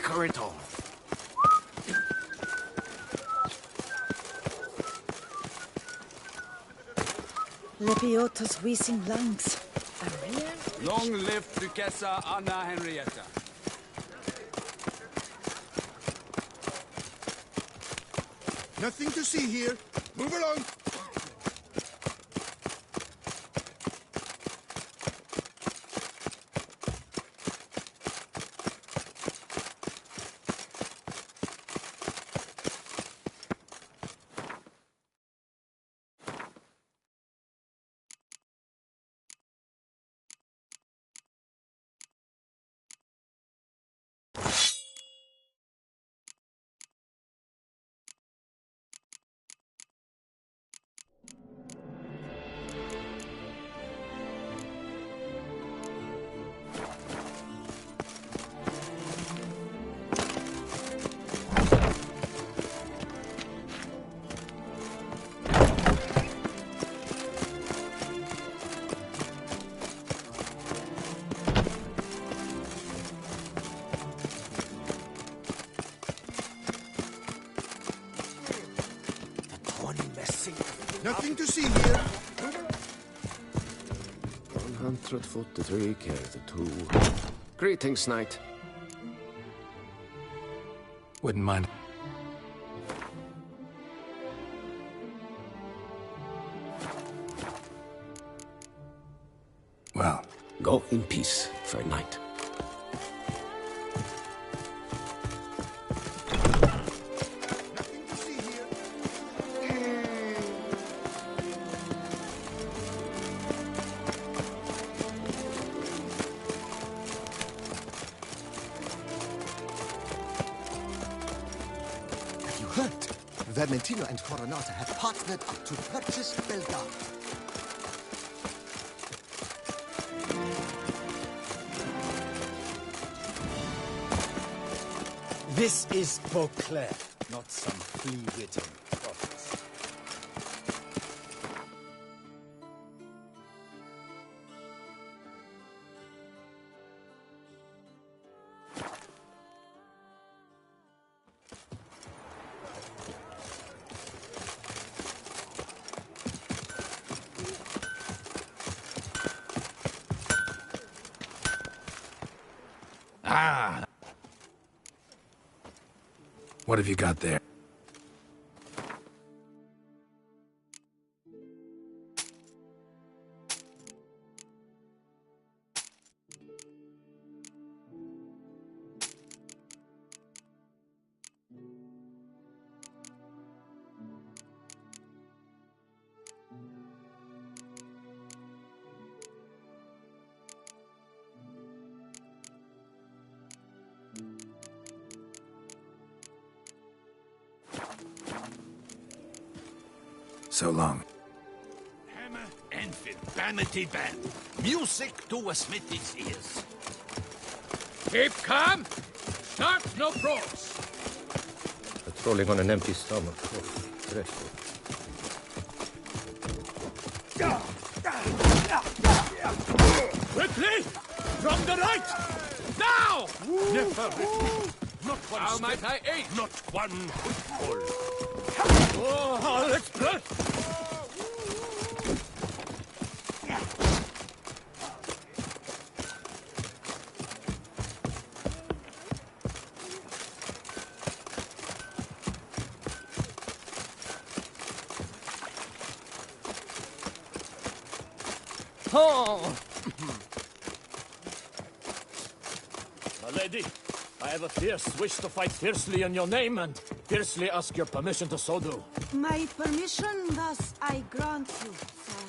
liquor at all. Lepiota's wheezing lungs. A rare... Long live Duchessa Anna Henrietta. Nothing to see here. Move along. Nothing to see here. 143 carry the 2. Greetings, knight. Wouldn't mind. Well, Go in peace, fair knight. Nothing to see here. Have you heard? Vermentino and Coronata have partnered up to purchase Belgarde. This is Beauclair, not some flea-bitten prophets. ah! What have you got there? So long. Hammer and vanity band. Music to a smithy's ears. Keep calm. Start no pros. Patrolling on an empty stomach. Oh, dreadful. Quickly! From the right! Now! Never repeat. Not one How step, might I aid? not one footfall. Oh, let's blood! Oh! My lady, I have a fierce wish to fight fiercely in your name and fiercely ask your permission to so do. My permission, thus I grant you, sir.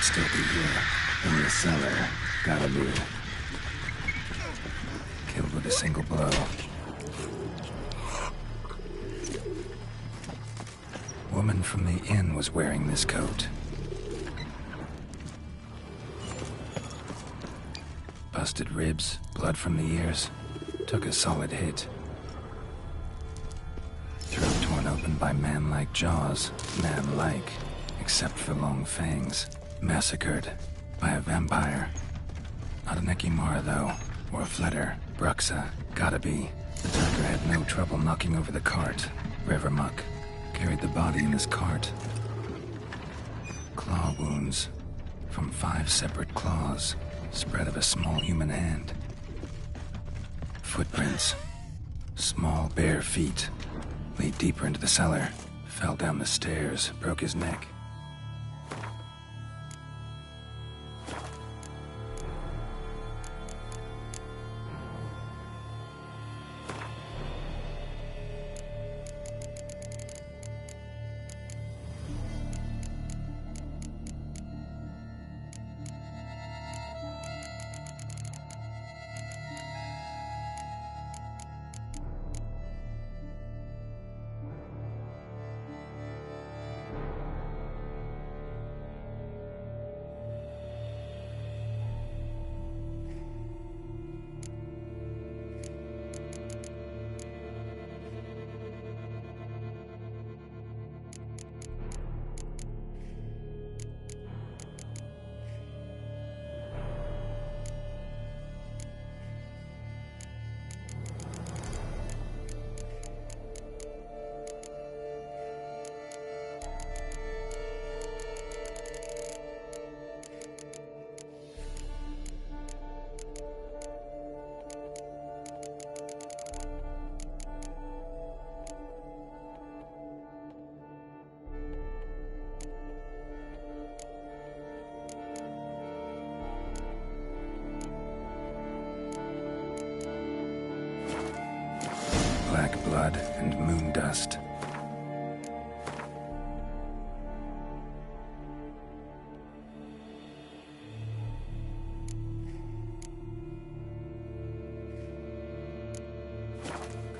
Still be here. In the cellar. Gotta be. Killed with a single blow. from the inn was wearing this coat. Busted ribs, blood from the ears. Took a solid hit. Throat torn open by man-like jaws. Man-like, except for long fangs. Massacred by a vampire. Not an Ekimara, though. Or a Fletter. Bruxa. Gotta be. The tiger had no trouble knocking over the cart. River muck. Carried the body in his cart. Claw wounds. From 5 separate claws. Spread of a small human hand. Footprints. Small bare feet. Lead deeper into the cellar. Fell down the stairs. Broke his neck. Black blood and moon dust.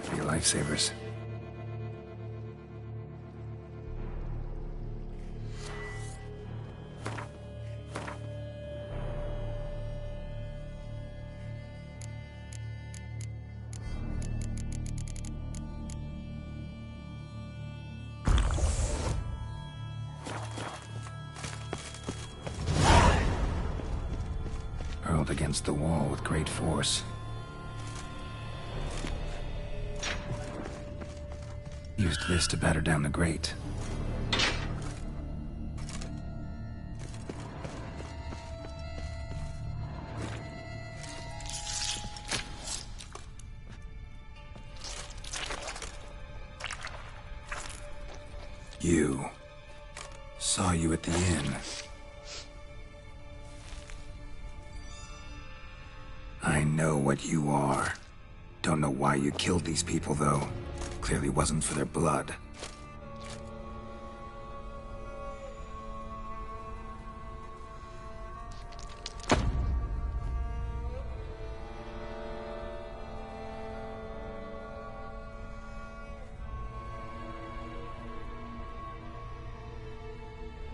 Could be lifesavers. Hurled against the wall with great force. Used this to batter down the grate. You. Saw you at the inn. I know what you are. Don't know why you killed these people, though. Clearly wasn't for their blood.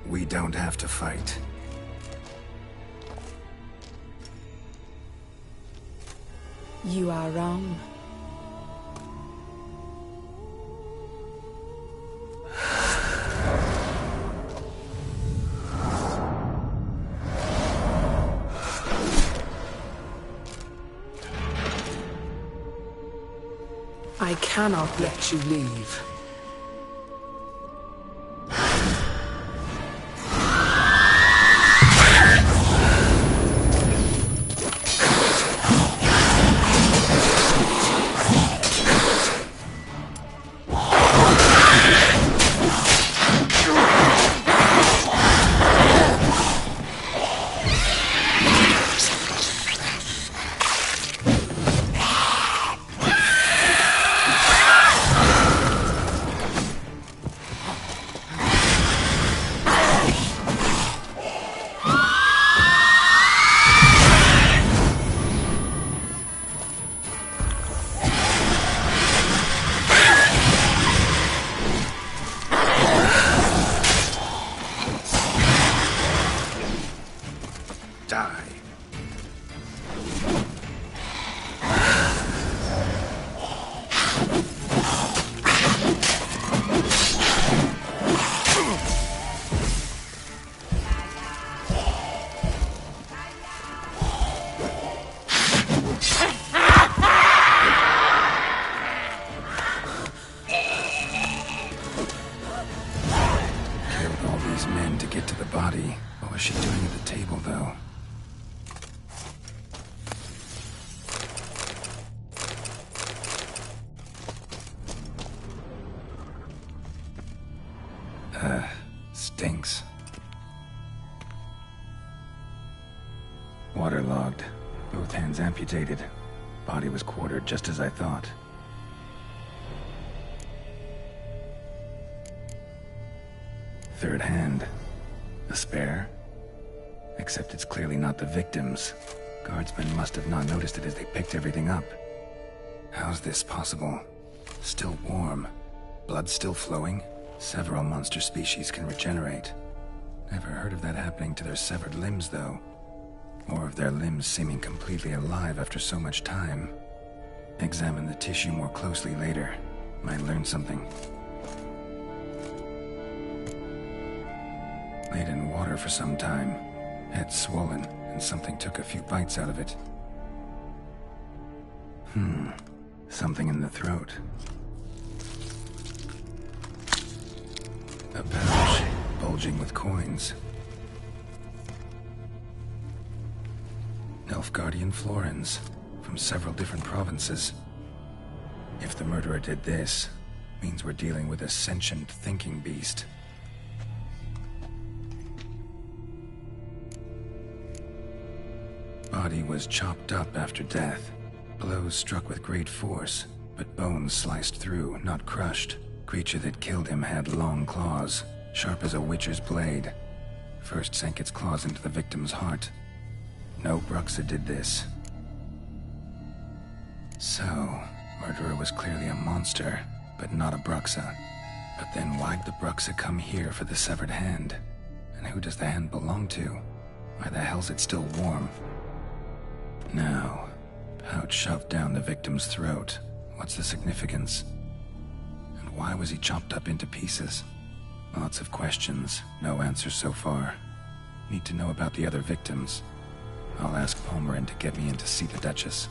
We don't have to fight. You are wrong. I cannot let you leave. die. What was she doing at the table, though? Stinks. Waterlogged. Both hands amputated. Body was quartered just as I thought. Third hand. A spare? Except it's clearly not the victim's. Guardsmen must have not noticed it as they picked everything up. How's this possible? Still warm. Blood still flowing? Several monster species can regenerate. Never heard of that happening to their severed limbs, though. Or of their limbs seeming completely alive after so much time. Examine the tissue more closely later. Might learn something. Laid in water for some time. Head swollen, and something took a few bites out of it. Something in the throat. A pouch, bulging with coins. Nilfgaardian florins, from several different provinces. If the murderer did this, means we're dealing with a sentient thinking beast. Body was chopped up after death. Blows struck with great force, but bones sliced through, not crushed. Creature that killed him had long claws, sharp as a witcher's blade. First sank its claws into the victim's heart. No Bruxa did this. So, murderer was clearly a monster, but not a Bruxa. But then why'd the Bruxa come here for the severed hand? And who does the hand belong to? Why the hell's it still warm? Now, pouch shoved down the victim's throat. What's the significance? And why was he chopped up into pieces? Lots of questions, no answers so far. Need to know about the other victims. I'll ask Palmerin to get me in to see the Duchess.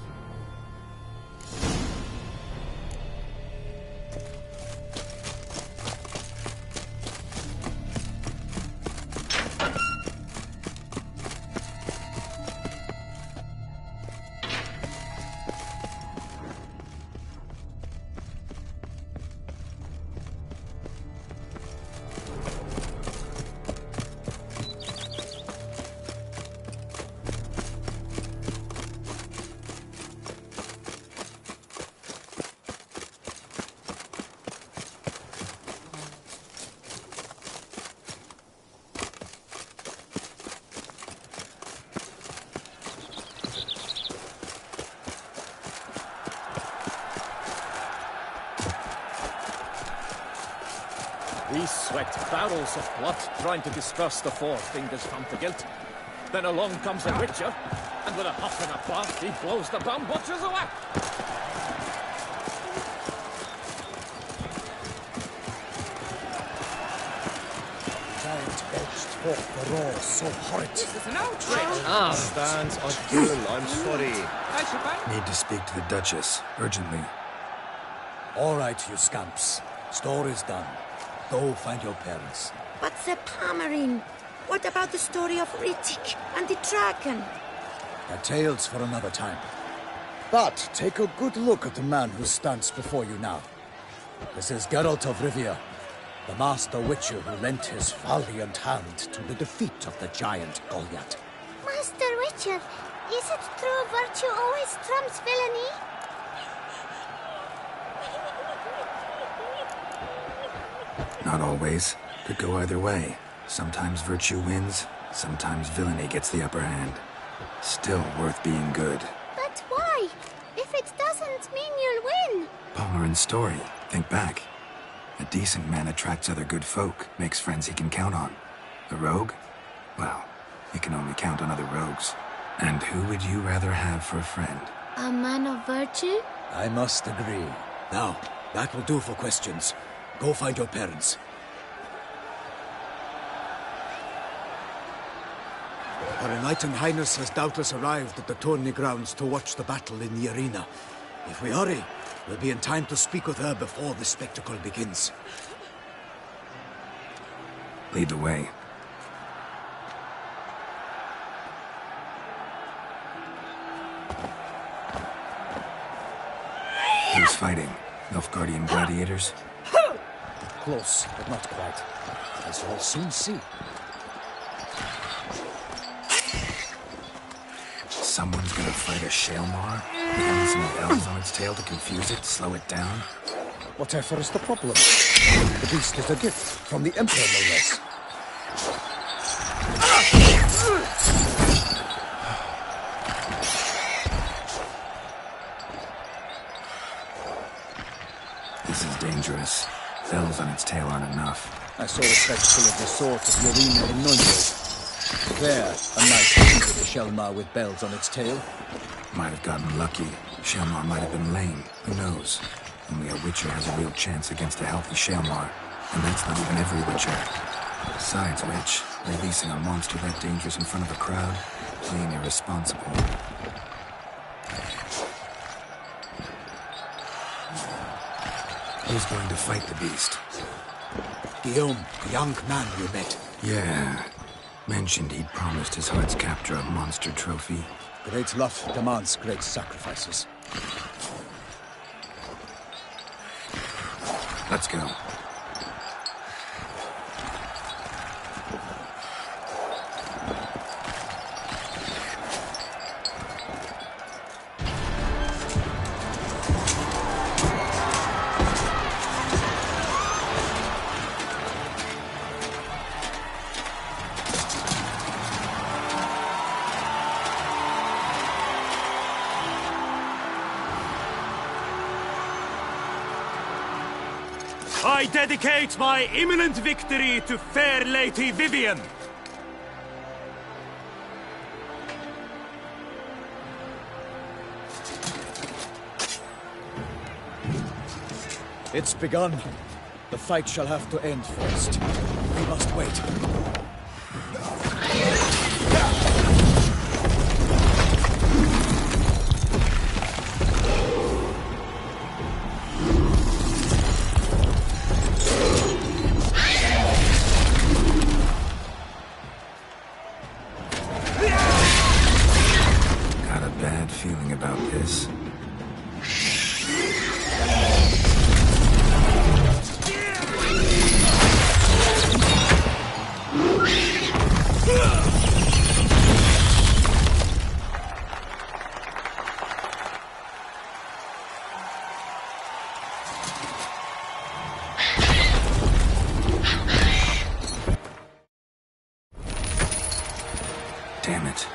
We sweat barrels of blood trying to discuss the four fingers from the guilt. Then along comes a witcher, and with a huff and a puff, he blows the bum butchers away. Giant belched forth the roar so horrid. This is an outrage. Stands on Dylan, I'm sorry. I should buy. Need to speak to the Duchess, urgently. All right, you scamps. Store is done. Go find your parents. But the Palmerin, what about the story of Rittik and the dragon? They're tales for another time. But take a good look at the man who stands before you now. This is Geralt of Rivia, the master witcher who lent his valiant hand to the defeat of the giant Goliath. Master Witcher, is it true virtue always trumps villainy? Not always. Could go either way. Sometimes virtue wins, sometimes villainy gets the upper hand. Still worth being good. But why? If it doesn't mean you'll win. Palmerin's story. Think back. A decent man attracts other good folk, makes friends he can count on. A rogue? Well, You can only count on other rogues. And who would you rather have for a friend? A man of virtue? I must agree. Now, that will do for questions. Go find your parents. Her Enlightened Highness has doubtless arrived at the tourney grounds to watch the battle in the arena. If we hurry, we'll be in time to speak with her before the spectacle begins. Lead the way. Who's fighting? Nilfgaardian gladiators? Close, but not quite. As you'll soon see. Someone's gonna fight a Shaelmar? With only some bells on its tail to confuse it, slow it down? Whatever is the problem? The beast is a gift from the Emperor, no less. This is dangerous. Bells on its tail aren't enough. I saw a spectacle of the sort at the arena in Noinville. There, a knight defeated a Shaelmar with bells on its tail. Might have gotten lucky. Shaelmar might have been lame. Who knows? Only a Witcher has a real chance against a healthy Shaelmar. And that's not even every Witcher. Besides which, releasing a monster that dangerous in front of a crowd, plain irresponsible. Who's going to fight the beast? Guillaume, the young man we met. Yeah. Mentioned he'd promised his heart's captor a monster trophy. Great love demands great sacrifices. Let's go. I dedicate my imminent victory to fair Lady Vivian. It's begun. The fight shall have to end first. We must wait. Got a bad feeling about this. Damn it.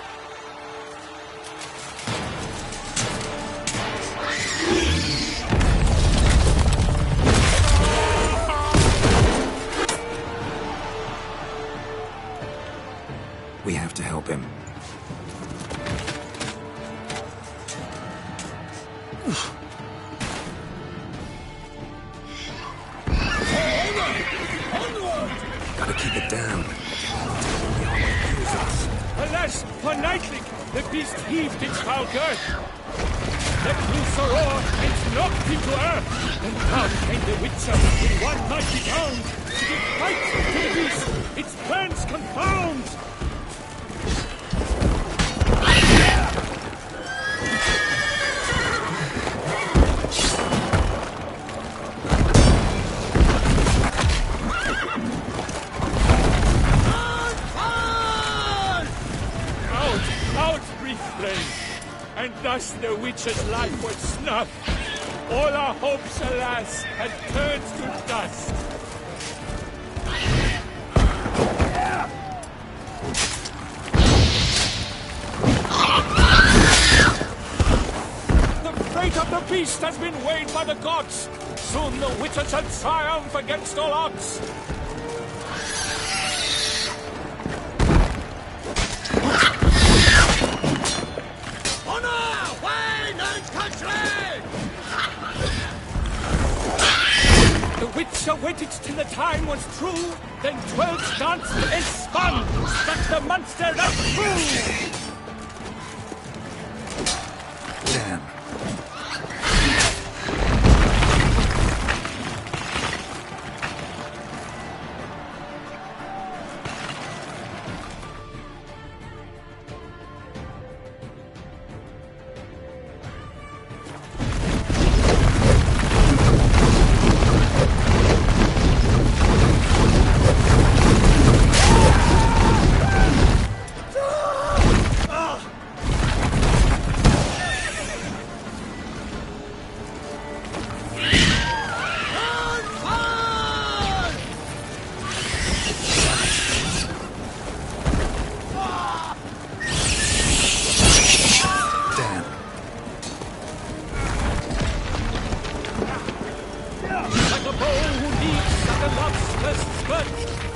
We have to help him. Gotta keep it down. Alas, for Nightling, the beast heaved its foul girth. Let loose a roar and knocked him to earth. And down came the Witcher in one mighty bound to give fight to the beast, its plans confound. Out breathed flame, and thus the Witcher's life was snuffed. All our hopes, alas, had turned to dust. The fate of the beast has been weighed by the gods. Soon the Witcher shall triumph against all odds. waited till the time was true, then 12 danced and spun, struck the monster that flew. Damn.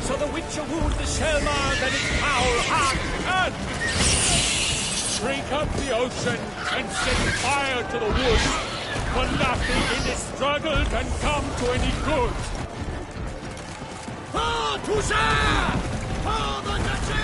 So the Witcher wooed the Shelma, then its foul heart turned. Drink up the ocean and set fire to the wood, for nothing in this struggle can come to any good. Oh, Toussaint! Oh, the Duchy!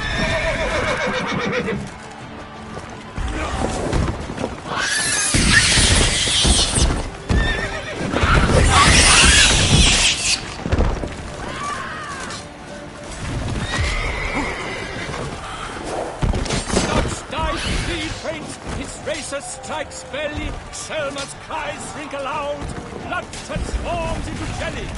His racer strikes belly, Selma's cries ring aloud, blood transforms into jelly.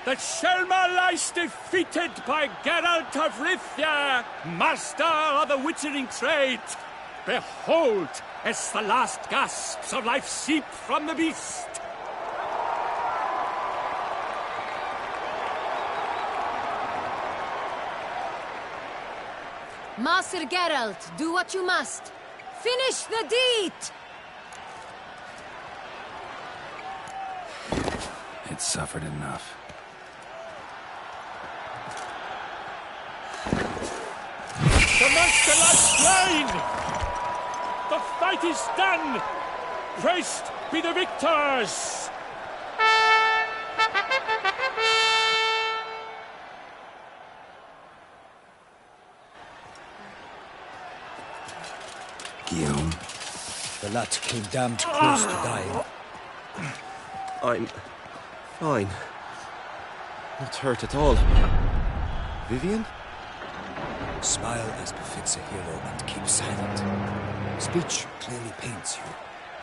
The Shelma lies defeated by Geralt of Rivia, master of the witchering trade. Behold, as the last gasps of life seep from the beast. Master Geralt, do what you must. Finish the deed! It suffered enough. The monster lies slain! The fight is done! Praised be the victors! Guillaume? The lad came damned close to dying. I'm fine. Not hurt at all. Vivian? Smile as befits a hero and keep silent. Speech clearly paints you.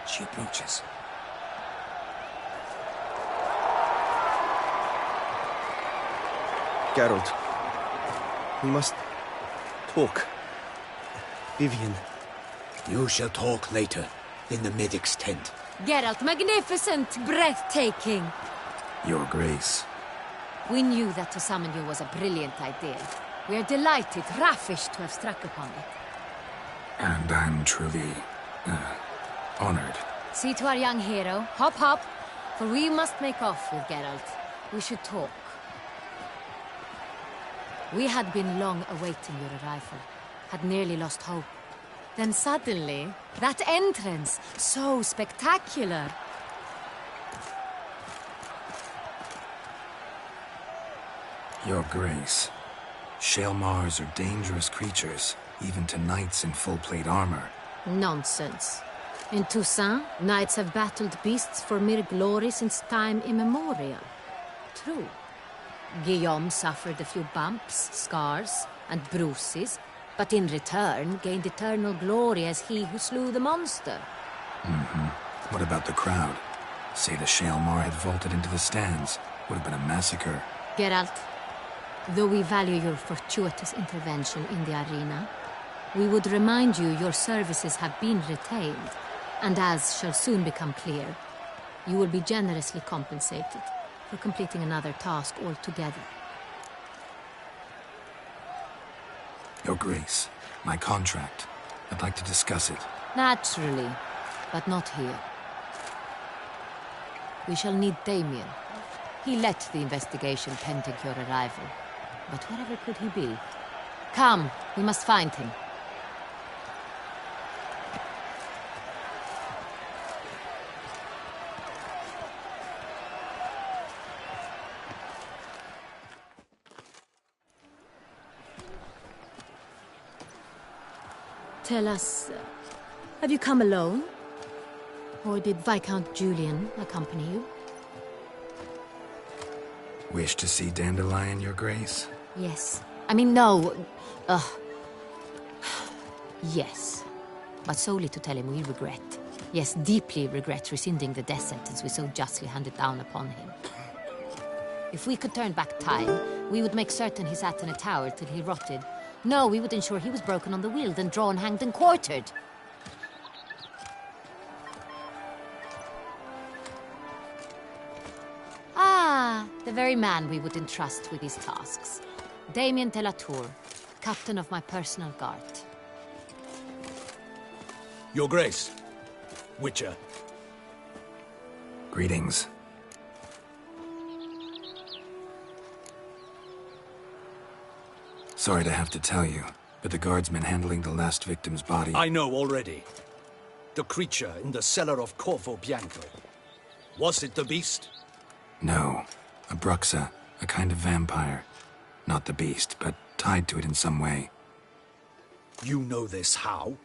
She approaches. Geralt, we must talk. Vivian. You shall talk later, in the medic's tent. Geralt, magnificent, breathtaking. Your Grace. We knew that to summon you was a brilliant idea. We are delighted, ravished to have struck upon it. And I'm truly, honored. See to our young hero. Hop, hop. For we must make off with Geralt. We should talk. We had been long awaiting your arrival. Had nearly lost hope. Then suddenly, that entrance, so spectacular. Your Grace. Shale Mars are dangerous creatures, even to knights in full-plate armor. Nonsense. In Toussaint, knights have battled beasts for mere glory since time immemorial. True. Guillaume suffered a few bumps, scars, and bruises, but in return gained eternal glory as he who slew the monster. What about the crowd? Say the Shale Mar had vaulted into the stands. Would have been a massacre. Geralt, though we value your fortuitous intervention in the arena, we would remind you your services have been retained, and as shall soon become clear, you will be generously compensated for completing another task altogether. Your Grace, my contract. I'd like to discuss it. Naturally, but not here. We shall need Damien. He led the investigation pending your arrival. But wherever could he be? Come, we must find him. Tell us, have you come alone? Or did Viscount Julian accompany you? Wish to see Dandelion, Your Grace? Yes. I mean, no. Yes. But solely to tell him we regret. Yes, deeply regret rescinding the death sentence we so justly handed down upon him. If we could turn back time, we would make certain he sat in a tower till he rotted. No, we would ensure he was broken on the wheel, then drawn, hanged, and quartered. Ah, the very man we would entrust with these tasks. Damien de la Tour, captain of my personal guard. Your Grace. Witcher. Greetings. Sorry to have to tell you, but the guardsman handling the last victim's body... I know already. The creature in the cellar of Corvo Bianco. Was it the beast? No. A Bruxa, a kind of vampire. Not the beast, but tied to it in some way. You know this how?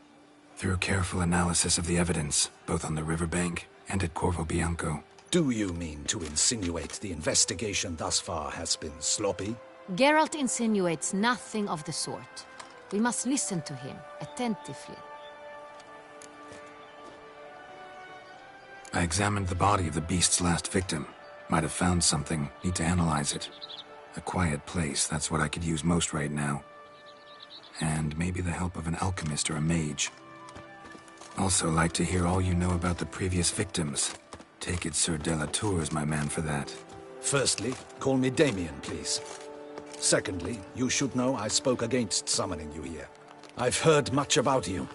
Through careful analysis of the evidence, both on the riverbank and at Corvo Bianco. Do you mean to insinuate the investigation thus far has been sloppy? Geralt insinuates nothing of the sort. We must listen to him attentively. I examined the body of the beast's last victim. Might have found something. Need to analyze it. A quiet place, that's what I could use most right now. And maybe the help of an alchemist or a mage. Also like to hear all you know about the previous victims. Take it Sir de la Tour is my man for that. Firstly, call me Damien, please. Secondly, you should know I spoke against summoning you here. I've heard much about you.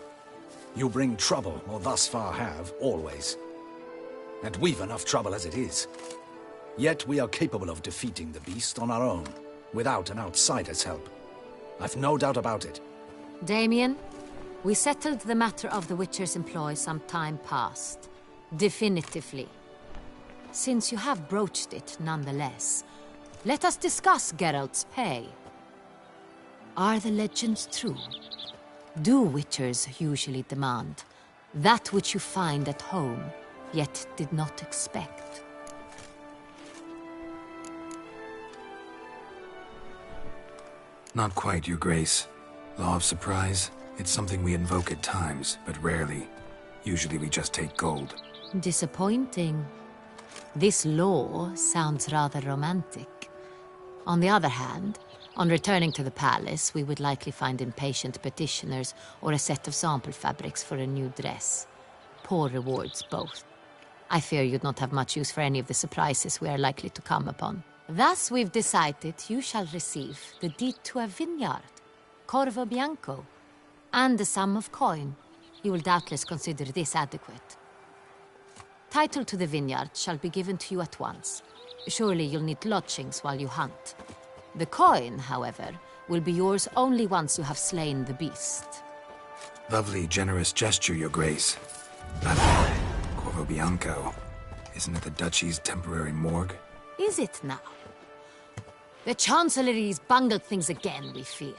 You bring trouble, or thus far have, always. And we've enough trouble as it is. Yet we are capable of defeating the beast on our own, without an outsider's help. I've no doubt about it. Damien, we settled the matter of the Witcher's employ some time past. Definitively. Since you have broached it nonetheless, let us discuss Geralt's pay. Are the legends true? Do Witchers usually demand that which you find at home, yet did not expect? Not quite, Your Grace. Law of surprise, it's something we invoke at times, but rarely. Usually we just take gold. Disappointing. This law sounds rather romantic. On the other hand, on returning to the palace, we would likely find impatient petitioners or a set of sample fabrics for a new dress. Poor rewards, both. I fear you'd not have much use for any of the surprises we are likely to come upon. Thus, we've decided you shall receive the deed to a vineyard, Corvo Bianco, and the sum of coin. You will doubtless consider this adequate. Title to the vineyard shall be given to you at once. Surely you'll need lodgings while you hunt. The coin, however, will be yours only once you have slain the beast. Lovely, generous gesture, Your Grace. But Corvo Bianco, isn't it the Duchy's temporary morgue? Is it now? The Chancellery's bungled things again, we fear.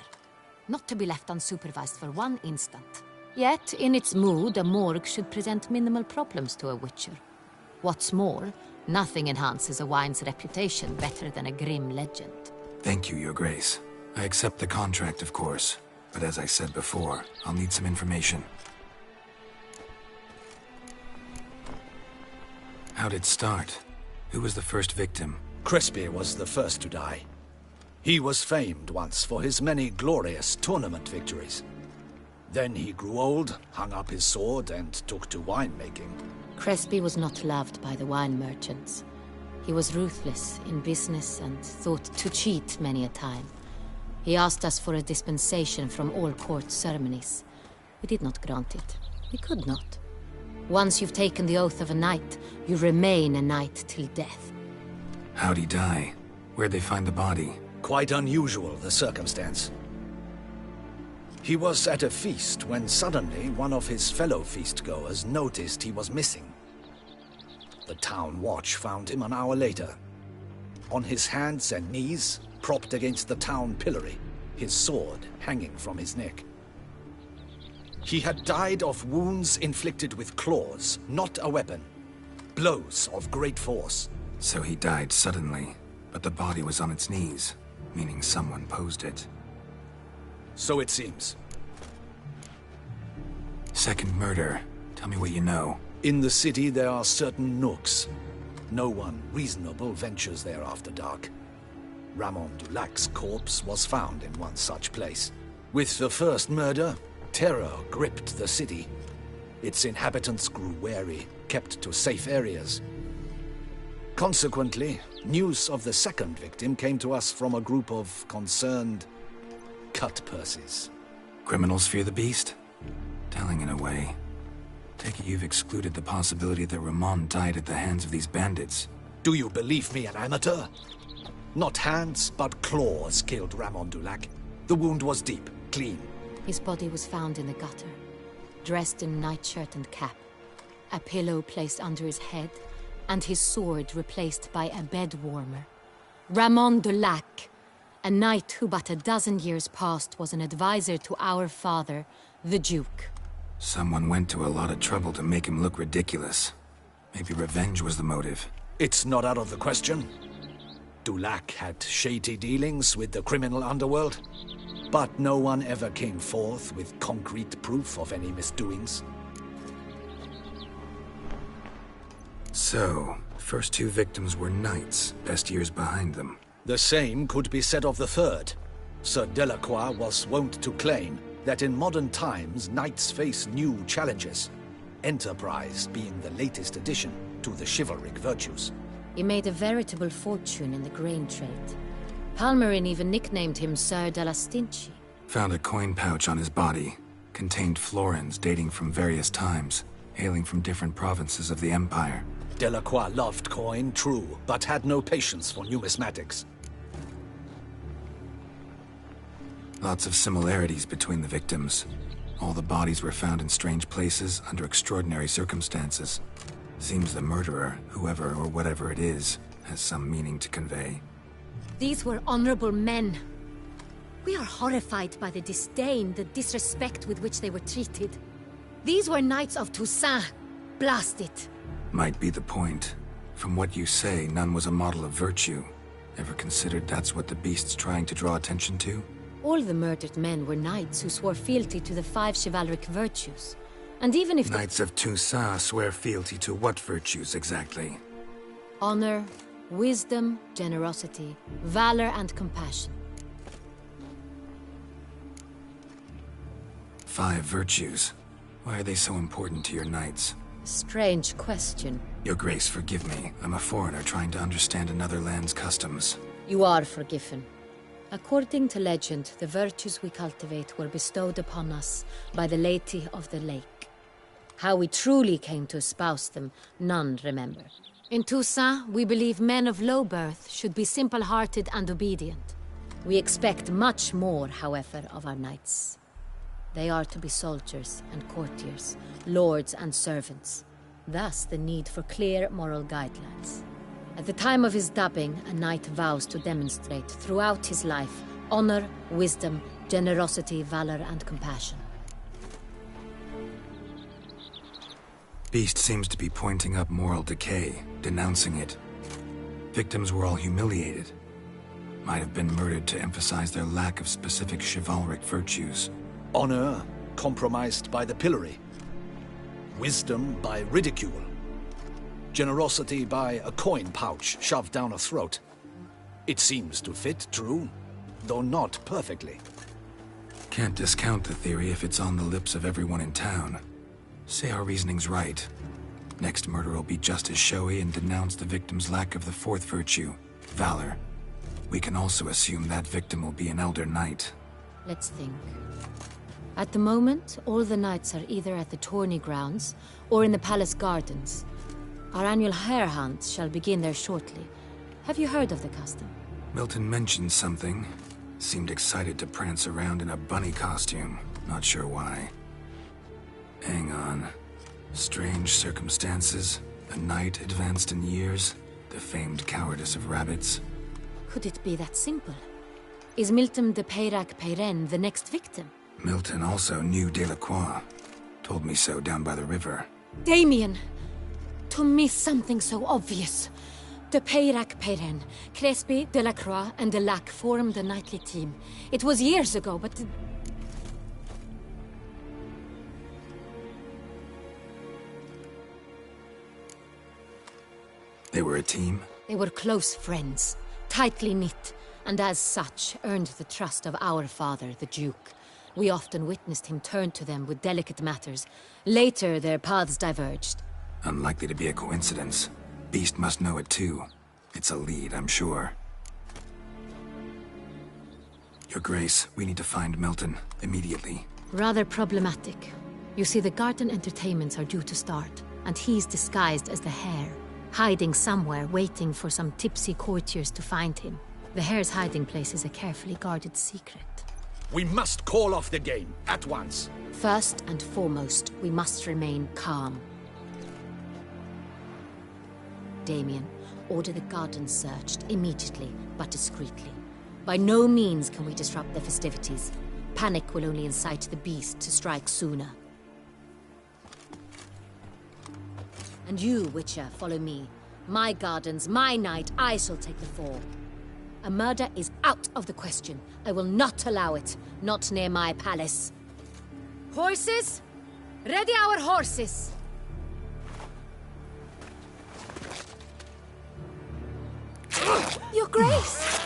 Not to be left unsupervised for one instant. Yet, in its mood, a morgue should present minimal problems to a witcher. What's more, nothing enhances a wine's reputation better than a grim legend. Thank you, Your Grace. I accept the contract, of course. But as I said before, I'll need some information. How'd it start? Who was the first victim? Crespi was the first to die. He was famed once for his many glorious tournament victories. Then he grew old, hung up his sword, and took to winemaking. Crespi was not loved by the wine merchants. He was ruthless in business and thought to cheat many a time. He asked us for a dispensation from all court ceremonies. We did not grant it. We could not. Once you've taken the oath of a knight, you remain a knight till death. How'd he die? Where'd they find the body? Quite unusual, the circumstance. He was at a feast when suddenly one of his fellow feastgoers noticed he was missing. The town watch found him an hour later. On his hands and knees, propped against the town pillory, his sword hanging from his neck. He had died of wounds inflicted with claws, not a weapon. Blows of great force. So he died suddenly, but the body was on its knees, meaning someone posed it. So it seems. Second murder. Tell me what you know. In the city there are certain nooks. No one reasonable ventures there after dark. Ramon Dulac's corpse was found in one such place. With the first murder, terror gripped the city. Its inhabitants grew wary, kept to safe areas. Consequently, news of the second victim came to us from a group of concerned cut-purses. Criminals fear the beast? Telling in a way. Take it you've excluded the possibility that Ramon died at the hands of these bandits. Do you believe me an amateur? Not hands, but claws killed Ramon Dulac. The wound was deep, clean. His body was found in the gutter, dressed in nightshirt and cap, a pillow placed under his head, and his sword replaced by a bed warmer. Ramon Dulac, a knight who but a dozen years past was an advisor to our father, the Duke. Someone went to a lot of trouble to make him look ridiculous. Maybe revenge was the motive. It's not out of the question. Dulac had shady dealings with the criminal underworld, but no one ever came forth with concrete proof of any misdoings. So, first two victims were knights, best years behind them. The same could be said of the third. Sir Delacroix was wont to claim that in modern times knights face new challenges, enterprise being the latest addition to the chivalric virtues. He made a veritable fortune in the grain trade. Palmerin even nicknamed him Sir della Stinci. Found a coin pouch on his body. Contained florins dating from various times, hailing from different provinces of the Empire. Delacroix loved coin, true, but had no patience for numismatics. Lots of similarities between the victims. All the bodies were found in strange places under extraordinary circumstances. Seems the murderer, whoever or whatever it is, has some meaning to convey. These were honorable men. We are horrified by the disdain, the disrespect with which they were treated. These were knights of Toussaint. Blast it. Might be the point. From what you say, none was a model of virtue. Ever considered that's what the beast's trying to draw attention to? All the murdered men were knights who swore fealty to the 5 chivalric virtues. And even if Knights of Toussaint swear fealty to what virtues exactly? honor, wisdom, generosity, valor, and compassion. 5 virtues. Why are they so important to your knights? Strange question. Your Grace, forgive me. I'm a foreigner trying to understand another land's customs. You are forgiven. According to legend, the virtues we cultivate were bestowed upon us by the Lady of the Lake. How we truly came to espouse them, none remember. In Toussaint, we believe men of low birth should be simple-hearted and obedient. We expect much more, however, of our knights. They are to be soldiers and courtiers, lords and servants. Thus the need for clear moral guidelines. At the time of his dubbing, a knight vows to demonstrate throughout his life honor, wisdom, generosity, valor, and compassion. Beast seems to be pointing up moral decay, denouncing it. Victims were all humiliated. Might have been murdered to emphasize their lack of specific chivalric virtues. Honor compromised by the pillory. Wisdom by ridicule. Generosity by a coin pouch shoved down a throat. It seems to fit, true, though not perfectly. Can't discount the theory if it's on the lips of everyone in town. Say our reasoning's right. Next murder will be just as showy and denounce the victim's lack of the fourth virtue, valor. We can also assume that victim will be an elder knight. Let's think. At the moment, all the knights are either at the tourney grounds or in the palace gardens. Our annual hare hunt shall begin there shortly. Have you heard of the custom? Milton mentioned something. Seemed excited to prance around in a bunny costume. Not sure why. Hang on. Strange circumstances. A knight advanced in years. The famed cowardice of rabbits. Could it be that simple? Is Milton de Peyrac Peyren the next victim? Milton also knew Delacroix. Told me so down by the river. Damien! To me, something so obvious. De Peyrac Peyren, Crespi, Delacroix, and Delac formed a knightly team. It was years ago, but... They were a team? They were close friends, tightly knit, and as such earned the trust of our father, the Duke. We often witnessed him turn to them with delicate matters. Later, their paths diverged. Unlikely to be a coincidence. Beast must know it too. It's a lead, I'm sure. Your Grace, we need to find Milton, immediately. Rather problematic. You see, the garden entertainments are due to start, and he's disguised as the hare, hiding somewhere, waiting for some tipsy courtiers to find him. The hare's hiding place is a carefully guarded secret. We must call off the game, at once. First and foremost, we must remain calm. Damien, order the garden searched immediately, but discreetly. By no means can we disrupt the festivities. Panic will only incite the beast to strike sooner. And you, Witcher, follow me. My gardens, my night, I shall take the fall. A murder is out of the question. I will not allow it. Not near my palace. Horses? Ready our horses! Your Grace!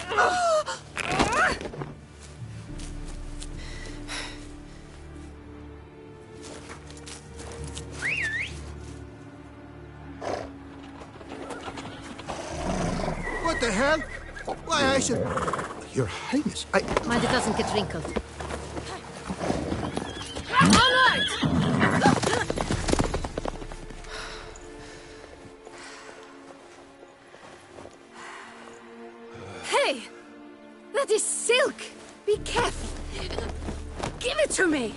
What the hell? Why, I should... Your Highness, I... Mind it doesn't get wrinkled. Onward! Hey! That is silk! Be careful! Give it to me!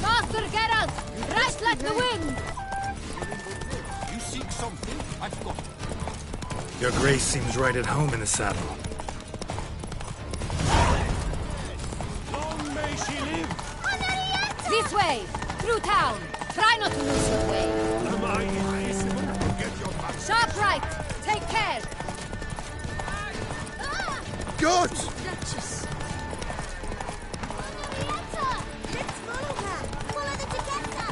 Faster, Geralt! Rush like the wind! You seek something? I've got it. Your Grace seems right at home in the saddle. Long may she live! This way! Through town! Try not to lose your way! Am I invisible? Get your back. Sharp right! Take care! Good! Duchess. Let's follow her. Follow the together.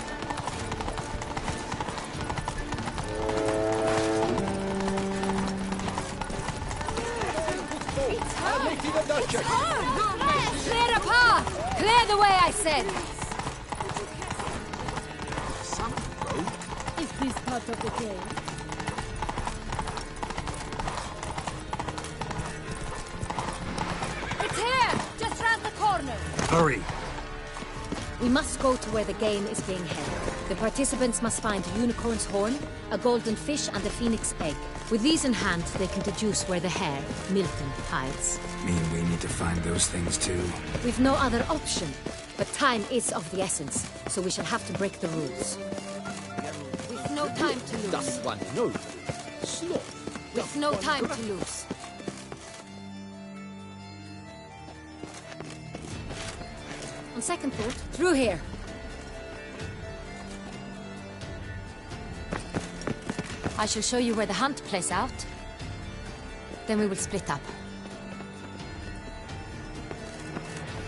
It's her! Clear a path! Clear the way, I said! Is this part of the game? It's here! Just round the corner! Hurry! We must go to where the game is being held. The participants must find a unicorn's horn, a golden fish, and a phoenix egg. With these in hand, they can deduce where the hare, Milton, hides. Mean we need to find those things too? We've no other option. But time is of the essence, so we shall have to break the rules. With no time to lose. Das one, no. Slow. With no time to lose. On second thought, through here. I shall show you where the hunt plays out. Then we will split up.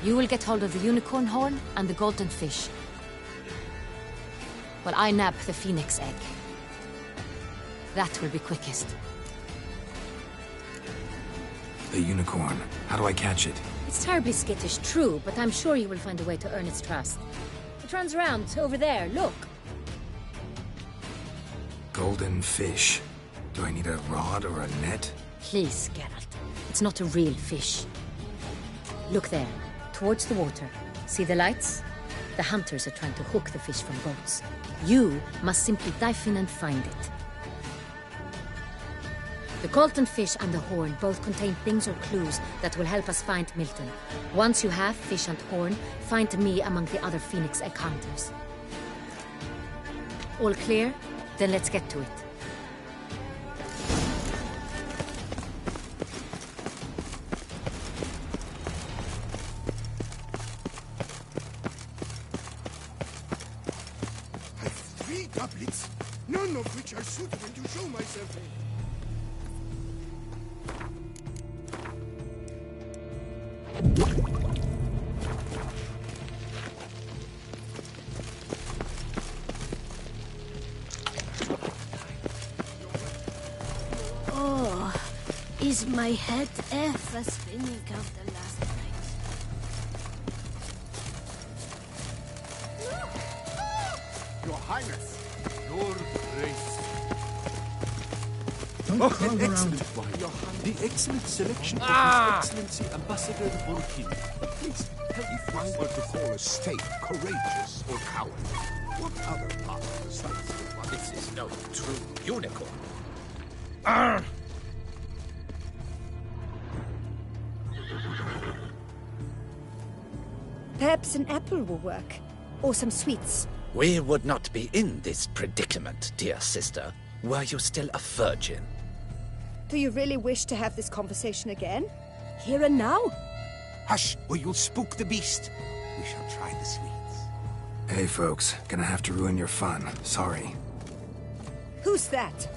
You will get hold of the unicorn horn and the golden fish, while I nab the phoenix egg. That will be quickest. The unicorn. How do I catch it? It's terribly skittish, true, but I'm sure you will find a way to earn its trust. It runs around over there, look. Golden fish. Do I need a rod or a net? Please, Geralt. It's not a real fish. Look there, towards the water. See the lights? The hunters are trying to hook the fish from boats. You must simply dive in and find it. The golden fish and the horn both contain things or clues that will help us find Milton. Once you have fish and horn, find me among the other phoenix egg hunters. All clear? Then let's get to it. I have 3 goblets, none of which are suitable to show myself in. Oh, is my head ever spinning after last night? Your Highness, your grace. The excellent selection of His Excellency Ambassador Volkin. Please, if one were to call a state courageous or cowardly, what other part of the sites would one? This is no true unicorn. Perhaps an apple will work. Or some sweets. We would not be in this predicament, dear sister, were you still a virgin. Do you really wish to have this conversation again? Here and now? Hush, or you'll spook the beast. We shall try the sweets. Hey folks, gonna have to ruin your fun. Sorry. Who's that?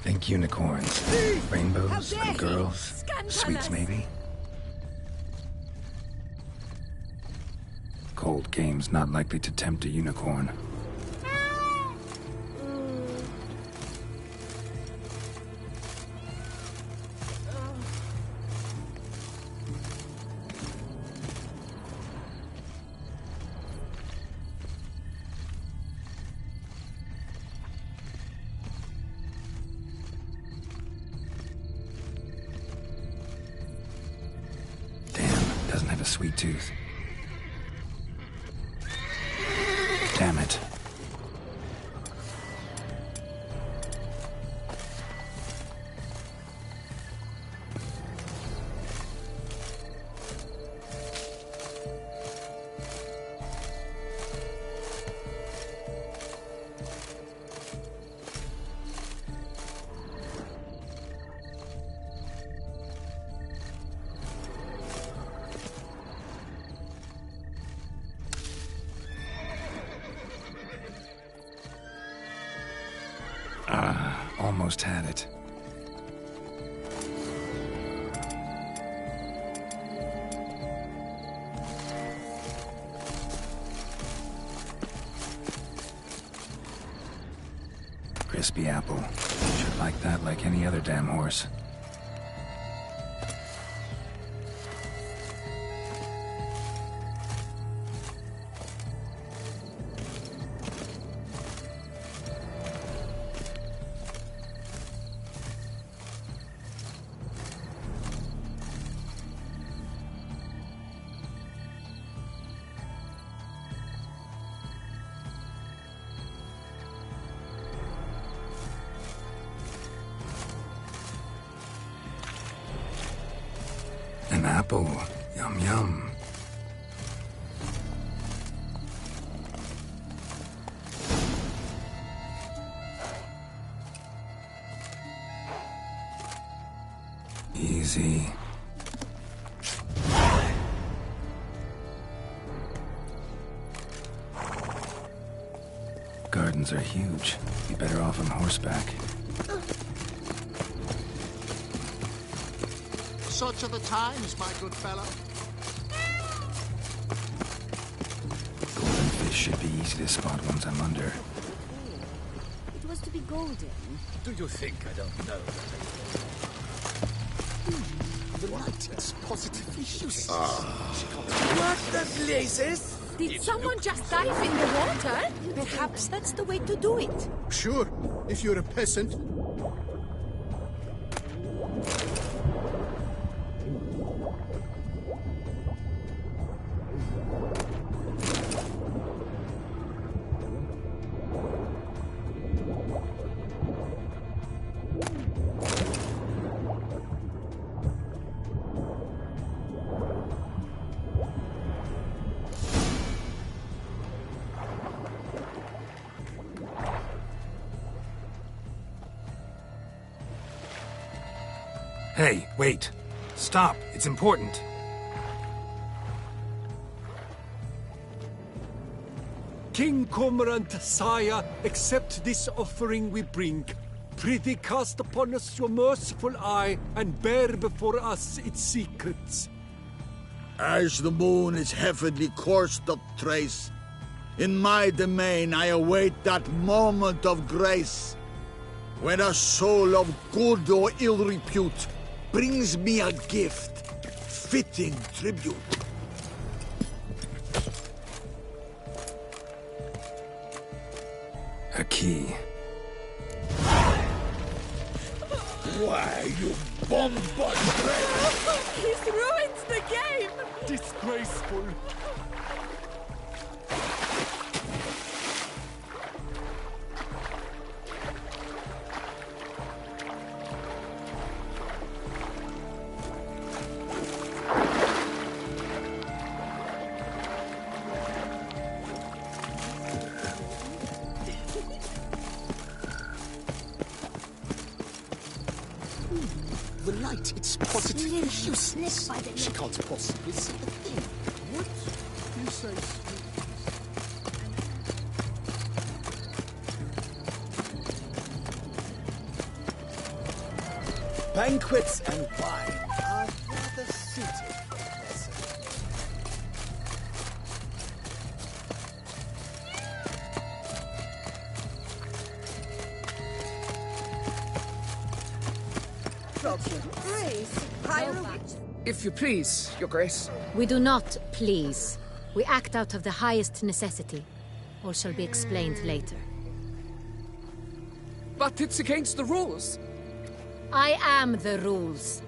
Think unicorns, rainbows, and girls, sweets maybe? Cold game's not likely to tempt a unicorn. Doesn't have a sweet tooth. Damn it. Almost had it. crispy apple. Should like that like any other damn horse. An apple. Yum yum. Easy. Gardens are huge. Be better off on horseback. Such are the times, my good fellow. Golden fish should be easy to spot once I'm under. It was to be golden. Do you think I don't know? The light is positively useless. What the blazes? Did someone just dive in the water? Perhaps that's the way to do it. Sure, if you're a peasant. Hey, wait. Stop. It's important. King Cormorant, sire, accept this offering we bring. Prithee cast upon us your merciful eye, and bear before us its secrets. As the moon is heavily coursed of trace, in my domain I await that moment of grace, when a soul of good or ill repute brings me a gift, fitting tribute. A key. Why, you bombard! He's ruined the game! Disgraceful. The light, it's positively useless. By the She can't possibly see the thing. What? You say Banquets and wine are rather suited for peasants. If you please, Your Grace. We do not please. We act out of the highest necessity. All shall be explained later. But it's against the rules. I am the rules.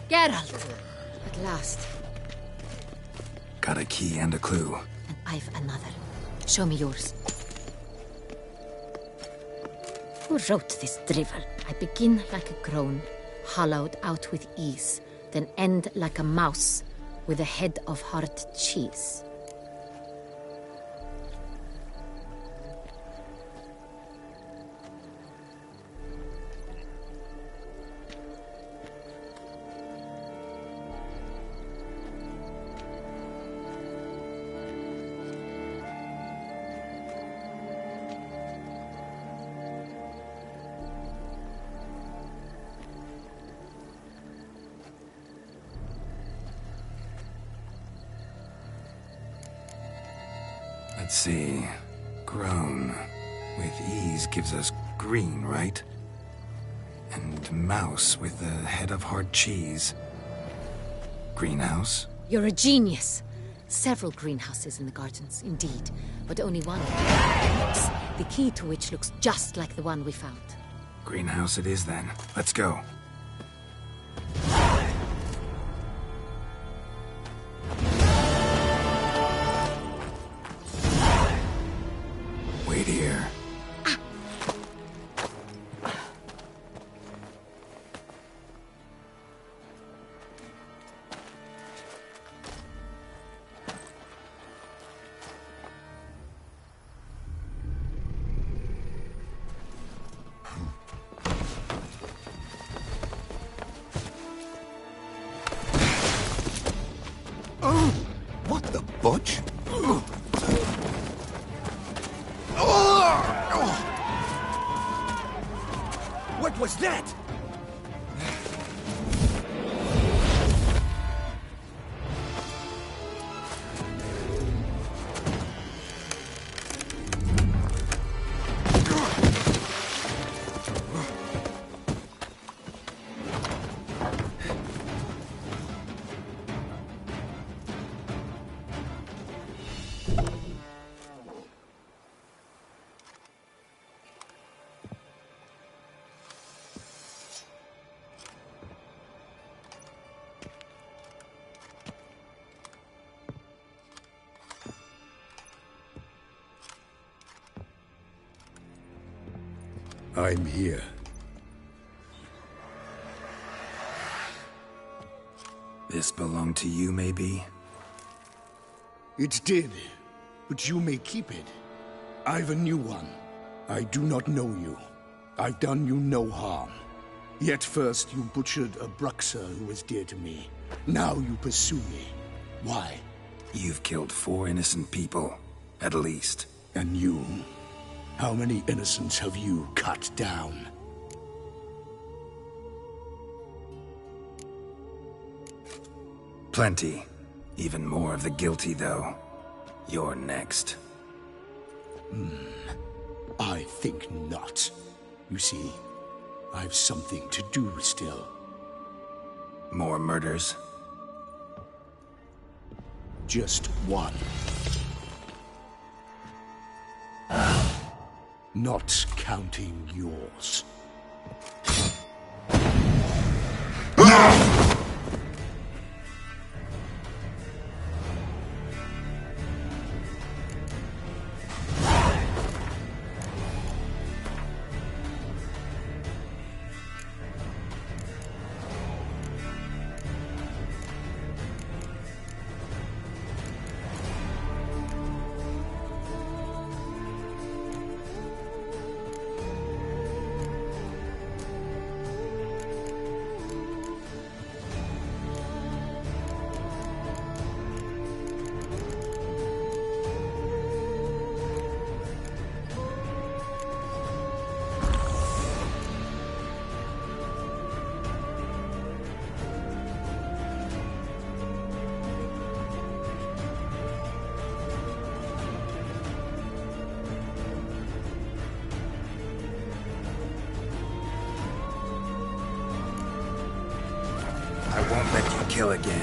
Geralt! At last. Got a key and a clue. And I've another. Show me yours. Who wrote this drivel? I begin like a groan, hollowed out with ease, then end like a mouse with a head of hard cheese. Let's see. Grown. With ease gives us green, right? And mouse with the head of hard cheese. Greenhouse? You're a genius. Several greenhouses in the gardens, indeed, but only one. The key to which looks just like the one we found. Greenhouse it is then. Let's go. Wait here. What the butch? What was that? I'm here. This belonged to you, maybe? It did, but you may keep it. I've a new one. I do not know you. I've done you no harm. Yet first you butchered a Bruxer who was dear to me. Now you pursue me. Why? You've killed 4 innocent people, at least. And you? How many innocents have you cut down? Plenty. Even more of the guilty, though. You're next. I think not. You see, I've something to do still. More murders? Just one. Not counting yours. I won't let you kill again.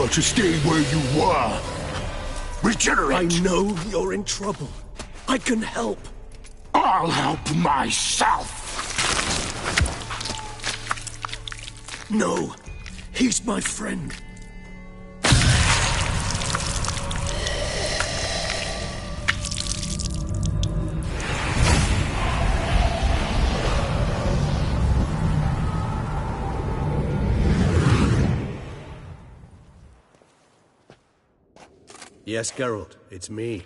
want to stay where you are. Regenerate! I know you're in trouble. I can help. I'll help myself! No, he's my friend. Yes, Geralt, it's me.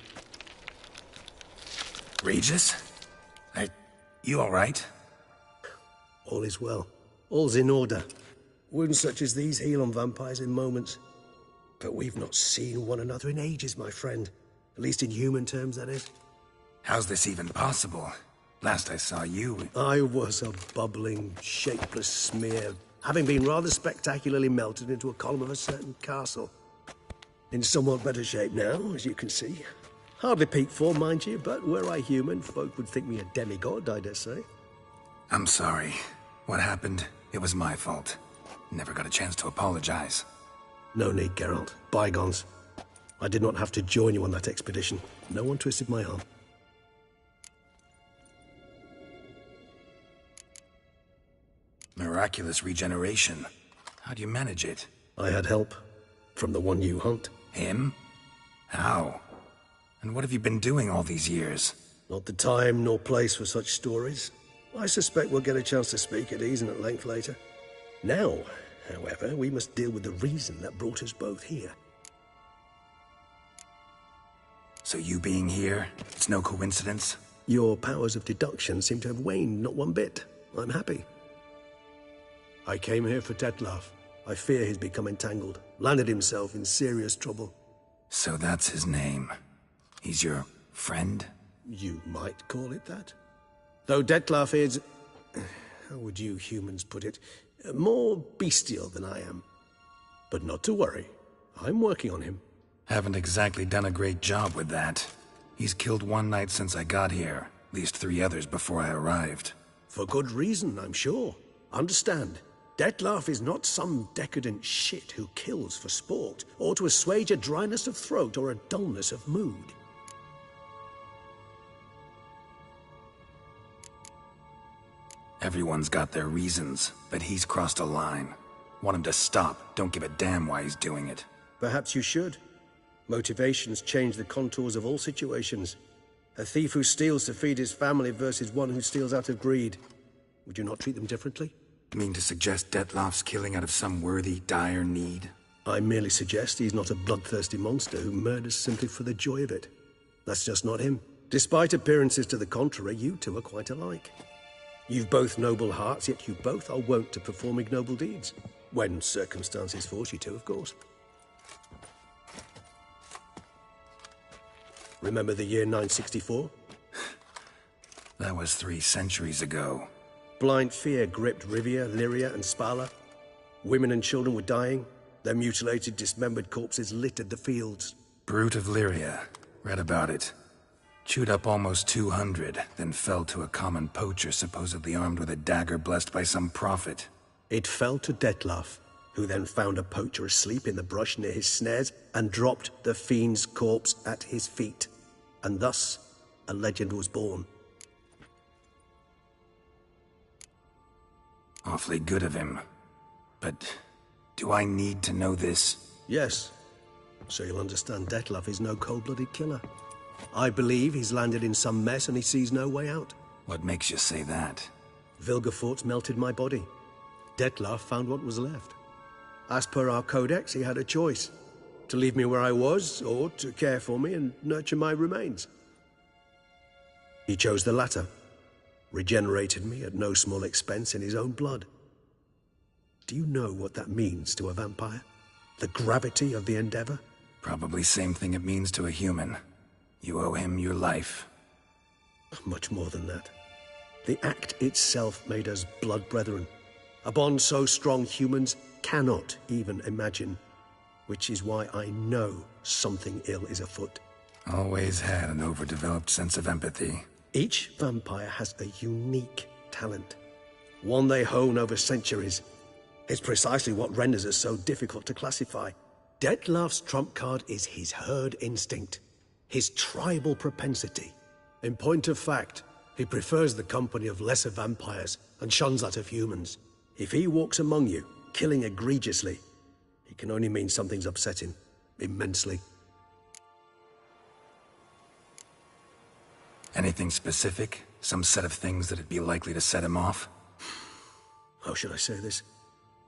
Regis? You all right? All is well. All's in order. Wounds such as these heal on vampires in moments. But we've not seen one another in ages, my friend. At least in human terms, that is. How's this even possible? Last I saw you... I was a bubbling, shapeless smear, having been rather spectacularly melted into a column of a certain castle. In somewhat better shape now, as you can see. Hardly peak form, mind you, but were I human, folk would think me a demigod, I dare say. I'm sorry. What happened, it was my fault. Never got a chance to apologize. No need, Geralt. Bygones. I did not have to join you on that expedition. No one twisted my arm. Miraculous regeneration. How do you manage it? I had help. From the one you hunt. Him? How? And what have you been doing all these years? Not the time nor place for such stories. I suspect we'll get a chance to speak at ease and at length later. Now, however, we must deal with the reason that brought us both here. So you being here, it's no coincidence? Your powers of deduction seem to have waned not one bit. I'm happy. I came here for Detlef. I fear he's become entangled, landed himself in serious trouble. So that's his name. He's your friend? You might call it that. Though Detlef is... how would you humans put it? More bestial than I am. But not to worry. I'm working on him. Haven't exactly done a great job with that. He's killed one knight since I got here. At least 3 others before I arrived. For good reason, I'm sure. Understand. Detlef is not some decadent shit who kills for sport, or to assuage a dryness of throat or a dullness of mood. Everyone's got their reasons, but he's crossed a line. Want him to stop, don't give a damn why he's doing it. Perhaps you should. Motivations change the contours of all situations. A thief who steals to feed his family versus one who steals out of greed. Would you not treat them differently? You mean to suggest Detlef's killing out of some worthy, dire need? I merely suggest he's not a bloodthirsty monster who murders simply for the joy of it. That's just not him. Despite appearances to the contrary, you two are quite alike. You've both noble hearts, yet you both are wont to perform ignoble deeds. When circumstances force you to, of course. Remember the year 964? That was 3 centuries ago. Blind fear gripped Rivia, Lyria, and Spala. Women and children were dying. Their mutilated, dismembered corpses littered the fields. Brute of Lyria. Read about it. Chewed up almost 200, then fell to a common poacher supposedly armed with a dagger blessed by some prophet. It fell to Detlef, who then found a poacher asleep in the brush near his snares and dropped the fiend's corpse at his feet. And thus, a legend was born. Awfully good of him. But do I need to know this? Yes. So you'll understand Detlef is no cold-blooded killer. I believe he's landed in some mess and he sees no way out. What makes you say that? Vilgefortz melted my body. Detlef found what was left. As per our codex, he had a choice. To leave me where I was, or to care for me and nurture my remains. He chose the latter. Regenerated me at no small expense in his own blood. Do you know what that means to a vampire? The gravity of the endeavor? Probably same thing it means to a human. You owe him your life. Much more than that. The act itself made us blood brethren. A bond so strong humans cannot even imagine. Which is why I know something ill is afoot. Always had an overdeveloped sense of empathy. Each vampire has a unique talent. One they hone over centuries. It's precisely what renders us so difficult to classify. Detlef's trump card is his herd instinct, his tribal propensity. In point of fact, he prefers the company of lesser vampires and shuns that of humans. If he walks among you, killing egregiously, it can only mean something's upset him immensely. Anything specific? Some set of things that'd be likely to set him off? How should I say this?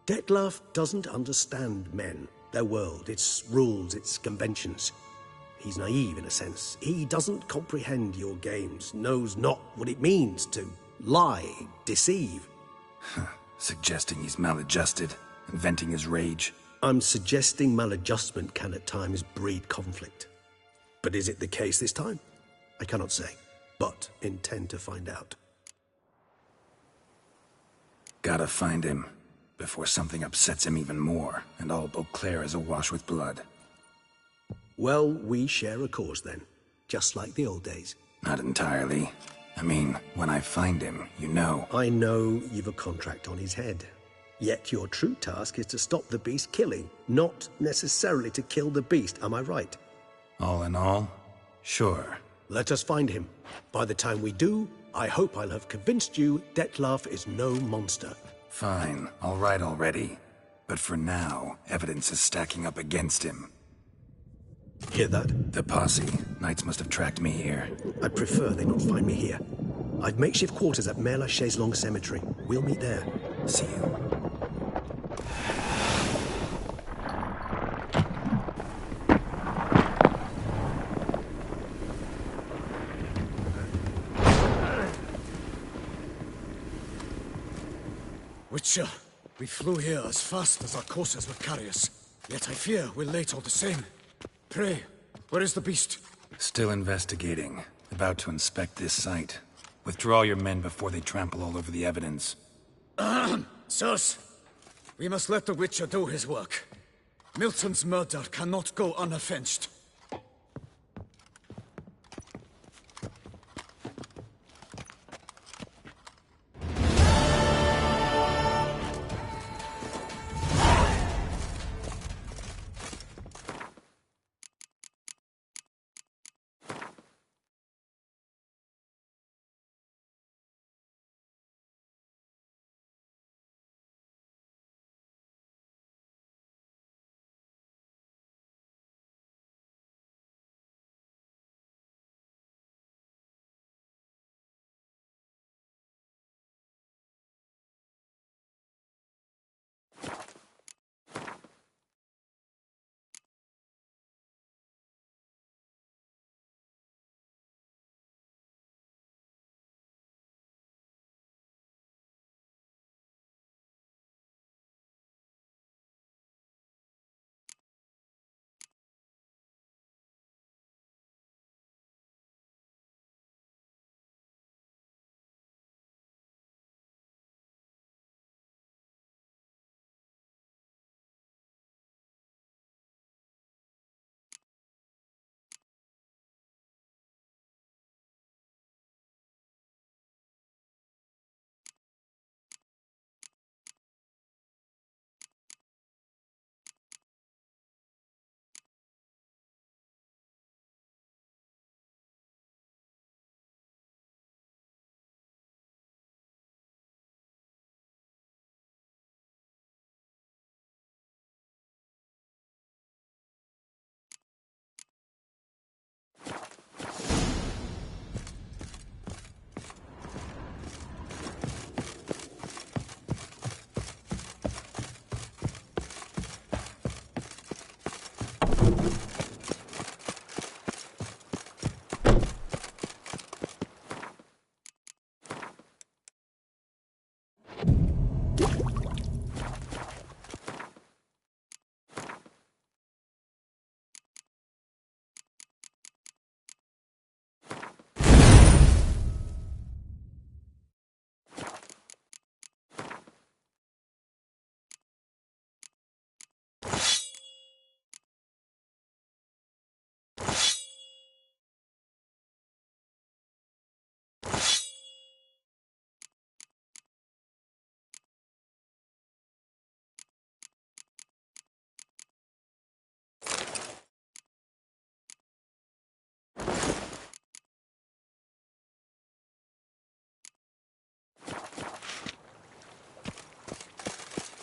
Detlef doesn't understand men, their world, its rules, its conventions. He's naive in a sense. He doesn't comprehend your games, knows not what it means to lie, deceive. Suggesting he's maladjusted, and venting his rage. I'm suggesting maladjustment can at times breed conflict. But is it the case this time? I cannot say, but intend to find out. Gotta find him, before something upsets him even more, and all Beauclair is awash with blood. Well, we share a cause then, just like the old days. Not entirely. I mean, when I find him, you know. I know you've a contract on his head. Yet your true task is to stop the beast killing, not necessarily to kill the beast, am I right? All in all, sure. Let us find him. By the time we do, I hope I'll have convinced you Detlef is no monster. Fine, all right already. But for now, evidence is stacking up against him. Hear that? The posse. Knights must have tracked me here. I'd prefer they not find me here. I've makeshift quarters at Mère Lachaise Long Cemetery. We'll meet there. See you. Witcher, we flew here as fast as our coursers would carry us. Yet I fear we're late all the same. Pray, where is the beast? Still investigating. About to inspect this site. Withdraw your men before they trample all over the evidence. Sirs, we must let the Witcher do his work. Milton's murder cannot go unavenged.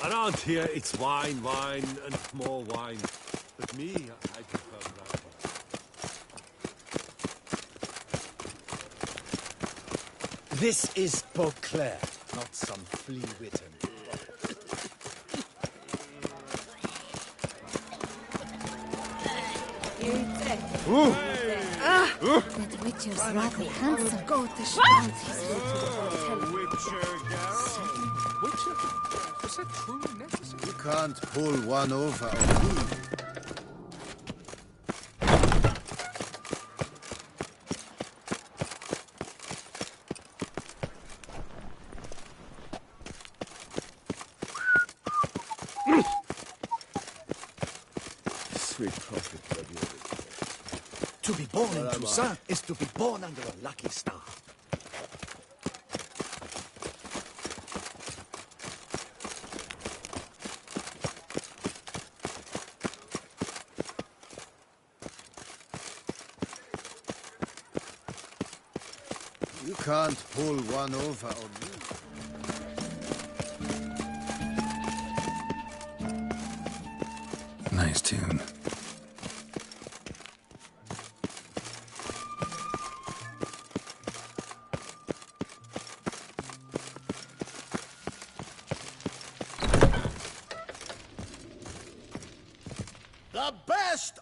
Around here, it's wine, wine, and more wine. But me, I prefer brown wine. This is Beauclair, not some flea-witten. That Witcher's rather handsome. Go to Witcher? Was that truly necessary? You can't pull one over on me. Sweet prophet, to be born in Toussaint is to be born under a lucky star. You can't pull one over on me. Nice tune. The best!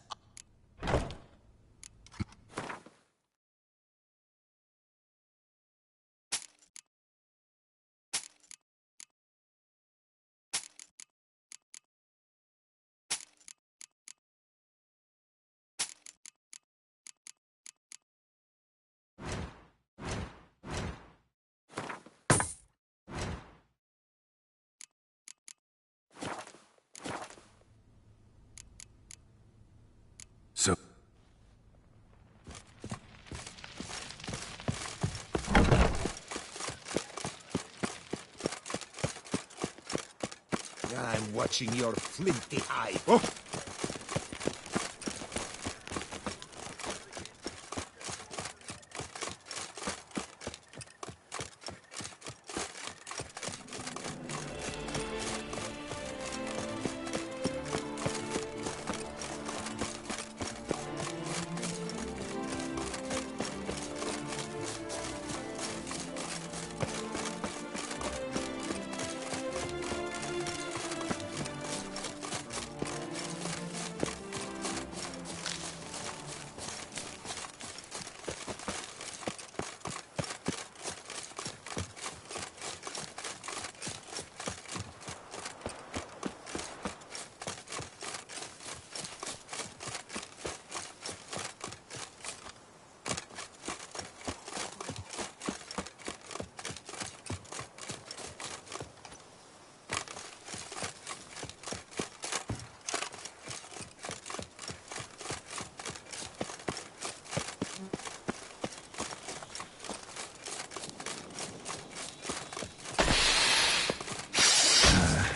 So... I'm watching your flinty eye.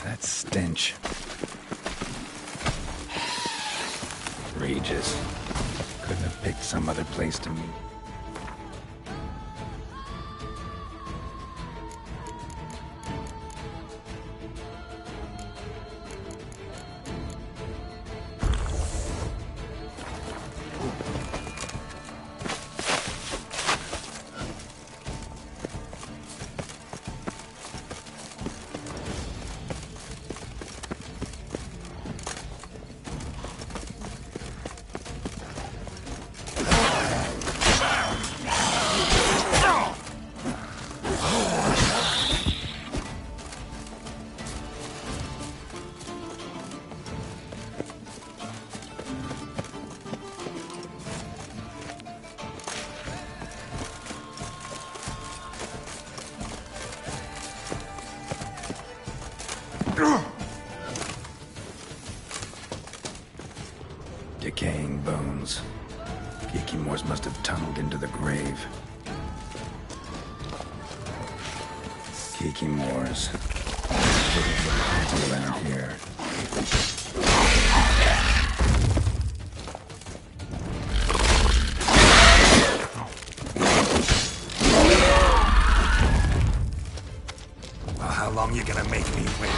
That stench. Regis. Couldn't have picked some other place to meet. Decaying bones. Kikimors must have tunneled into the grave. Kikimors. Around here. Well, how long you gonna make me wait?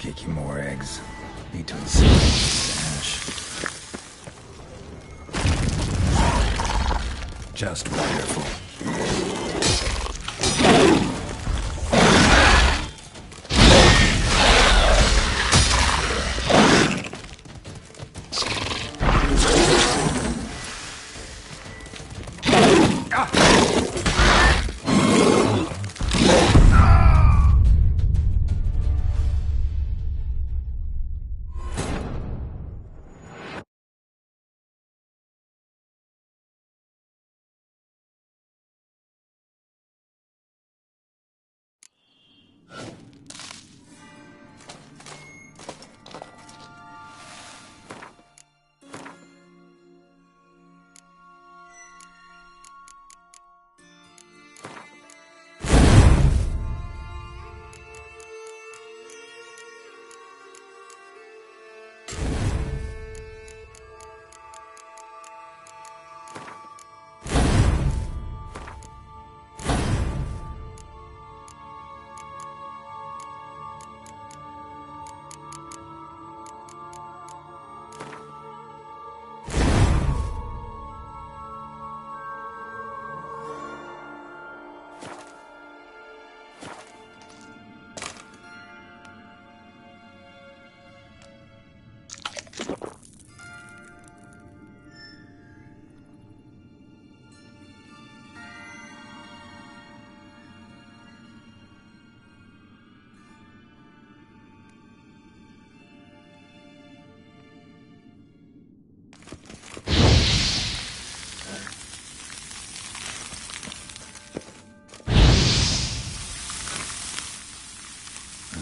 Get you more eggs. Need to incinerator the ash. Just wonderful.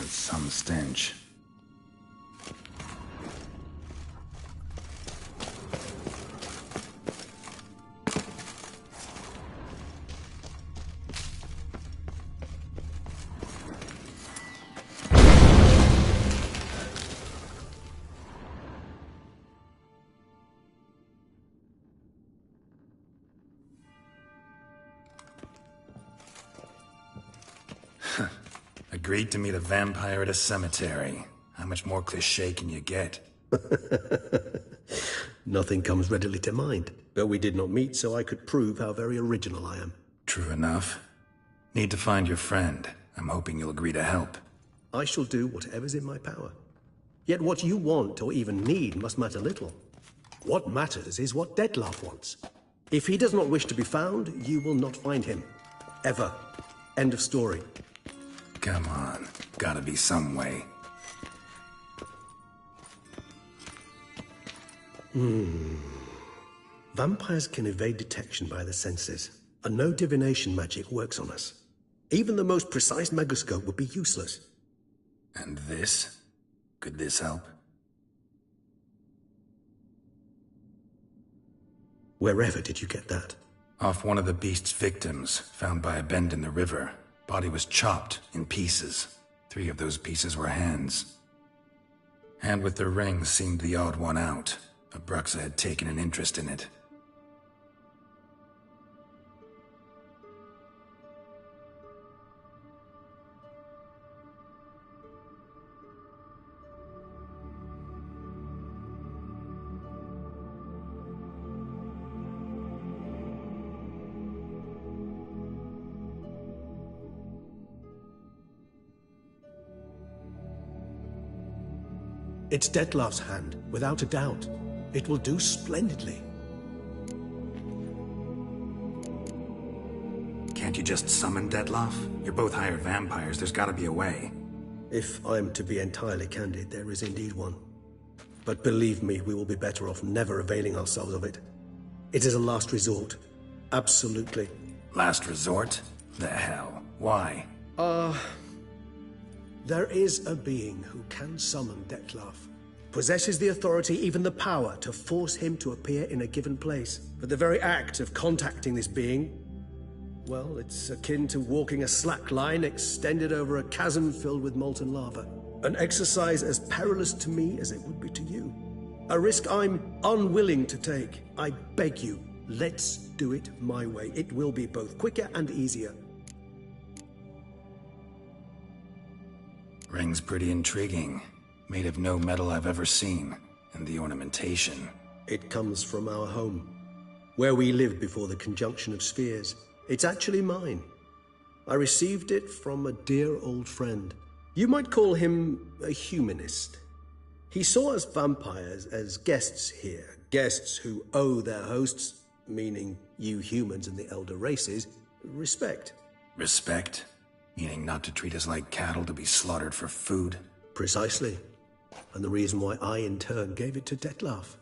Some stench. Agreed to meet a vampire at a cemetery. How much more cliché can you get? Nothing comes readily to mind. But we did not meet, so I could prove how very original I am. True enough. Need to find your friend. I'm hoping you'll agree to help. I shall do whatever's in my power. Yet what you want or even need must matter little. What matters is what Dettlaff wants. If he does not wish to be found, you will not find him. Ever. End of story. Come on. Gotta be some way. Vampires can evade detection by the senses, and no divination magic works on us. Even the most precise megascope would be useless. And this? Could this help? Wherever did you get that? Off one of the beast's victims, found by a bend in the river. Body was chopped in pieces. 3 of those pieces were hands. Hand with the ring seemed the odd one out. Abruxa had taken an interest in it. It's Dettlaff's hand, without a doubt. It will do splendidly. Can't you just summon Dettlaff? You're both hired vampires, there's gotta be a way. If I'm to be entirely candid, there is indeed one. But believe me, we will be better off never availing ourselves of it. It is a last resort. Absolutely. Last resort? The hell? Why? There is a being who can summon Dettlaff. Possesses the authority, even the power, to force him to appear in a given place. But the very act of contacting this being, well, it's akin to walking a slack line extended over a chasm filled with molten lava. An exercise as perilous to me as it would be to you. A risk I'm unwilling to take. I beg you, let's do it my way. It will be both quicker and easier. Ring's pretty intriguing. Made of no metal I've ever seen. And the ornamentation. It comes from our home, where we lived before the conjunction of spheres. It's actually mine. I received it from a dear old friend. You might call him a humanist. He saw us vampires as guests here, guests who owe their hosts, meaning you humans and the elder races, respect. Respect? Meaning not to treat us like cattle to be slaughtered for food? Precisely. And the reason why I, in turn, gave it to Detlef.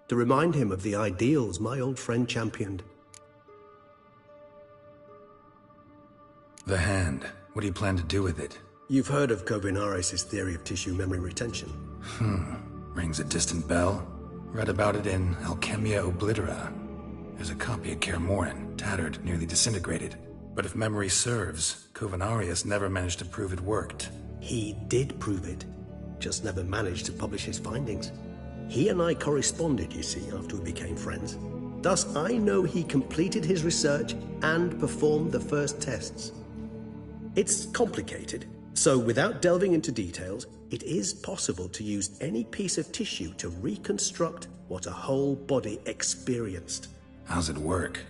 To remind him of the ideals my old friend championed. The hand. What do you plan to do with it? You've heard of Kovinaris' theory of tissue memory retention. Rings a distant bell. Read about it in Alchemia Oblitera. There's a copy of Kermoran, tattered, nearly disintegrated. But if memory serves, Kovinaris never managed to prove it worked. He did prove it, just never managed to publish his findings. He and I corresponded, you see, after we became friends. Thus, I know he completed his research and performed the first tests. It's complicated, so without delving into details, it is possible to use any piece of tissue to reconstruct what a whole body experienced. How's it work?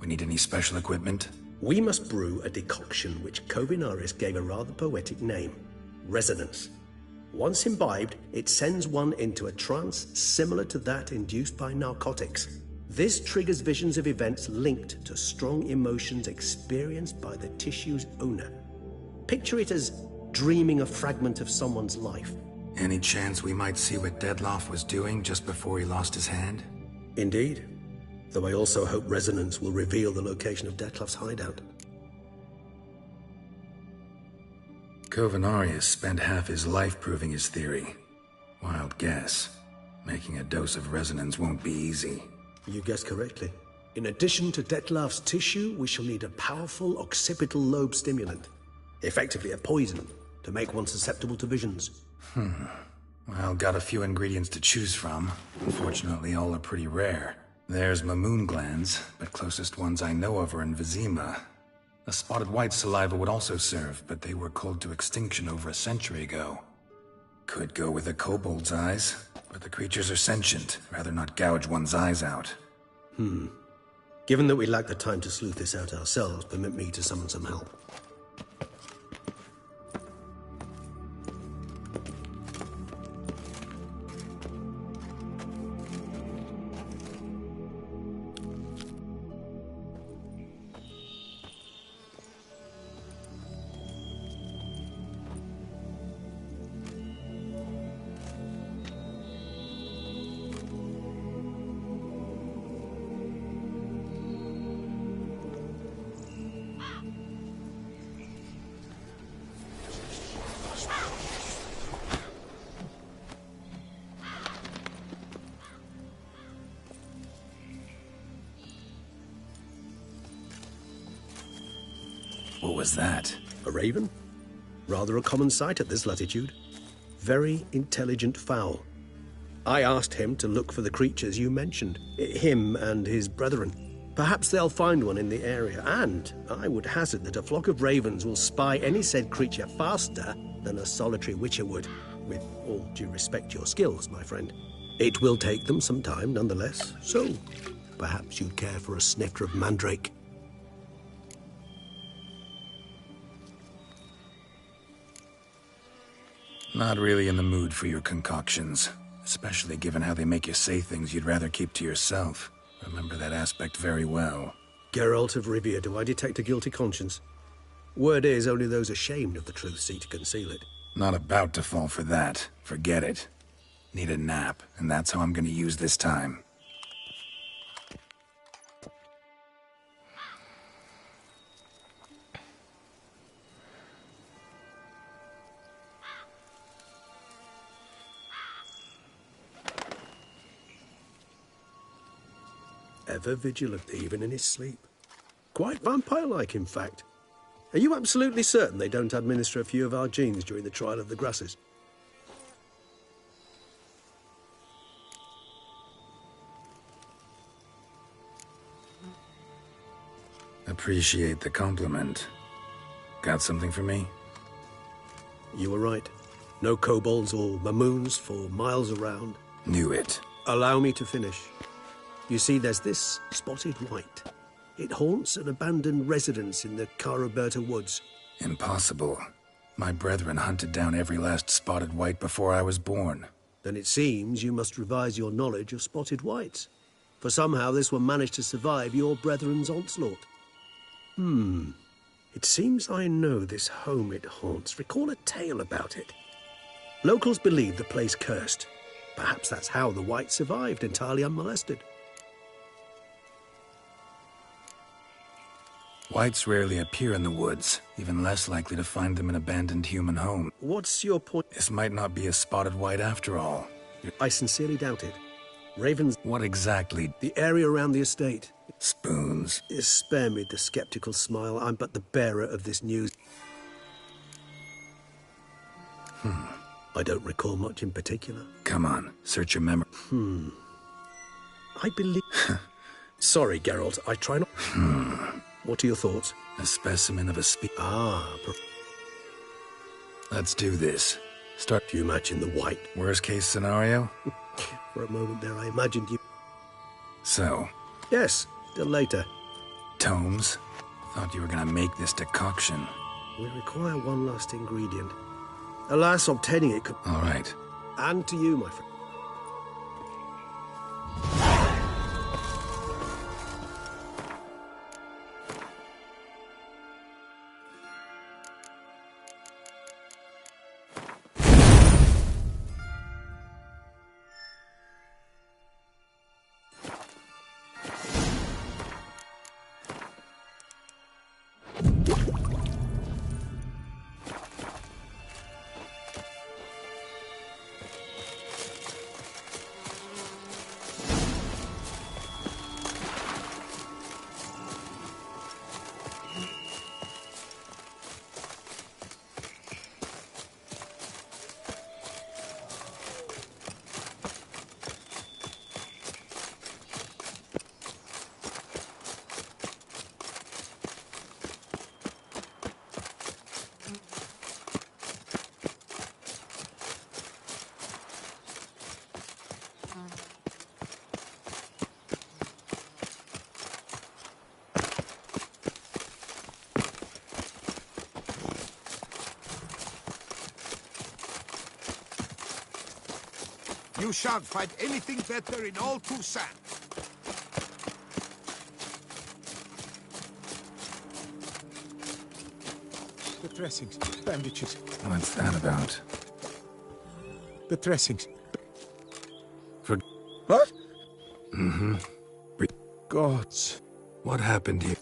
We need any special equipment? We must brew a decoction which Kovinaris gave a rather poetic name, resonance. Once imbibed, it sends one into a trance similar to that induced by narcotics. This triggers visions of events linked to strong emotions experienced by the tissue's owner. Picture it as dreaming a fragment of someone's life. Any chance we might see what Detlef was doing just before he lost his hand? Indeed. Though I also hope resonance will reveal the location of Detlef's hideout. Kovinaris spent half his life proving his theory. Wild guess. Making a dose of resonance won't be easy. You guessed correctly. In addition to Detlef's tissue, we shall need a powerful occipital lobe stimulant. Effectively a poison, to make one susceptible to visions. Well, got a few ingredients to choose from. Unfortunately, all are pretty rare. There's Mamoon glands, but closest ones I know of are in Vizima. A spotted white saliva would also serve, but they were cold to extinction over a century ago. Could go with a kobold's eyes, but the creatures are sentient. Rather not gouge one's eyes out. Given that we lack the time to sleuth this out ourselves, permit me to summon some help. What was that? A raven? Rather a common sight at this latitude. Very intelligent fowl. I asked him to look for the creatures you mentioned, him and his brethren. Perhaps they'll find one in the area, and I would hazard that a flock of ravens will spy any said creature faster than a solitary witcher would, with all due respect to your skills, my friend. It will take them some time, nonetheless, so perhaps you'd care for a snifter of mandrake. Not really in the mood for your concoctions, especially given how they make you say things you'd rather keep to yourself. Remember that aspect very well. Geralt of Rivia, do I detect a guilty conscience? Word is, only those ashamed of the truth seek to conceal it. Not about to fall for that. Forget it. Need a nap, and that's how I'm gonna use this time. Ever vigilant, even in his sleep. Quite vampire-like, in fact. Are you absolutely certain they don't administer a few of our genes during the trial of the grasses? Appreciate the compliment. Got something for me? You were right. No kobolds or mamoons for miles around. Knew it. Allow me to finish. You see, there's this spotted white. It haunts an abandoned residence in the Caraberta woods. Impossible. My brethren hunted down every last spotted white before I was born. Then it seems you must revise your knowledge of spotted whites. For somehow this one managed to survive your brethren's onslaught. It seems I know this home it haunts. Recall a tale about it. Locals believe the place cursed. Perhaps that's how the white survived entirely unmolested. Whites rarely appear in the woods, even less likely to find them in abandoned human home. What's your point? This might not be a spotted white after all. I sincerely doubt it. Ravens... What exactly? The area around the estate. Spoons. Spare me the skeptical smile. I'm but the bearer of this news. I don't recall much in particular. Come on, search your memory. I believe... Sorry, Geralt, I try not... What are your thoughts? A specimen of a Ah, let's do this. Start. Do you imagine the white? Worst case scenario? For a moment there, I imagined you... So? Yes, till later. Tomes? Thought you were gonna make this decoction. We require one last ingredient. Alas, obtaining it could... All right. And to you, my friend. You shan't find anything better in all Toussaint. The dressings, bandages. What's that about? The dressings. What? Gods. What happened here?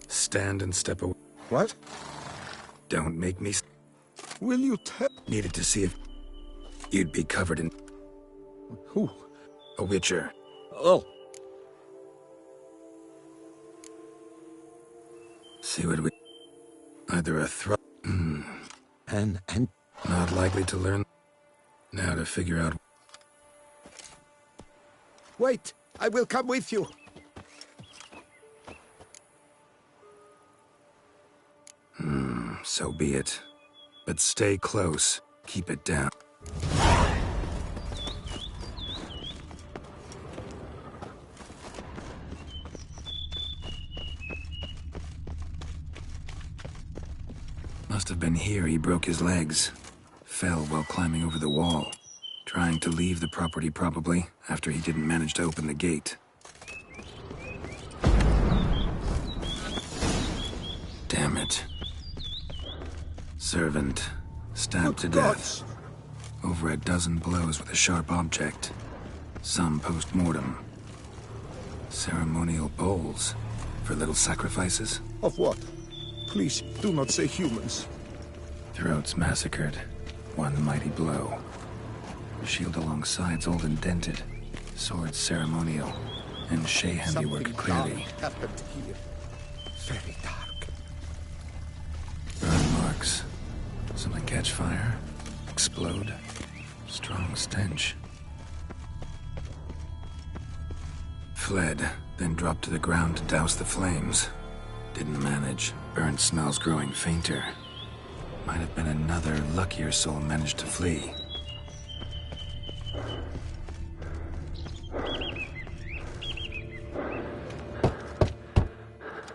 Stand and step away. What? Don't make me... Will you tell... Needed to see if... You'd be covered in... Who? A witcher. Oh. See what we... Either a And... Not likely to learn... Now to figure out... Wait, I will come with you. So be it. But stay close. Keep it down. Must have been here he broke his legs. Fell while climbing over the wall. Trying to leave the property probably, after he didn't manage to open the gate. Damn it. Servant, stabbed to death. Over a dozen blows with a sharp object. Some post-mortem. Ceremonial bowls for little sacrifices. Of what? Please, do not say humans. Throats massacred. One mighty blow. Shield along sides old and dented. Swords ceremonial. And Shay handiwork clearly. Happened here. Very dark. Burn marks. Something catch fire. Explode. Strong stench. Fled, then dropped to the ground to douse the flames. Didn't manage. Burnt smells growing fainter. Might have been another luckier soul managed to flee.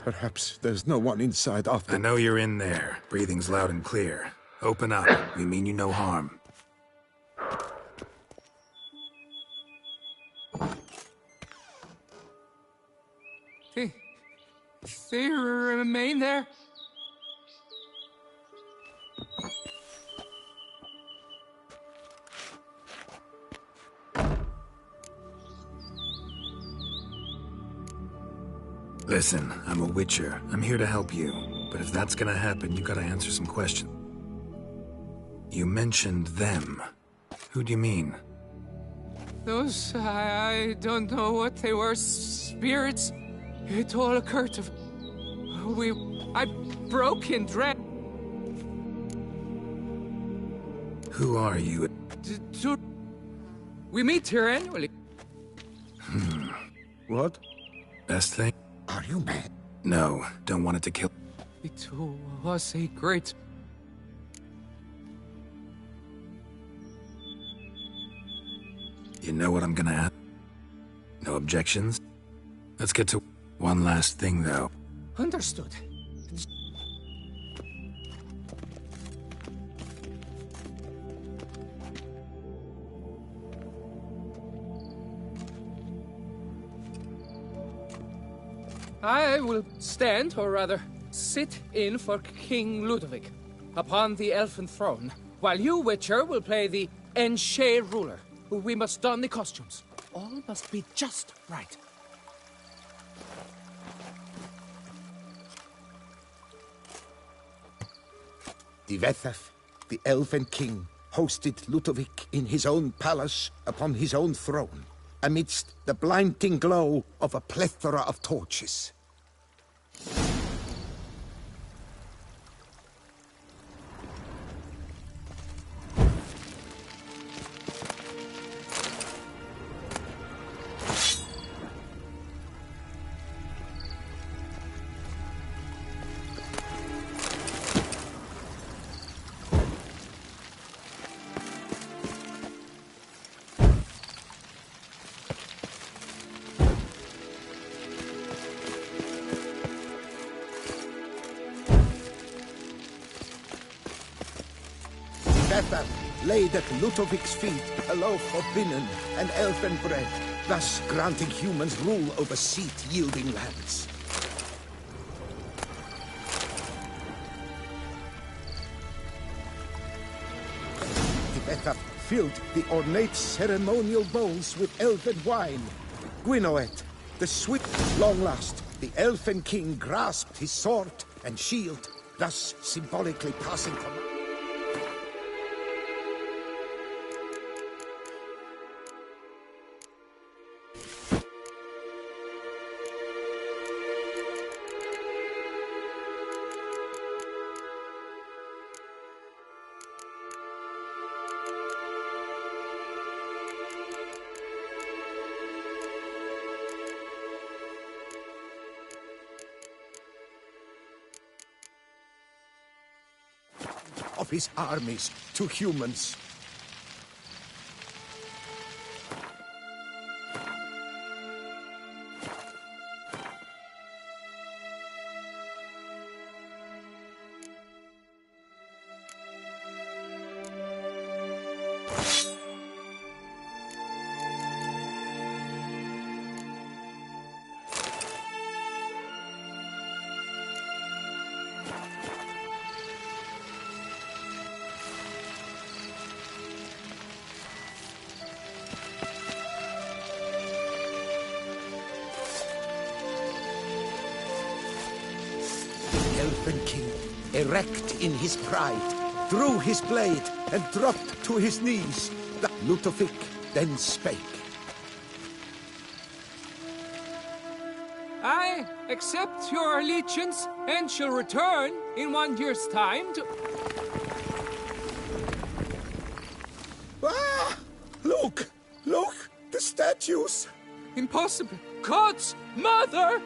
Perhaps there's no one inside after... I know you're in there. Breathing's loud and clear. Open up. We mean you no harm. They remain there? Listen, I'm a Witcher. I'm here to help you. But if that's gonna happen, you gotta answer some questions. You mentioned them. Who do you mean? Those, I don't know what they were. Spirits. It all occurred to... I broke in dread. Who are you? We meet here annually. What? Best thing? Are you mad? No, don't want it to kill... It was a great... You know what I'm gonna ask? No objections? Let's get to one last thing, though. Understood. I will stand, or rather, sit in for King Ludovic, upon the elfin throne, while you, Witcher, will play the Enche ruler. We must don the costumes. All must be just right. The Vethaf, the elven king, hosted Ludovic in his own palace upon his own throne, amidst the blinding glow of a plethora of torches. Laid at Ludovic's feet a loaf of linen and elfin bread, thus granting humans rule over seat-yielding lands. Tibetha filled the ornate ceremonial bowls with elfin wine. Gwinoet, the swift, long last, the elfin king grasped his sword and shield, thus symbolically passing command. Of his armies to humans. Elfin king, erect in his pride, drew his blade and dropped to his knees. Ludovic then spake. I accept your allegiance and shall return in 1 year's time to... Ah! Look! Look! The statues! Impossible! God's mother!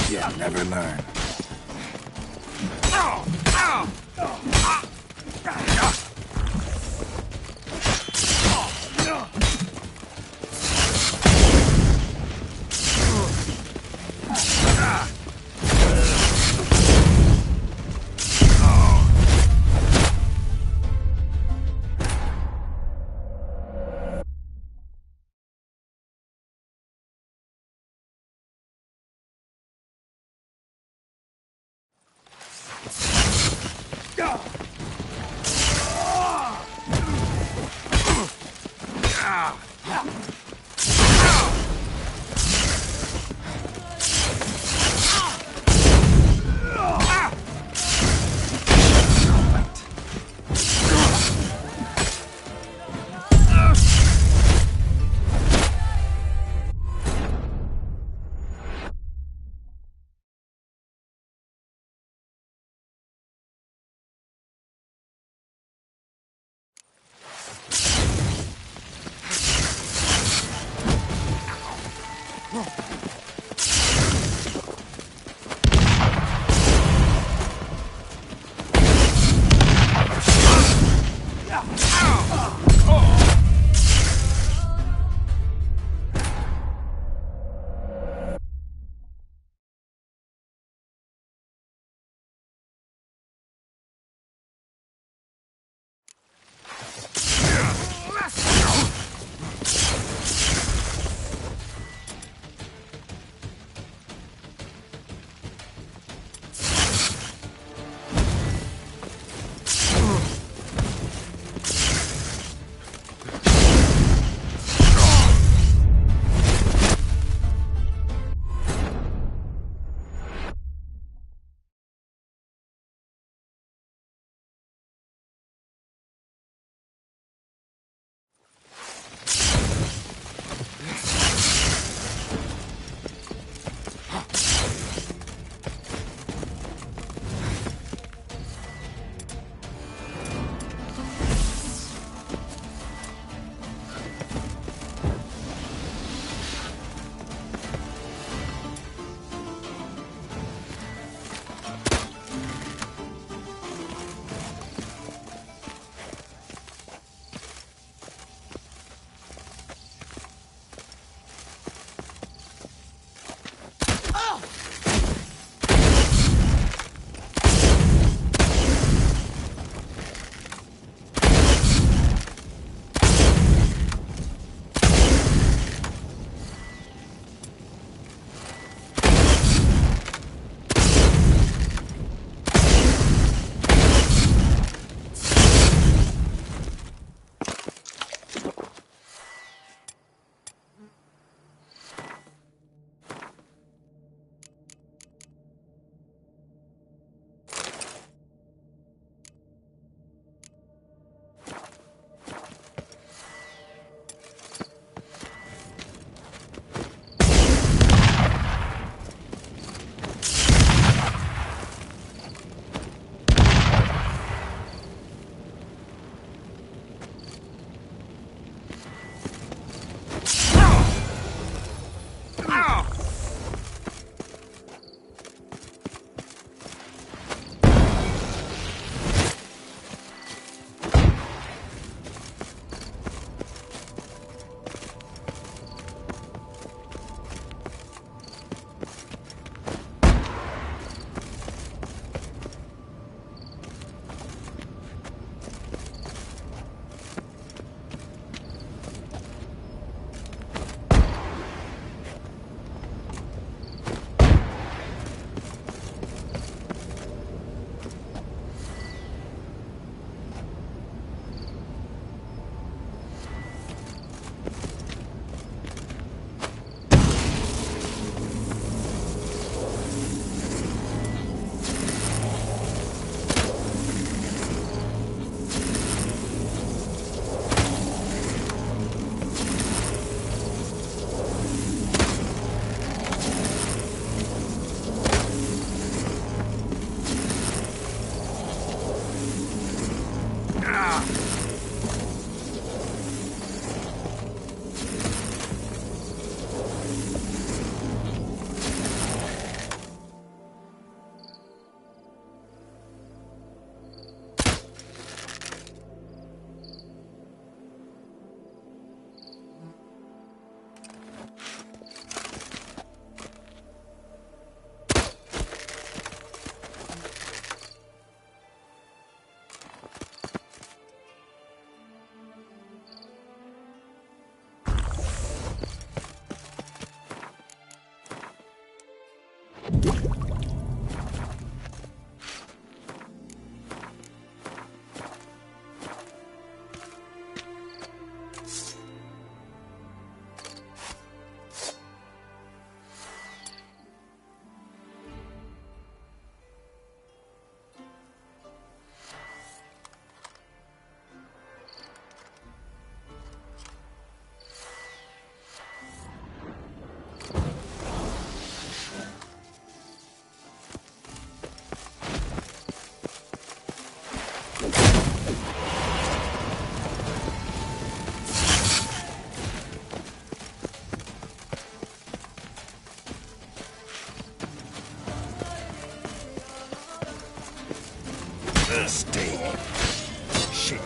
You'll never learn. mistake. Shit.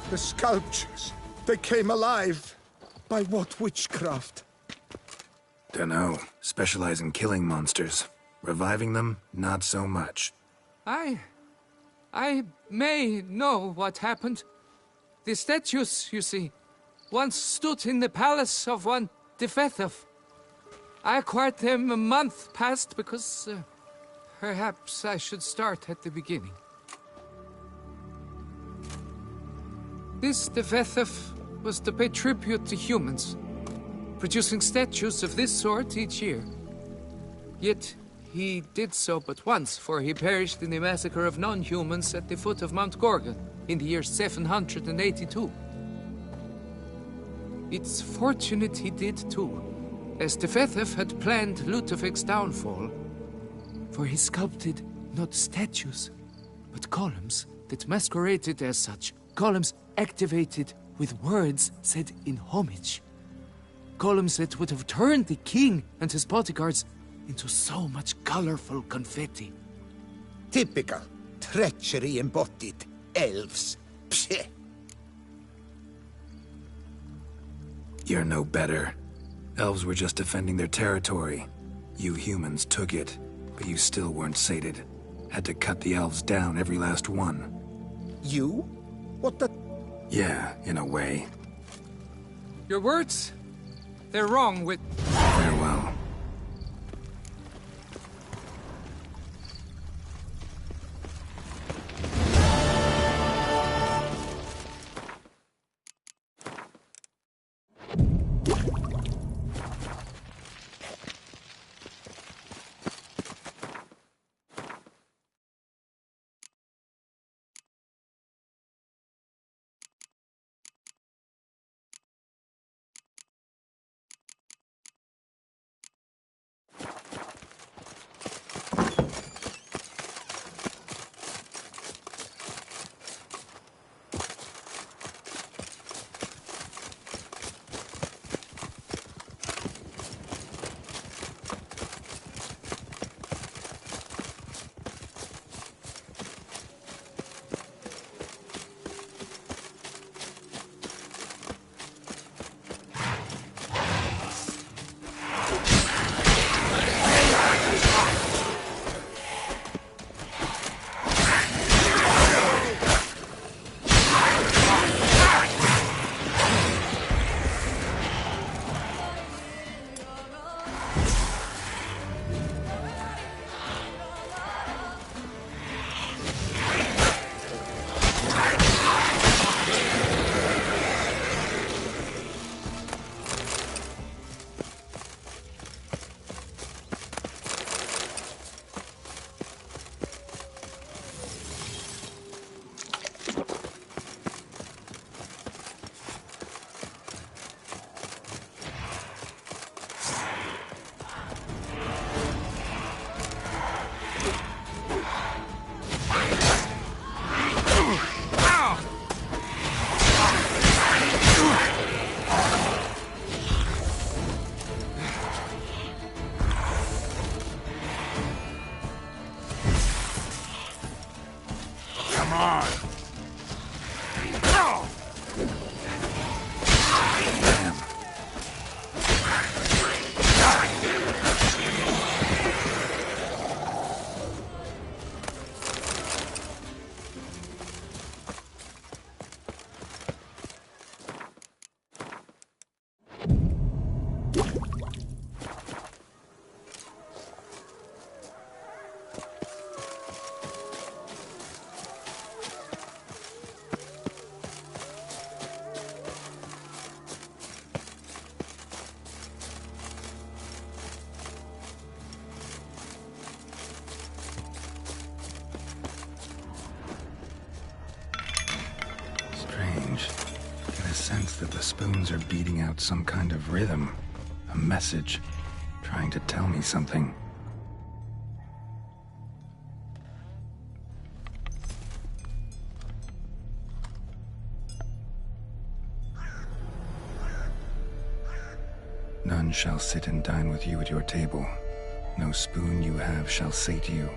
The sculptures, they came alive. By what witchcraft? Dunno. Specialize in killing monsters. Reviving them, not so much. I may know what happened. The statues, you see, once stood in the palace of one Defethov. I acquired them a month past because perhaps I should start at the beginning. This Defethov was to pay tribute to humans, producing statues of this sort each year. Yet he did so but once, for he perished in the massacre of non-humans at the foot of Mount Gorgon in the year 782. It's fortunate he did too, as Defethov had planned Ludovic's downfall, for he sculpted not statues, but columns that masqueraded as such. Columns activated with words said in homage. Columns that would have turned the king and his bodyguards into so much colorful confetti. Typical. Treachery embodied. Elves. Psheh. You're no better. Elves were just defending their territory. You humans took it, but you still weren't sated. Had to cut the elves down, every last one. You? What the... Yeah, in a way. Your words? They're wrong with... Farewell. Sense that the spoons are beating out some kind of rhythm, a message, trying to tell me something. None shall sit and dine with you at your table. No spoon you have shall sate you.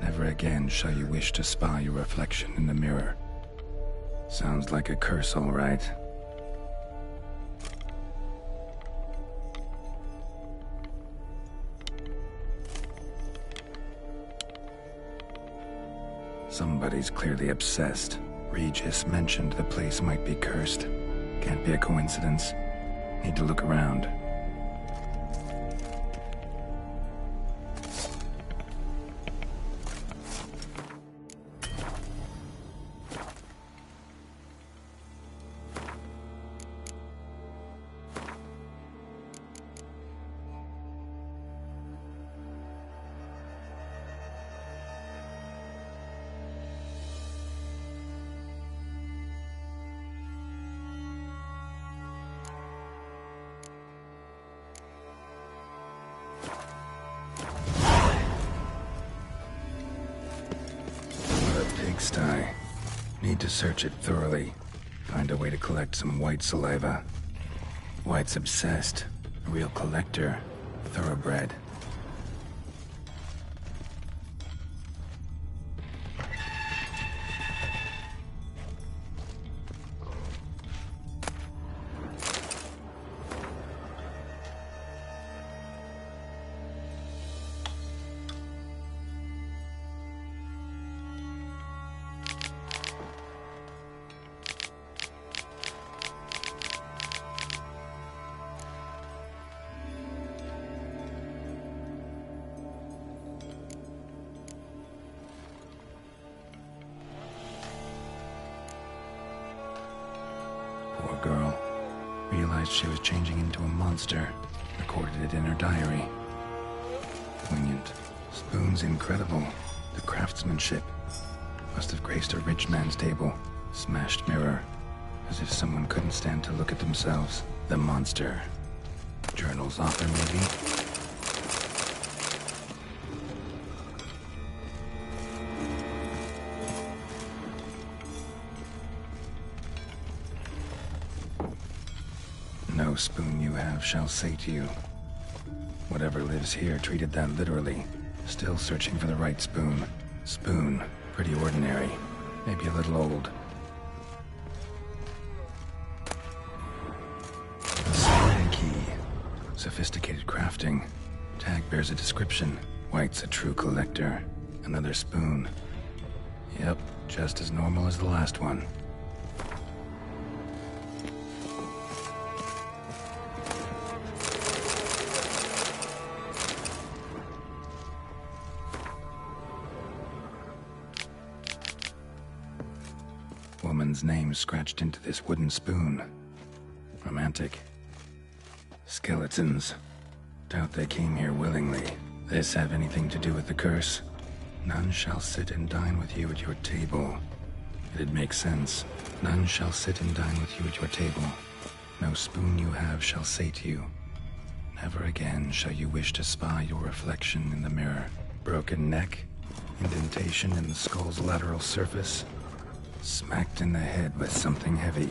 Never again shall you wish to spy your reflection in the mirror. Sounds like a curse, all right. Somebody's clearly obsessed. Regis mentioned the place might be cursed. Can't be a coincidence. Need to look around. Pigsty. Need to search it thoroughly. Find a way to collect some white saliva. White's obsessed. A real collector. Thoroughbred. Poor girl. Realized she was changing into a monster. Recorded it in her diary. Poignant. Spoon's incredible. The craftsmanship. Must have graced a rich man's table. Smashed mirror. As if someone couldn't stand to look at themselves. The monster. Journals author, maybe? No spoon you have shall sate you. Whatever lives here treated that literally. Still searching for the right spoon. Spoon, pretty ordinary. Maybe a little old. Sony key. Sophisticated crafting. Tag bears a description. White's a true collector. Another spoon. Yep, just as normal as the last one. Woman's name scratched into this wooden spoon. Romantic. Skeletons. Doubt they came here willingly. This have anything to do with the curse? None shall sit and dine with you at your table. It'd make sense. None shall sit and dine with you at your table. No spoon you have shall sate you. Never again shall you wish to spy your reflection in the mirror. Broken neck. Indentation in the skull's lateral surface. Smacked in the head with something heavy.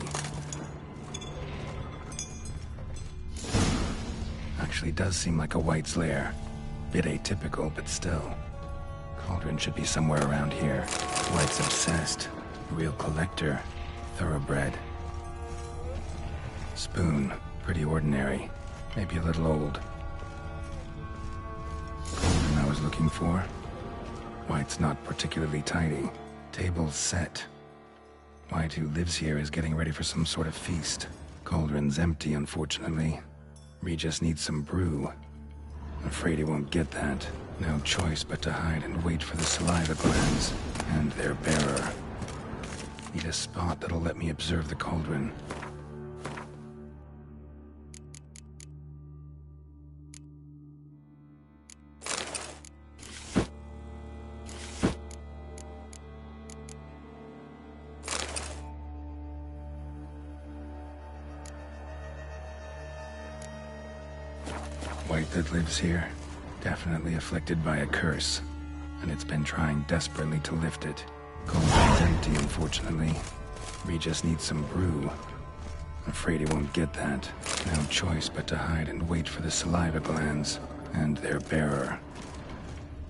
Actually does seem like a White's lair. Bit atypical, but still. Cauldron should be somewhere around here. White's obsessed. Real collector. Thoroughbred. Spoon. Pretty ordinary. Maybe a little old. And I was looking for? White's not particularly tidy. Table's set. White, who lives here, is getting ready for some sort of feast. Cauldron's empty, unfortunately. Regis needs some brew. Afraid he won't get that. No choice but to hide and wait for the saliva glands and their bearer. Need a spot that'll let me observe the cauldron. White that lives here, definitely afflicted by a curse, and it's been trying desperately to lift it. Cauldron's empty, unfortunately. Regis needs some brew. Afraid he won't get that. No choice but to hide and wait for the saliva glands and their bearer.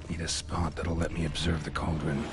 Need a spot that'll let me observe the cauldron.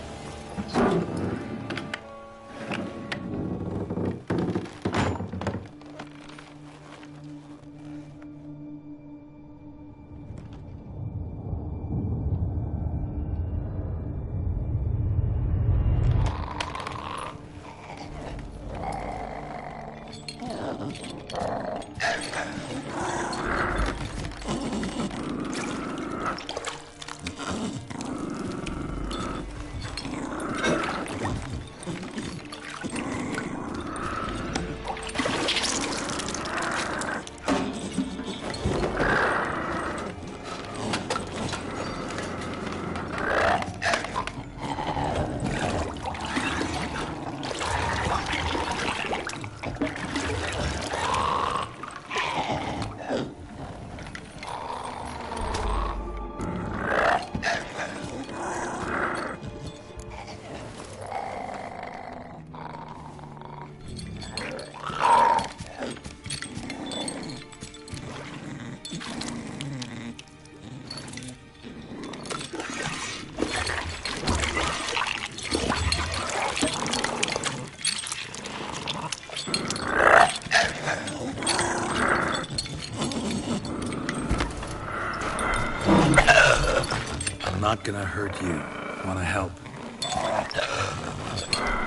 Not gonna hurt you. Wanna help?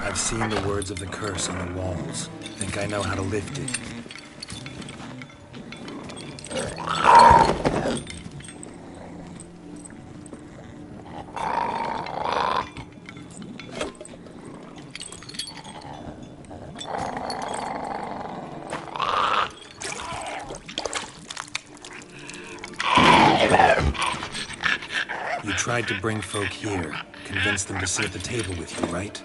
I've seen the words of the curse on the walls. Think I know how to lift it. Tried to bring folk here, convince them to sit at the table with you, right?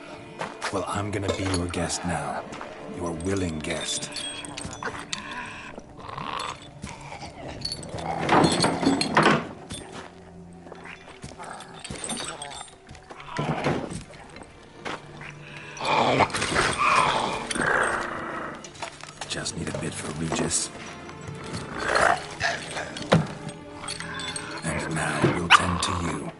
Well, I'm gonna be your guest now. Your willing guest. Just need a bit for Regis. And now we'll tend to you.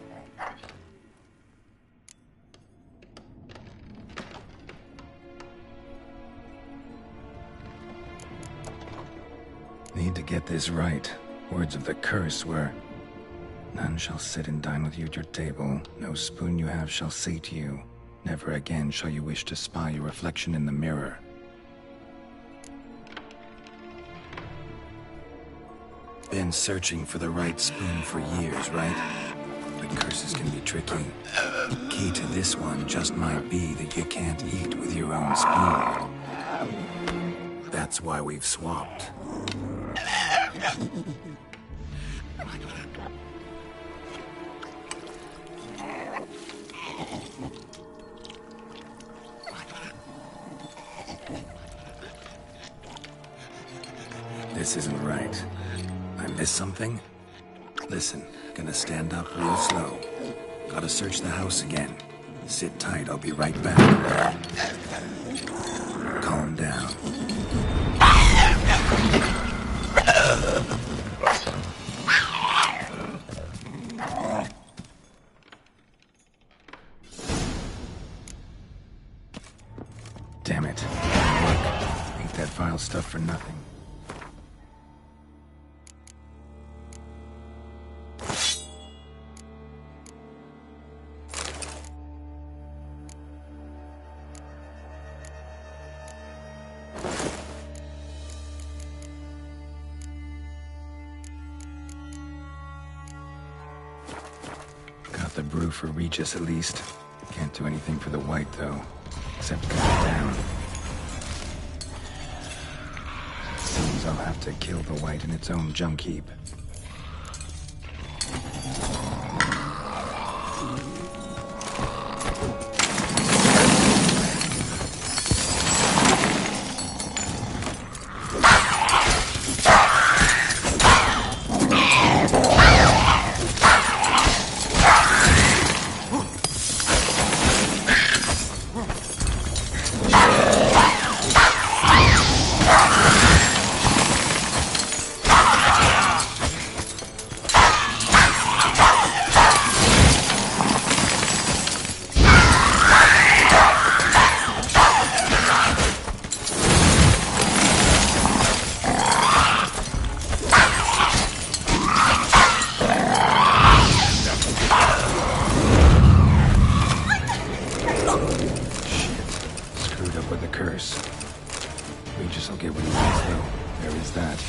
Need to get this right. Words of the curse were, none shall sit and dine with you at your table. No spoon you have shall sate you. Never again shall you wish to spy your reflection in the mirror. Been searching for the right spoon for years, right? But curses can be tricky. Key to this one just might be that you can't eat with your own spoon. That's why we've swapped. This isn't right. I missed something? Listen, gonna stand up real slow. Gotta search the house again. Sit tight, I'll be right back. Calm down. Damn it. Look, ain't that vile stuff for nothing. Got the brew for Regis at least. Can't do anything for the White though, except cut it down. Seems I'll have to kill the White in its own junk heap. Regis will get what he wants, though. There is that.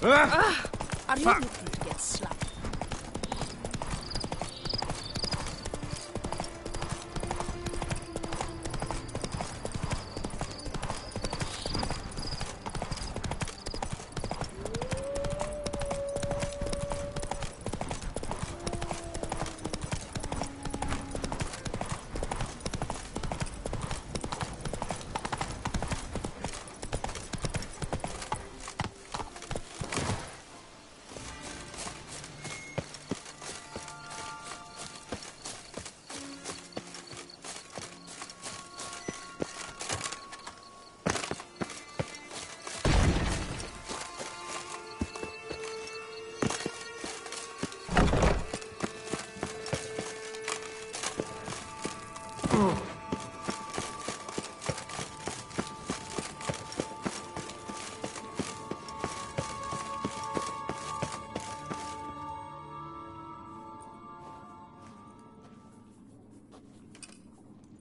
Are you looking to get slapped?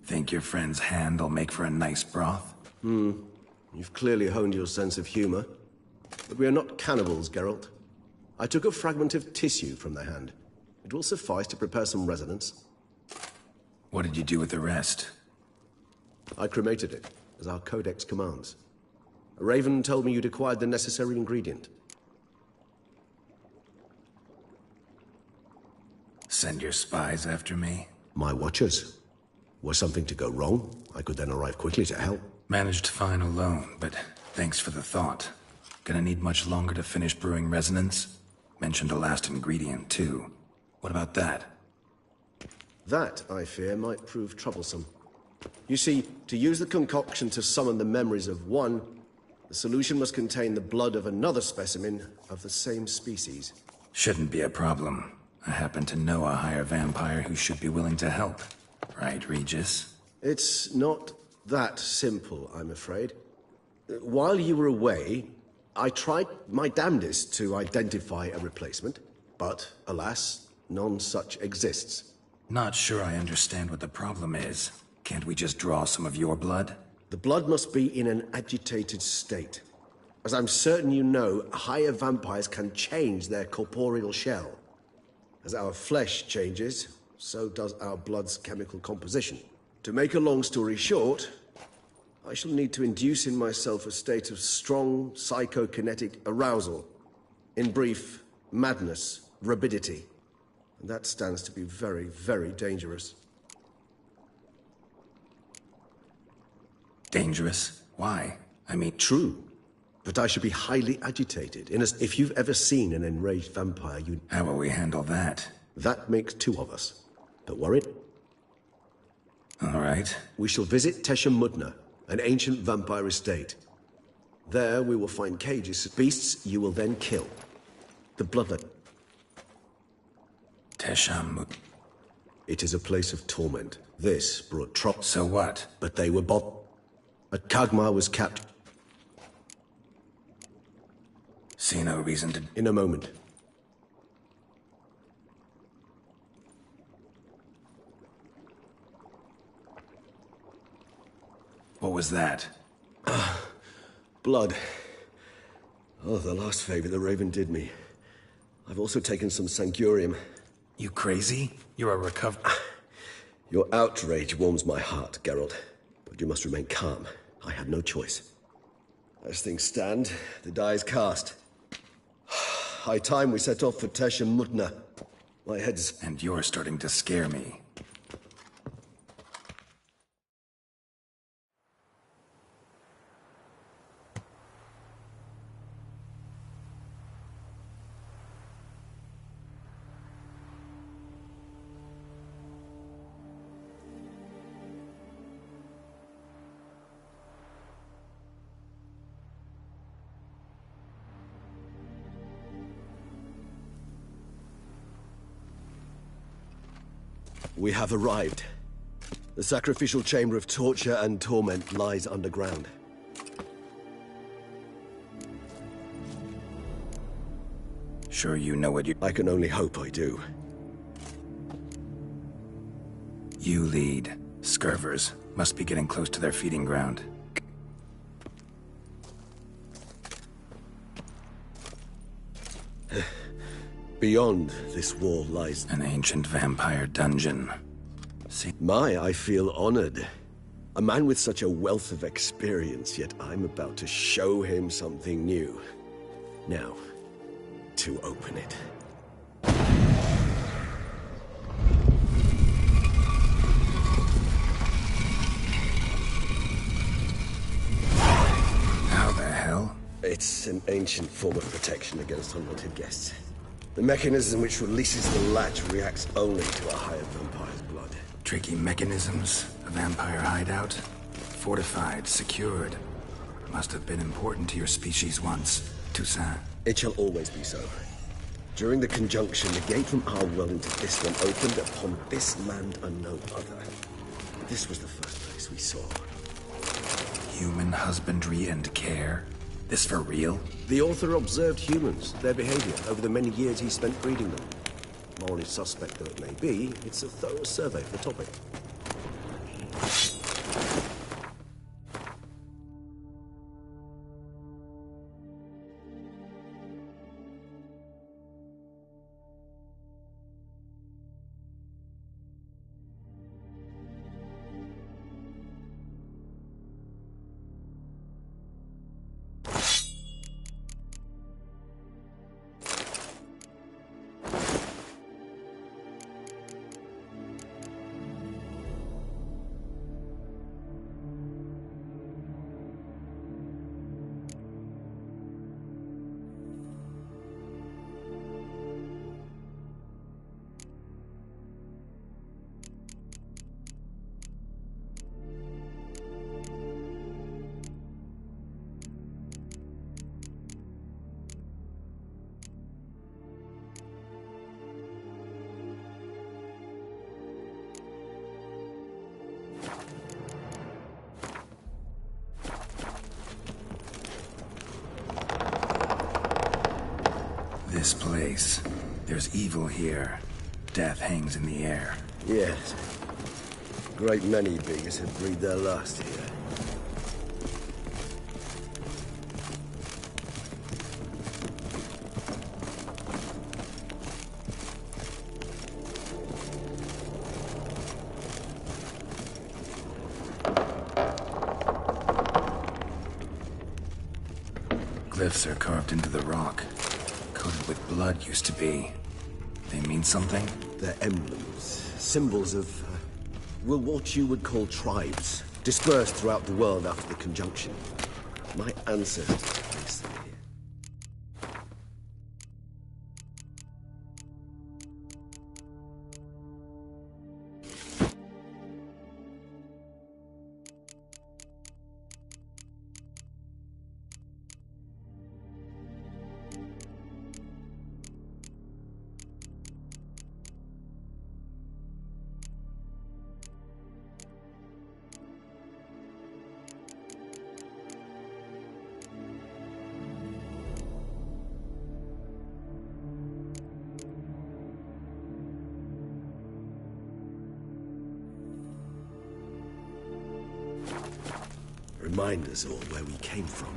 Think your friend's hand will make for a nice broth? You've clearly honed your sense of humor. But we are not cannibals, Geralt. I took a fragment of tissue from their hand. It will suffice to prepare some resonance. What did you do with the rest? I cremated it, as our codex commands. A raven told me you'd acquired the necessary ingredient. Send your spies after me? My watchers. Were something to go wrong, I could then arrive quickly to help. Managed fine alone, but thanks for the thought. Gonna need much longer to finish brewing resonance? Mentioned a last ingredient, too. What about that? That, I fear, might prove troublesome. You see, to use the concoction to summon the memories of one, the solution must contain the blood of another specimen of the same species. Shouldn't be a problem. I happen to know a higher vampire who should be willing to help. Right, Regis? It's not that simple, I'm afraid. While you were away, I tried my damnedest to identify a replacement, but alas, none such exists. Not sure I understand what the problem is. Can't we just draw some of your blood? The blood must be in an agitated state. As I'm certain you know, higher vampires can change their corporeal shell. As our flesh changes, so does our blood's chemical composition. To make a long story short, I shall need to induce in myself a state of strong psychokinetic arousal. In brief, madness, rabidity. And that stands to be very, very dangerous. Dangerous? Why? I mean... True. But I should be highly agitated. If you've ever seen an enraged vampire, you... How will we handle that? That makes two of us. Don't worry. All right. We shall visit Teshem Mudna, an ancient vampire estate. There we will find cages, beasts you will then kill. The bloodlet. Teshem Mudna. It is a place of torment. This brought trouble. So what? But they were A Kagmar was captured. See no reason to... In a moment. What was that? Blood. Oh, the last favor the Raven did me. I've also taken some Sangurium. You crazy? You're a Your outrage warms my heart, Geralt. But you must remain calm. I had no choice. As things stand, the die is cast. High time we set off for Teshem Mudna. My head's... And you're starting to scare me. We have arrived. The sacrificial chamber of torture and torment lies underground. Sure you know what you... I can only hope I do. You lead. Scurvers must be getting close to their feeding ground. Beyond this wall lies an ancient vampire dungeon. I feel honored. A man with such a wealth of experience, yet I'm about to show him something new. Now, to open it. How the hell? It's an ancient form of protection against unwanted guests. The mechanism which releases the latch reacts only to a higher vampire's blood. Tricky mechanisms, a vampire hideout. Fortified, secured. Must have been important to your species once, Toussaint. It shall always be so. During the conjunction, the gate from our well into this one opened upon this land and no other. This was the first place we saw. Human husbandry and care? This for real? The author observed humans, their behavior, over the many years he spent breeding them. Morally suspect though it may be, it's a thorough survey of the topic. This place. There's evil here. Death hangs in the air. Yes. A great many beggars have breathed their last here. Glyphs are carved into the rock. Coated with blood used to be. They mean something? They're emblems, symbols of, what you would call tribes, dispersed throughout the world after the conjunction. My ancestors placed them here. Remind us all where we came from.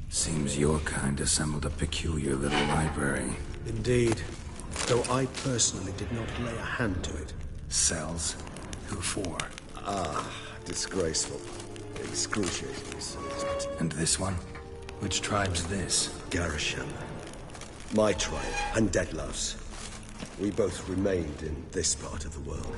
Seems your kind assembled a peculiar little library. Indeed. Though I personally did not lay a hand to it. Cells? Who for? Ah, disgraceful. Excruciatingly so, isn't it? And this one? Which tribe's this? Garisham. My tribe, and Deadlove's. We both remained in this part of the world.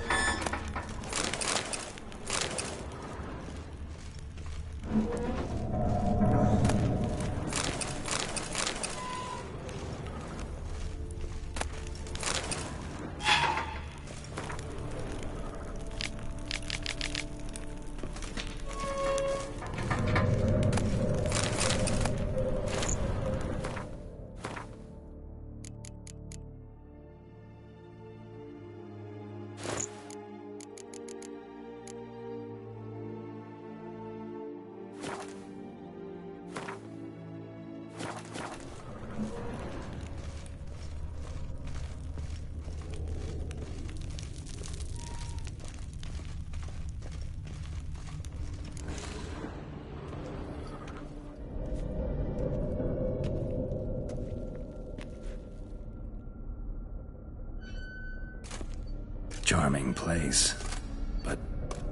Charming place. But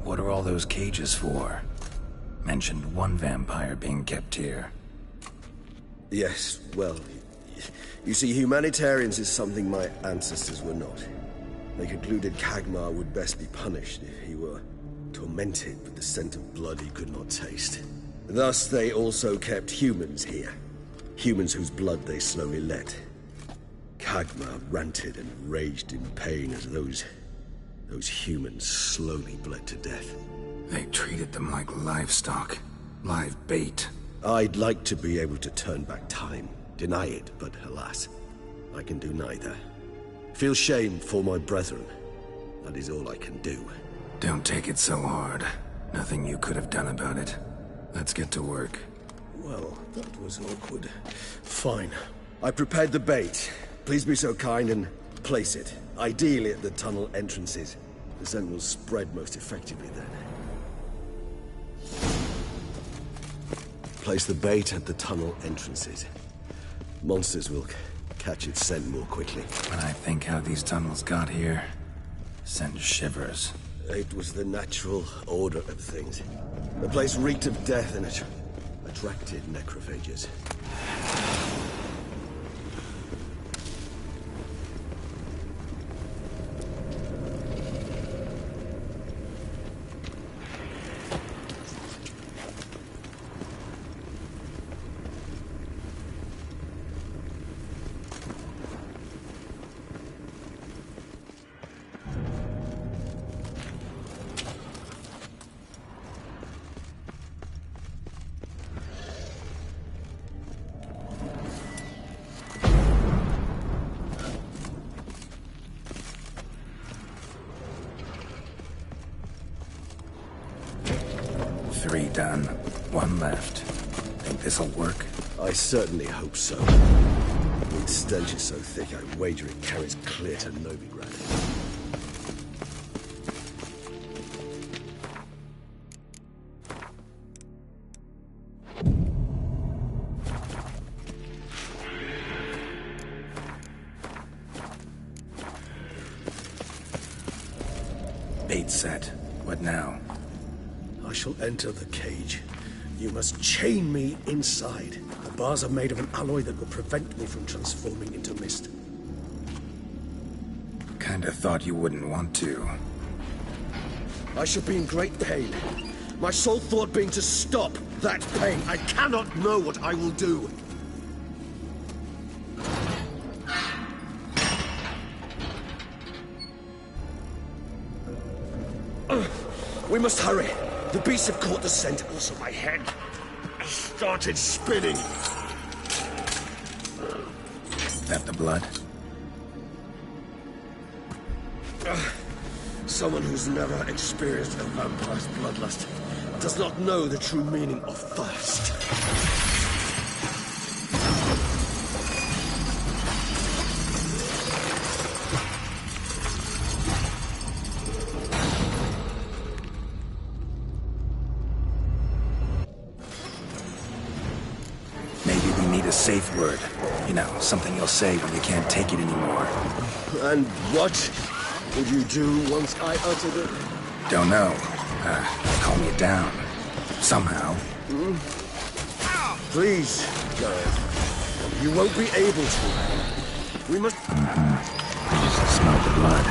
what are all those cages for? Mentioned one vampire being kept here. Yes, well, you see, humanitarians is something my ancestors were not. They concluded Kagmar would best be punished if he were tormented with the scent of blood he could not taste. Thus, they also kept humans here. Humans whose blood they slowly let. Kagmar ranted and raged in pain as those humans slowly bled to death. They treated them like livestock. Live bait. I'd like to be able to turn back time. Deny it, but alas, I can do neither. Feel shame for my brethren. That is all I can do. Don't take it so hard. Nothing you could have done about it. Let's get to work. Well, that was awkward. Fine. I prepared the bait. Please be so kind and place it. Ideally at the tunnel entrances. The scent will spread most effectively then. Place the bait at the tunnel entrances. Monsters will catch its scent more quickly. When I think how these tunnels got here, sends shivers. It was the natural order of things. The place reeked of death and it attracted necrophages. Three done. One left. Think this'll work? I certainly hope so. The stench is so thick, I wager it carries clear to Novigrad. Bait set. What now? I shall enter the cage. You must chain me inside. The bars are made of an alloy that will prevent me from transforming into mist. Kinda thought you wouldn't want to. I shall be in great pain. My sole thought being to stop that pain. I cannot know what I will do. We must hurry. The beasts have caught the scent, also my head started spinning. That the blood? Someone who's never experienced a vampire's bloodlust does not know the true meaning of thirst. A safe word. You know, something you'll say when you can't take it anymore. And what would you do once I uttered it? Don't know. Calm you down. Somehow. Please, Giant. You won't be able to. We must... I just smell the blood.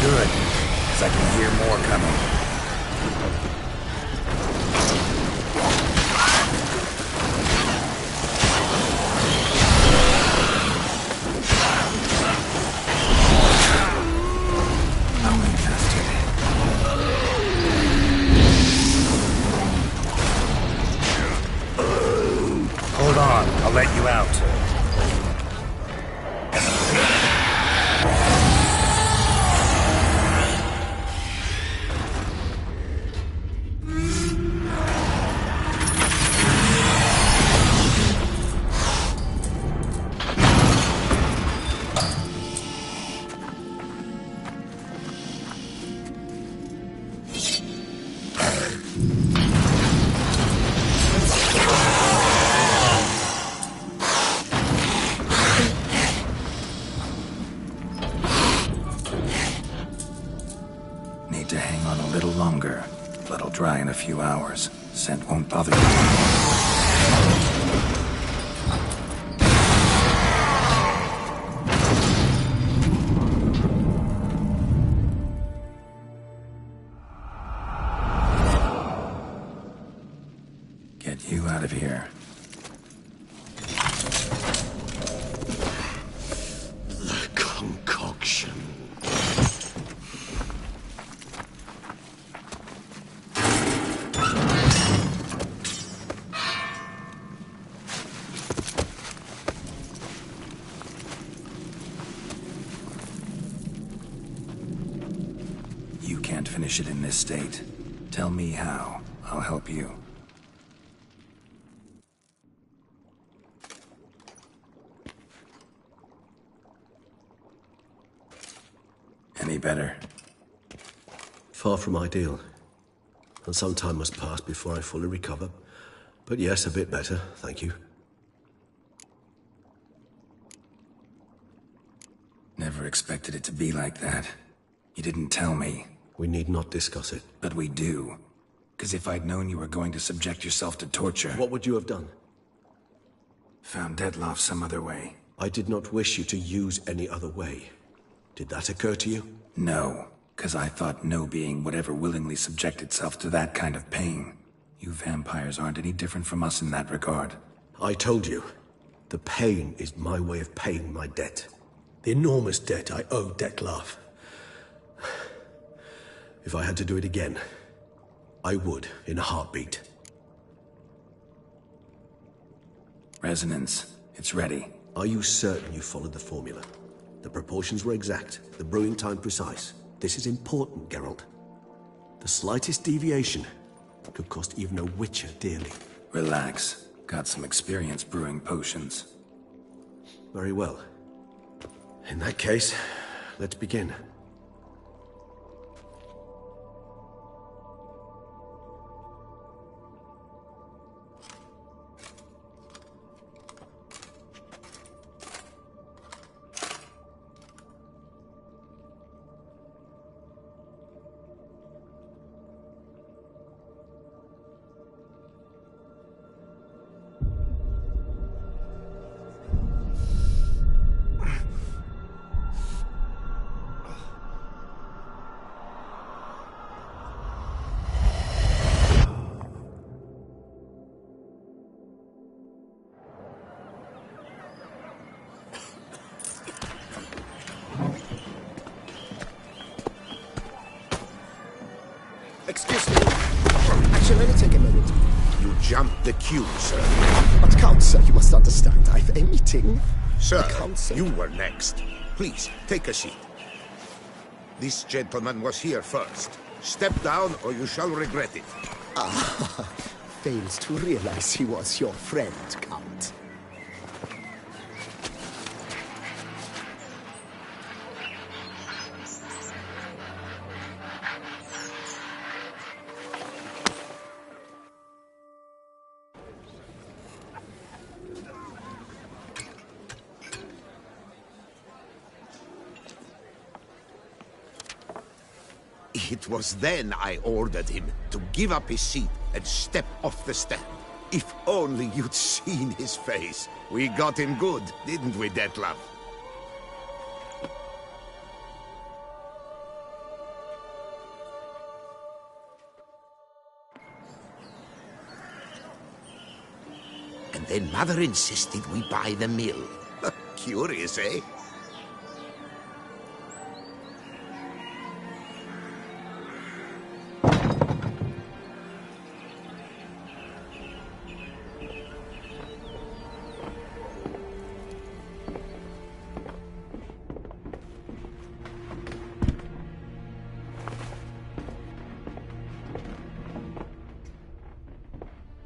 Good, because I can hear more coming. Hold on, I'll let you out. to hang on a little longer. Blood'll dry in a few hours. Scent won't bother you. Get you out of here. The concoction. You can't finish it in this state. Tell me how. I'll help you. Any better? Far from ideal. And some time must pass before I fully recover. But yes, a bit better, thank you. Never expected it to be like that. You didn't tell me. We need not discuss it. But we do. Because if I'd known you were going to subject yourself to torture... What would you have done? Found Detloff some other way. I did not wish you to use any other way. Did that occur to you? No, because I thought no being would ever willingly subject itself to that kind of pain. You vampires aren't any different from us in that regard. I told you, the pain is my way of paying my debt. The enormous debt I owe Detloff. If I had to do it again, I would, in a heartbeat. Resonance. It's ready. Are you certain you followed the formula? The proportions were exact, the brewing time precise. This is important, Geralt. The slightest deviation could cost even a Witcher dearly. Relax. Got some experience brewing potions. Very well. In that case, let's begin. Excuse me. Actually, let me take a minute. You jumped the queue, sir. But Count, sir, you must understand. I've a meeting. Sir, Count, you were next. Please, take a seat. This gentleman was here first. Step down or you shall regret it. Ah, fails to realize he was your friend, Count. It was then I ordered him to give up his seat and step off the stand. If only you'd seen his face. We got him good, didn't we, Detloff? And then Mother insisted we buy the mill. Curious, eh?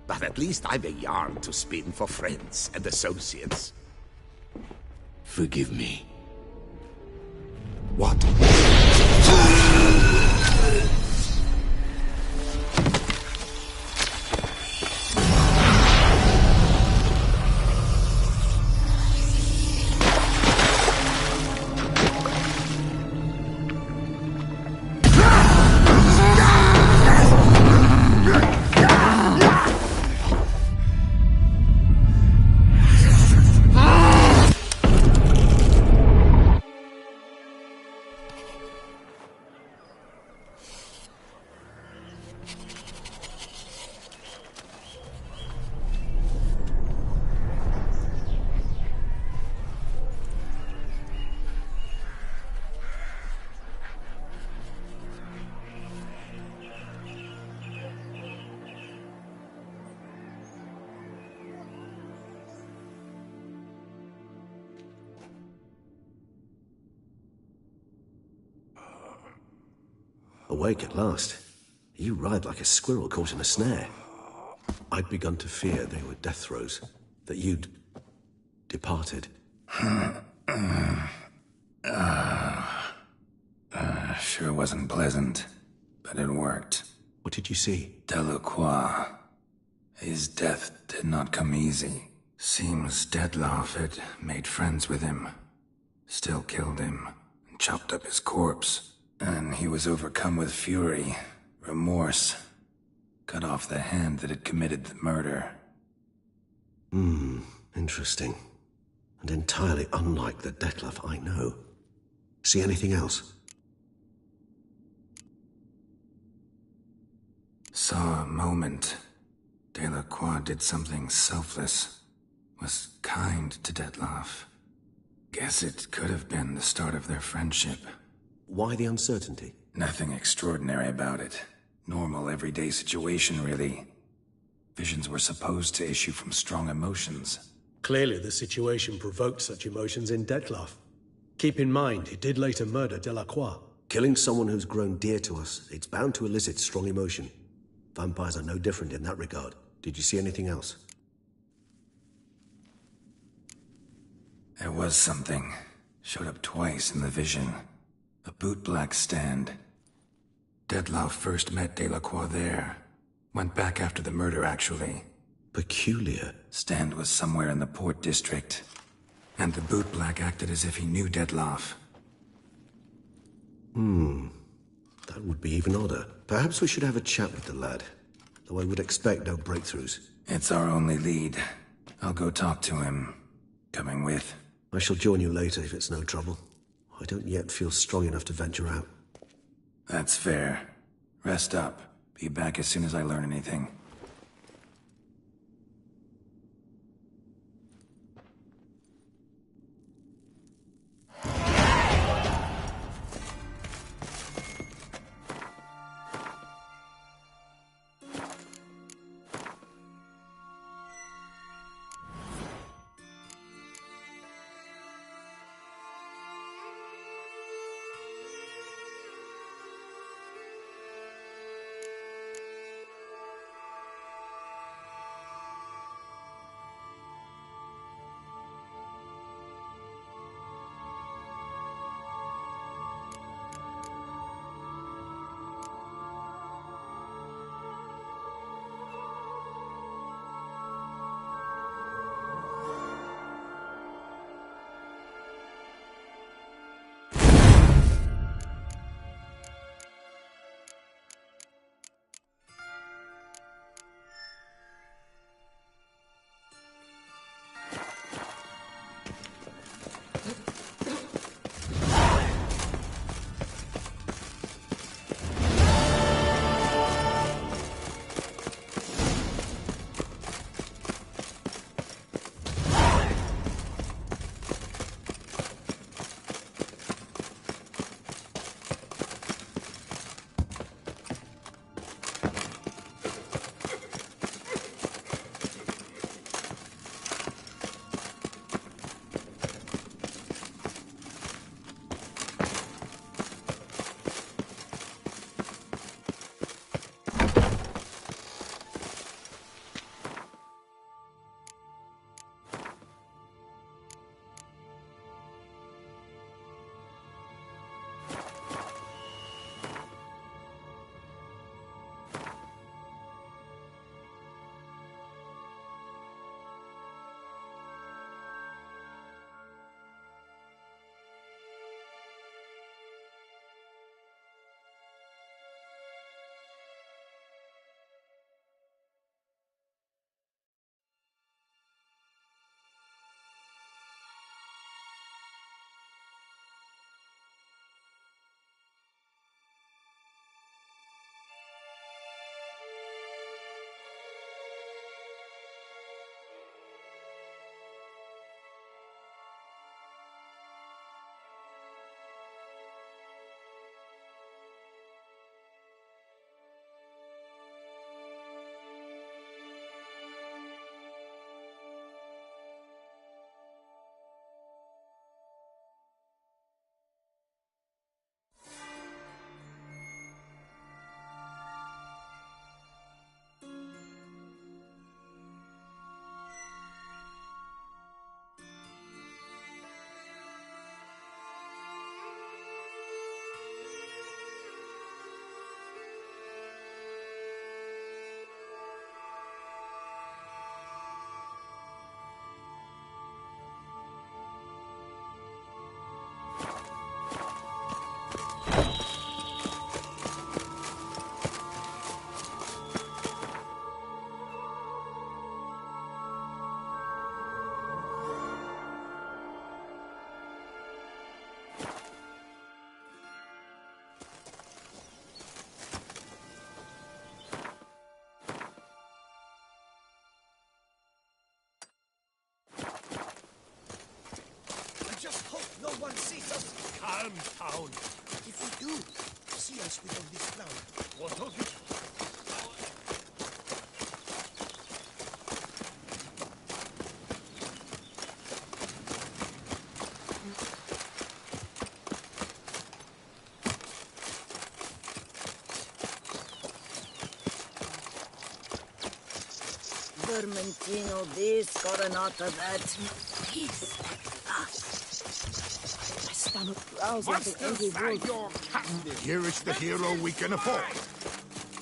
But at least I've a yarn to spin for friends and associates. Forgive me. What? Awake at last. You ride like a squirrel caught in a snare. I'd begun to fear they were death throes, that you'd departed. Sure wasn't pleasant, but it worked. What did you see? Delacroix. His death did not come easy. Seems Detlaff had made friends with him, still killed him, and chopped up his corpse. And he was overcome with fury, remorse, cut off the hand that had committed the murder. Interesting. And entirely unlike the Detlaff I know. See anything else? Saw a moment. Delacroix did something selfless. Was kind to Detlaff. Guess it could have been the start of their friendship. Why the uncertainty? Nothing extraordinary about it. Normal, everyday situation, really. Visions were supposed to issue from strong emotions. Clearly the situation provoked such emotions in Detlaff. Keep in mind, he did later murder Delacroix. Killing someone who's grown dear to us, it's bound to elicit strong emotion. Vampires are no different in that regard. Did you see anything else? There was something. Showed up twice in the vision. A bootblack stand. Detlaff first met Delacroix there. Went back after the murder, actually. Peculiar. Stand was somewhere in the port district. And the bootblack acted as if he knew Detlaff. That would be even odder. Perhaps we should have a chat with the lad. Though I would expect no breakthroughs. It's our only lead. I'll go talk to him. Coming with? I shall join you later if it's no trouble. I don't yet feel strong enough to venture out. That's fair. Rest up. Be back as soon as I learn anything. anyone sees us? Calm down. If we do, see us with all this flour. What of it? Vermentino this, Coronata that. Peace. My stomach growls like an angry wolf. Here is the hero we can afford.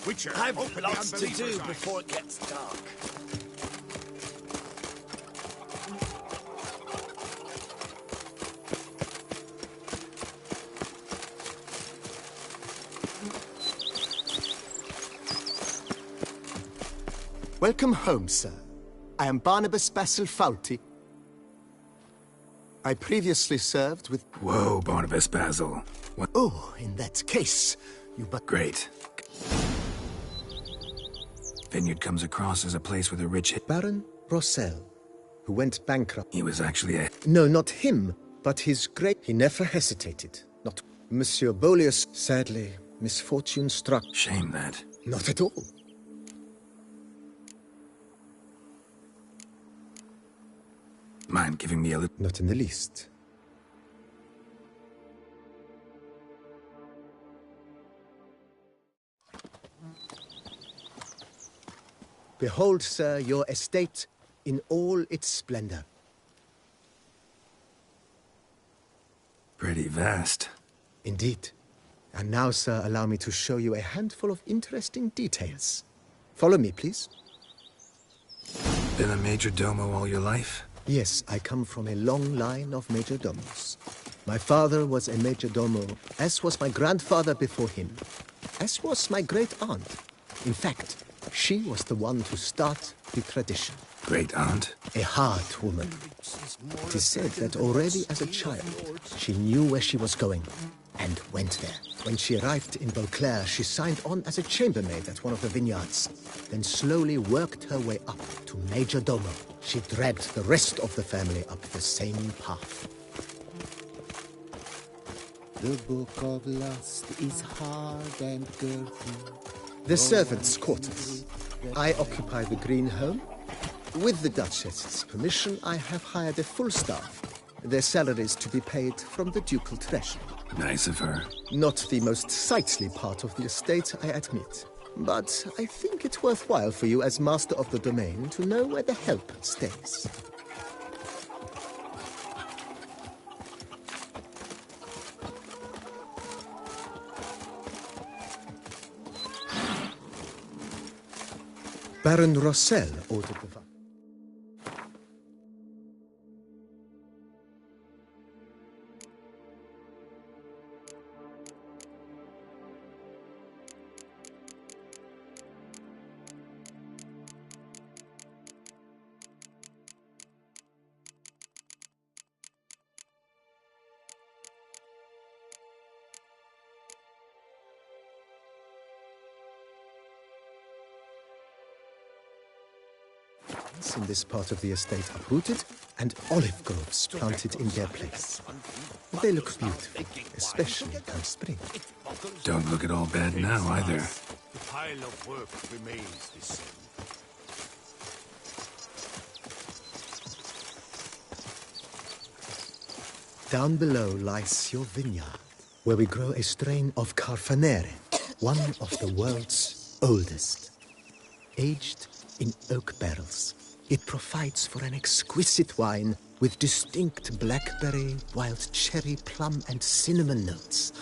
Witcher, I've open lots the to do unbeliever's eyes. before it gets dark. Welcome home, sir. I am Barnabas Basil Fawlty. I previously served with... Whoa, Barnabas Basil. What? Oh, in that case, you but... Great. Vineyard comes across as a place with a rich... Baron Rossell, who went bankrupt. He was actually a... No, not him, but his great... He never hesitated. Not... Monsieur Bolius, sadly, misfortune struck. Shame that. Not at all. Mind giving me a little... Not in the least. Behold, sir, your estate in all its splendor. Pretty vast. Indeed. And now, sir, allow me to show you a handful of interesting details. Follow me, please. Been a major domo all your life? Yes, I come from a long line of majordomos. My father was a majordomo, as was my grandfather before him, as was my great-aunt. In fact, she was the one to start the tradition. Great-aunt? A hard woman. It is said that already as a child, she knew where she was going and went there. When she arrived in Beauclair, she signed on as a chambermaid at one of the vineyards, then slowly worked her way up to majordomo. She dragged the rest of the family up the same path. The book of lust is hard and girthy. The servants' quarters. I occupy the green home. With the Duchess's permission, I have hired a full staff. Their salaries to be paid from the ducal treasury. Nice of her. Not the most sightly part of the estate, I admit. But I think it's worthwhile for you as master of the domain to know where the help stays. Baron Rossell ordered the... in this part of the estate uprooted and olive groves planted in their place. They look beautiful, especially come spring. Don't look at all bad now, either. The pile of work remains the same. Down below lies your vineyard, where we grow a strain of Carfanere, one of the world's oldest. Aged in oak barrels, it provides for an exquisite wine with distinct blackberry, wild cherry, plum, and cinnamon notes.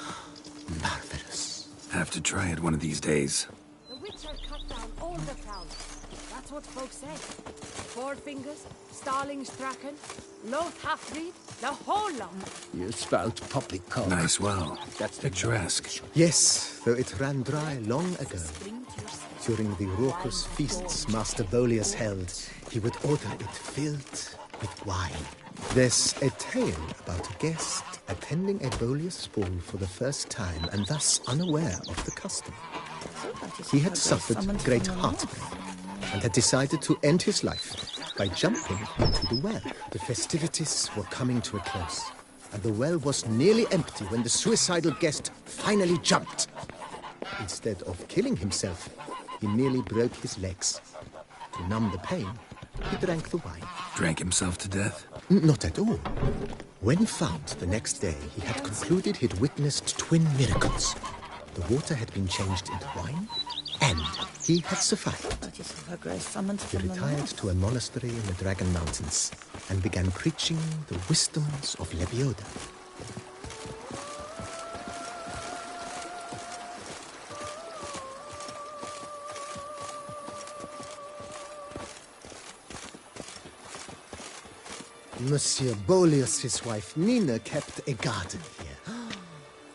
Marvelous. Have to try it one of these days. The Witcher cut down all the flowers. That's what folks say. Four Fingers, Starling Strachan, Loth Half-Breed, the whole lot. You spelt poppycock. Nice well. That's picturesque. Yes, though it ran dry long ago. During the raucous feasts Master Bolius held, he would order it filled with wine. There's a tale about a guest attending a Bolius ball for the first time and thus unaware of the custom. He had suffered great heartbreak and had decided to end his life by jumping into the well. The festivities were coming to a close. and the well was nearly empty when the suicidal guest finally jumped. Instead of killing himself, he merely broke his legs. To numb the pain, he drank the wine. Drank himself to death? Not at all. When found the next day, he had concluded he'd witnessed twin miracles. The water had been changed into wine, and he had survived. He retired to a monastery in the Dragon Mountains and began preaching the wisdoms of Lebioda. Monsieur Boleus' wife Nina kept a garden here.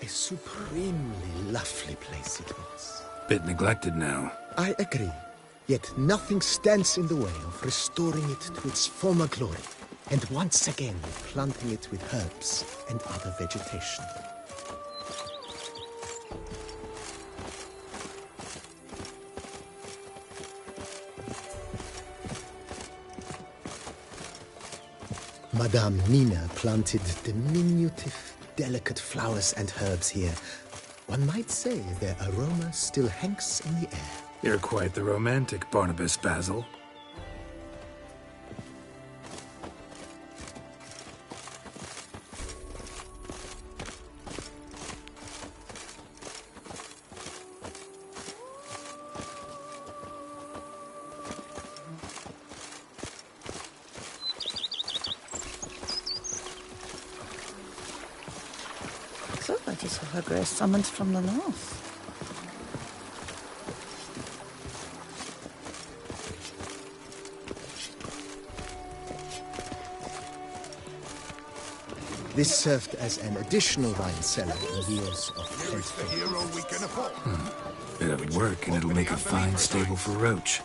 A supremely lovely place it was. Bit neglected now. I agree. Yet nothing stands in the way of restoring it to its former glory, and once again planting it with herbs and other vegetation. Madame Nina planted diminutive, delicate flowers and herbs here. One might say their aroma still hangs in the air. You're quite the romantic, Barnabas Basil. So that is her grace summoned from the north. This served as an additional wine cellar in years of plenty. Bit of work, and it'll make a fine stable for Roach.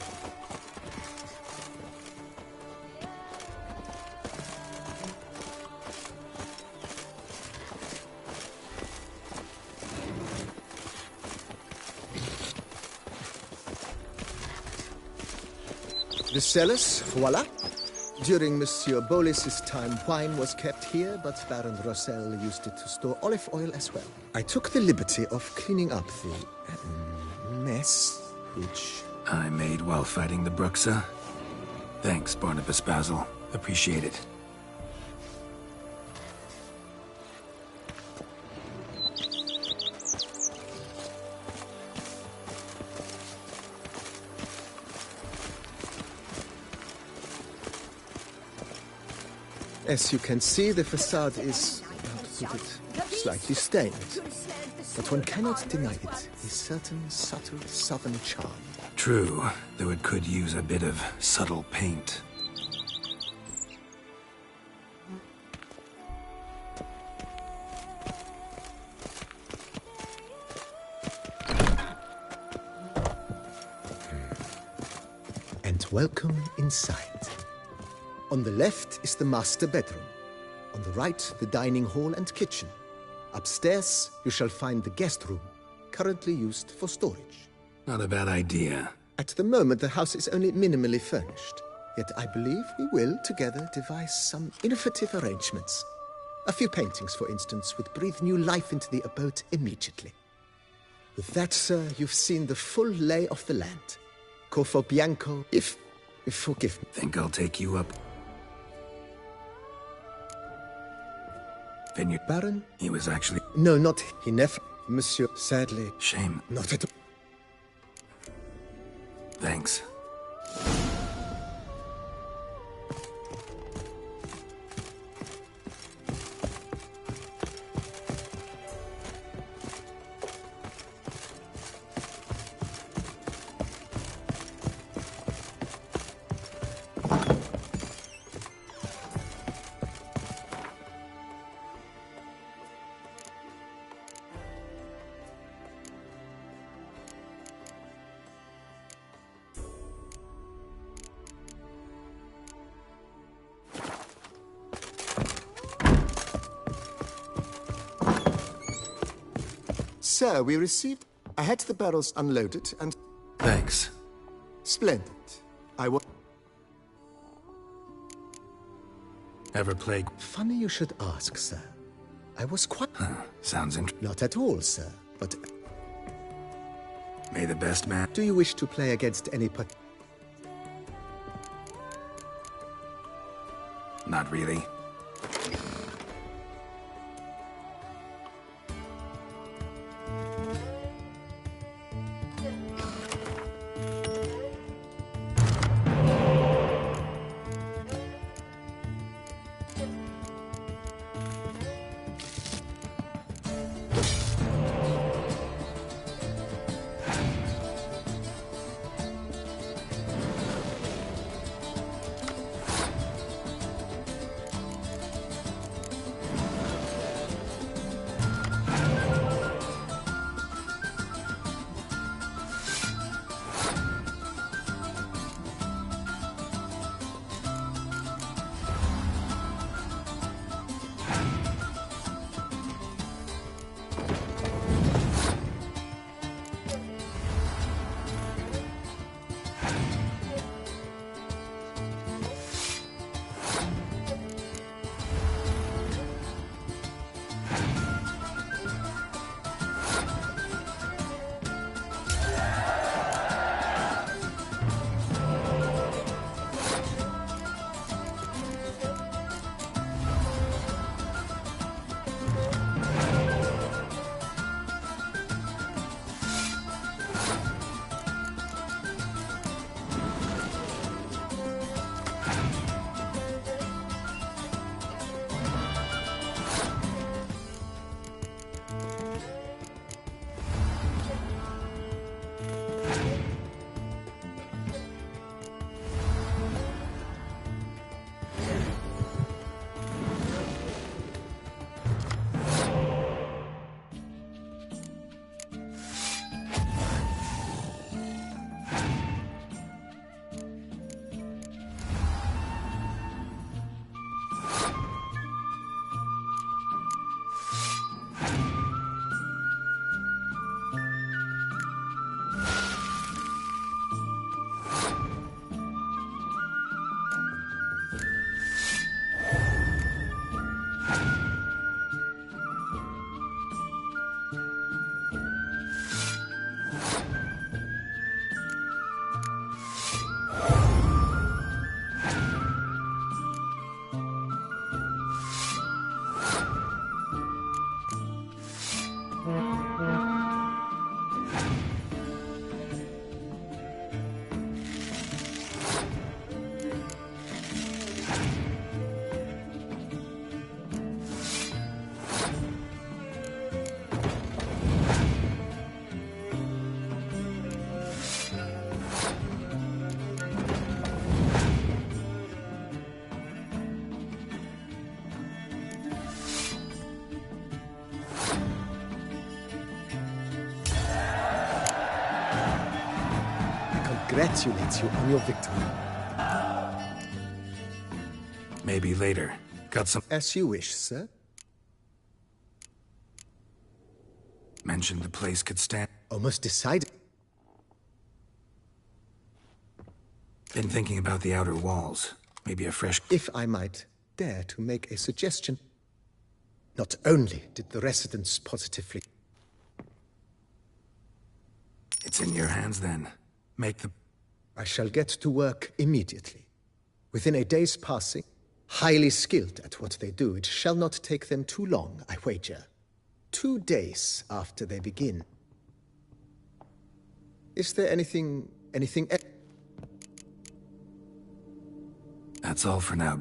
The cellars, voila. During Monsieur Boleus' time, wine was kept here, but Baron Rossel used it to store olive oil as well. I took the liberty of cleaning up the mess, which I made while fighting the Bruxa. Thanks, Barnabas Basil. Appreciate it. As you can see, the facade is, how to put it, slightly stained. But one cannot deny it, a certain subtle southern charm. True, though it could use a bit of subtle paint. And welcome inside. On the left is the master bedroom. On the right, the dining hall and kitchen. Upstairs, you shall find the guest room, currently used for storage. Not a bad idea. At the moment, the house is only minimally furnished. Yet I believe we will, together, devise some innovative arrangements. A few paintings, for instance, would breathe new life into the abode immediately. With that, sir, you've seen the full lay of the land. Corvo Bianco, if forgive me. Think I'll take you up. Vineyard Baron? He was actually... No, not he never... Monsieur, sadly... Shame. Not at all. Thanks. Sir, we received... I had the barrels unloaded and... Thanks. Splendid. I was... Ever play... Funny you should ask, sir. I was quite... Sounds interesting. Not at all, sir, but... May the best man... Do you wish to play against any Not really. Congratulates you on your victory. Maybe later. Got some... As you wish, sir. Mentioned the place could stand... Almost decided. Been thinking about the outer walls. Maybe a fresh... If I might dare to make a suggestion. Not only did the residents positively... It's in your hands then. Make the... I shall get to work immediately. Within a day's passing, highly skilled at what they do, it shall not take them too long, I wager. 2 days after they begin. Is there anything else? That's all for now.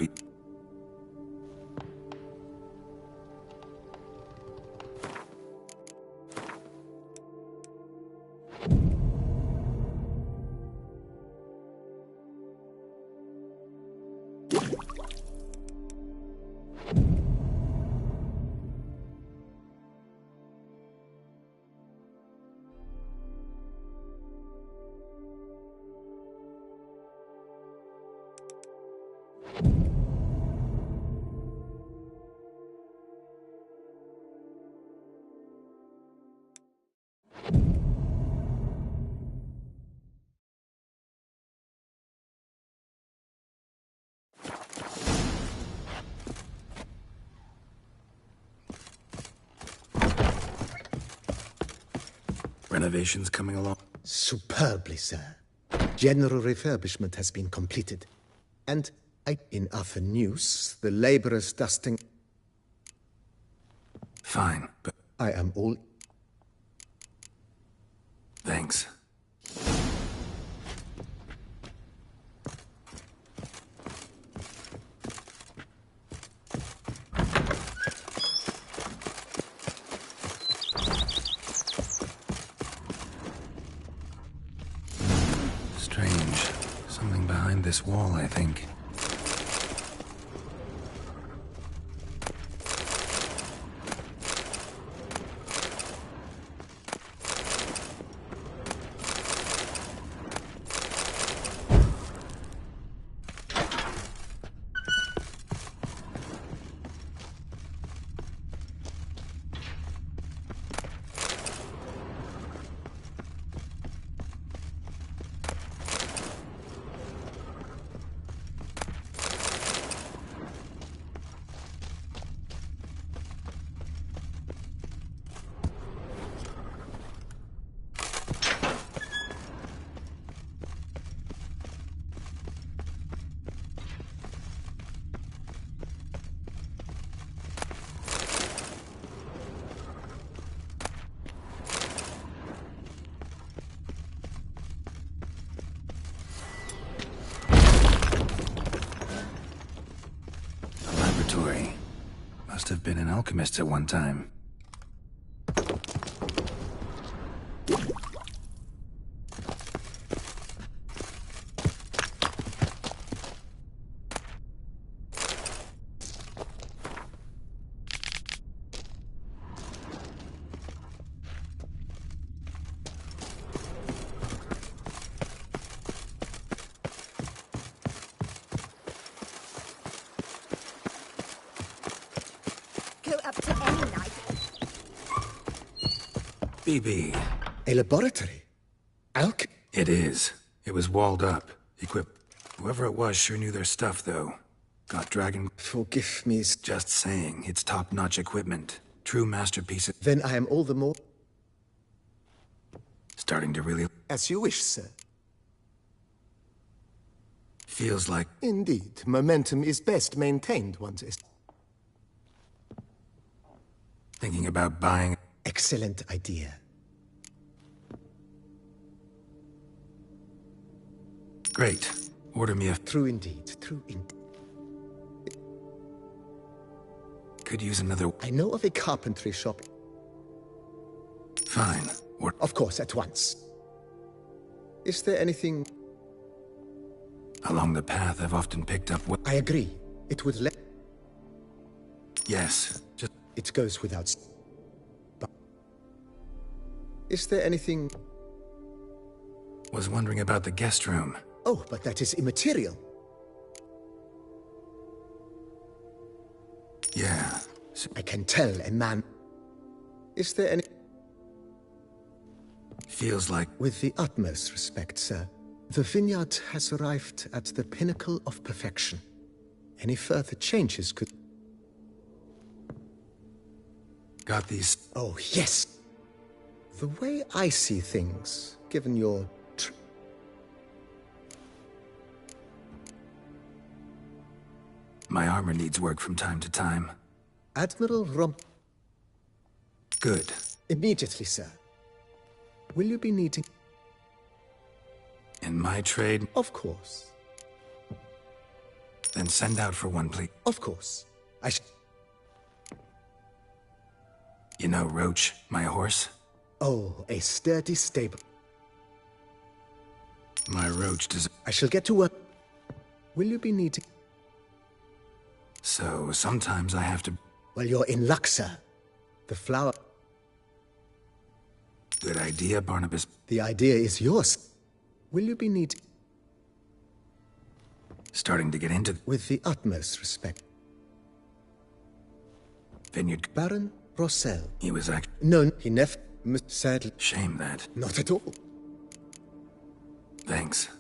Renovations coming along? Superbly, sir. General refurbishment has been completed. And in other news, the laborers dusting... Fine, but... I am all... Thanks. Strange. Something behind this wall, I think. Must have been an alchemist at one time. BB. A laboratory? It is. It was walled up, equipped. Whoever it was sure knew their stuff, though. Got dragon... Forgive me. Just saying, it's top-notch equipment. True masterpiece. Then I am all the more... Starting to really... As you wish, sir. Feels like... Indeed. Momentum is best maintained once... Thinking about buying... Excellent idea. Great. Order me a... True indeed. True indeed. Could use another... I know of a carpentry shop. Fine. Of course, at once. Is there anything... Along the path, I've often picked up what... I agree. It would let... Yes. Just... It goes without... But... Is there anything... Was wondering about the guest room. Oh, but that is immaterial. Yeah. I can tell a man... Is there any... Feels like... With the utmost respect, sir. The vineyard has arrived at the pinnacle of perfection. Any further changes could... Got these... Oh, yes! The way I see things, given your... My armor needs work from time to time. Admiral Good. Immediately, sir. Will you be needing... In my trade? Of course. Then send out for one, please. Of course. You know Roach, my horse? Oh, a sturdy stable. My Roach does... I shall get to work. Will you be needing... So, sometimes I have to... Well, you're in luck, sir. The flower... Good idea, Barnabas. The idea is yours. Will you be needing... Starting to get into... With the utmost respect. Vineyard... Baron Rossell. He was actually... No, he never... Sadly... Shame that. Not at all. Thanks.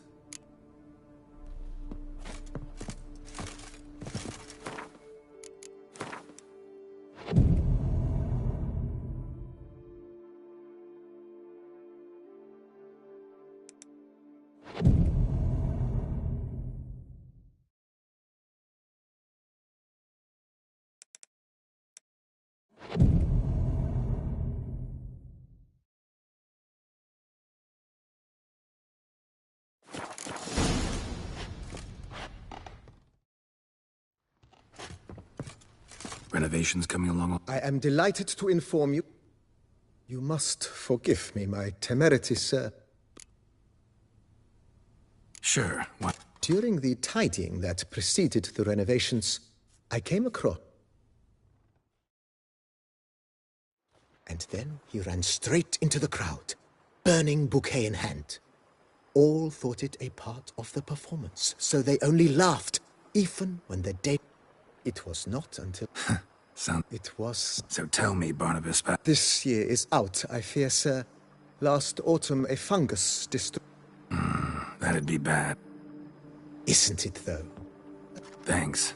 Renovations coming along? I am delighted to inform you. You must forgive me my temerity, sir. Sure, what? During the tidying that preceded the renovations, I came across... And then he ran straight into the crowd, burning bouquet in hand. All thought it a part of the performance, so they only laughed, even when the day... It was not until... It was... So tell me, Barnabas... This year is out, I fear, sir. Last autumn, a fungus destroyed... That'd be bad. Isn't it, though? Thanks.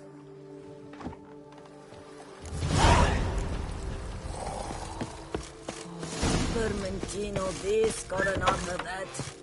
Vermentino this, Coronata that.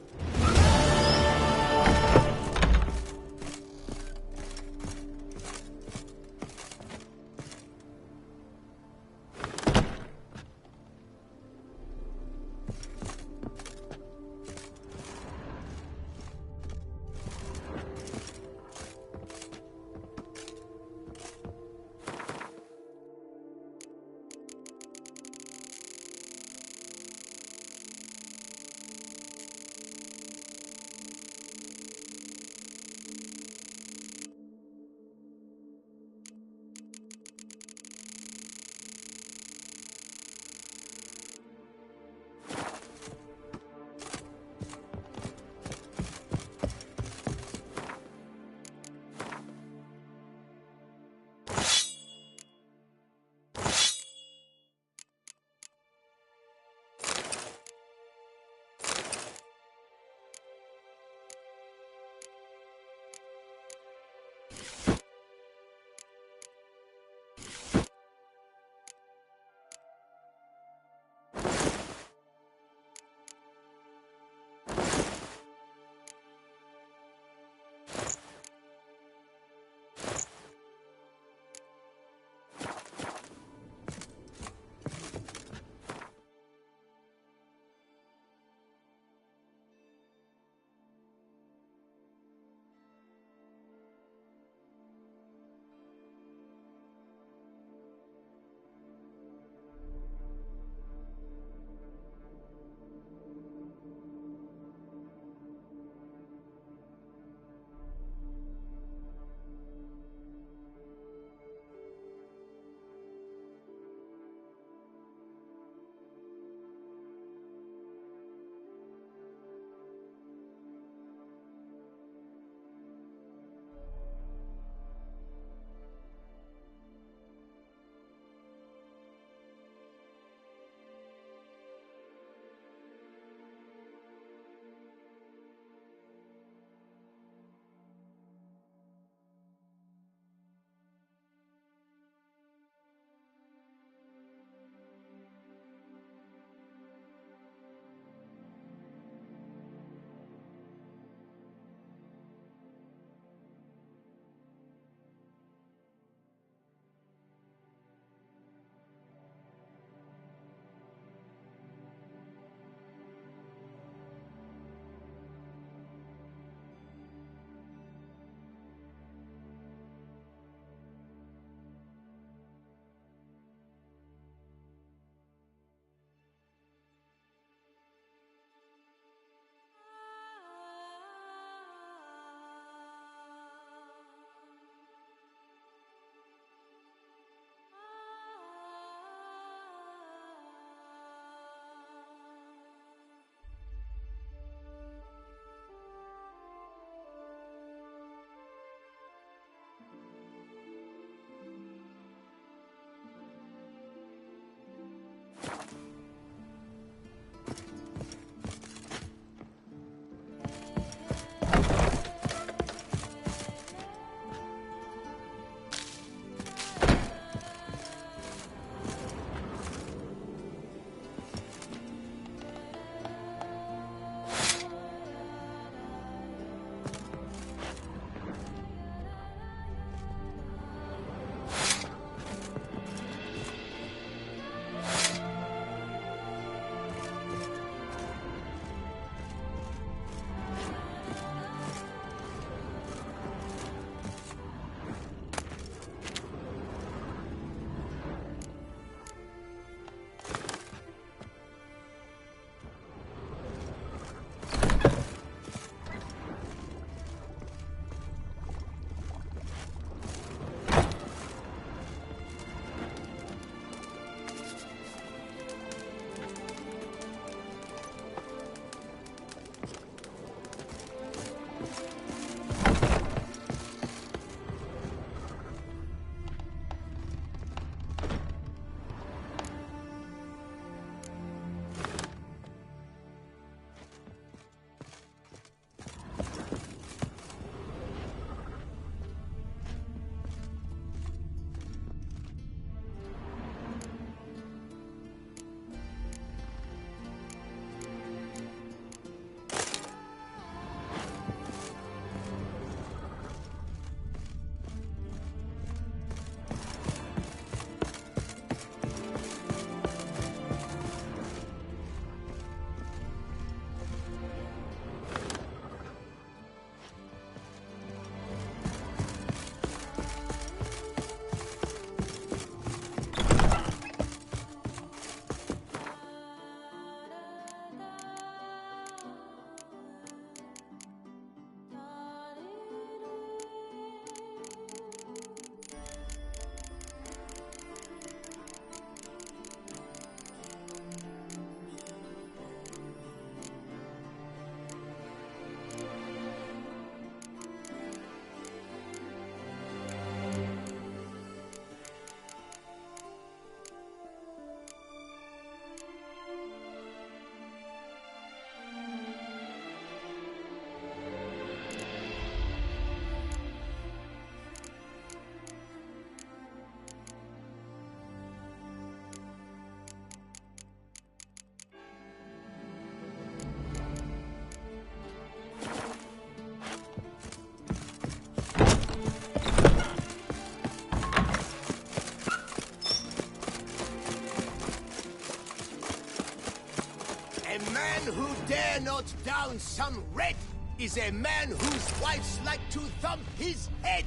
man who dare not down some red is a man whose wives like to thump his head.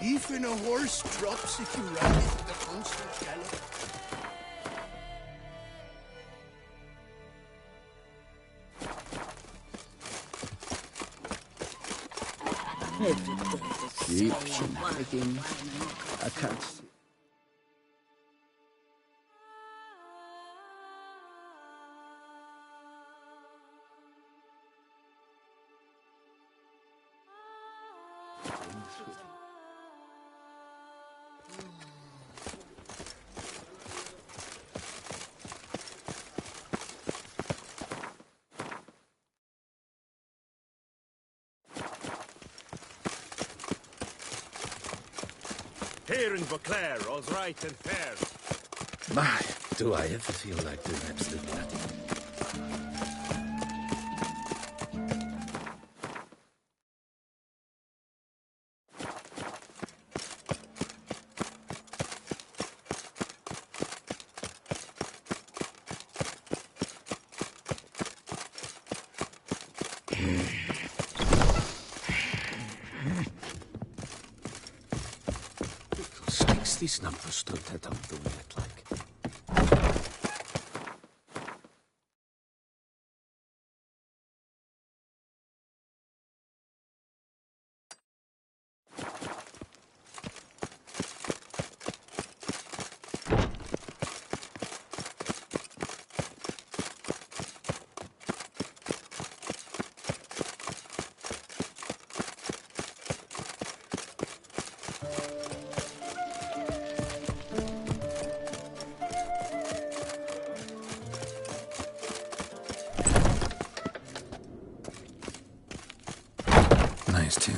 Even a horse drops if you ride it with a constant gallop. Keep shenanigans. I can't see. Here in Beauclair, all's right and fair. My, do I ever feel like doing absolutely nothing. Sticks these numbers to that I'm doing it like. Nice tune.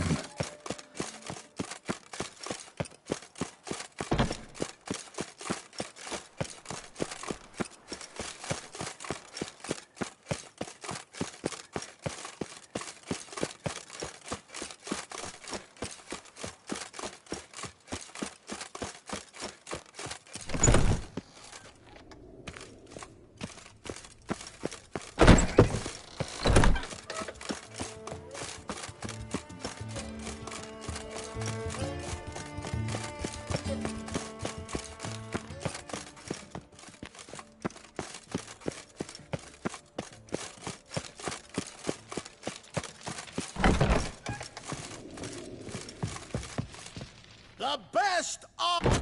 The best of...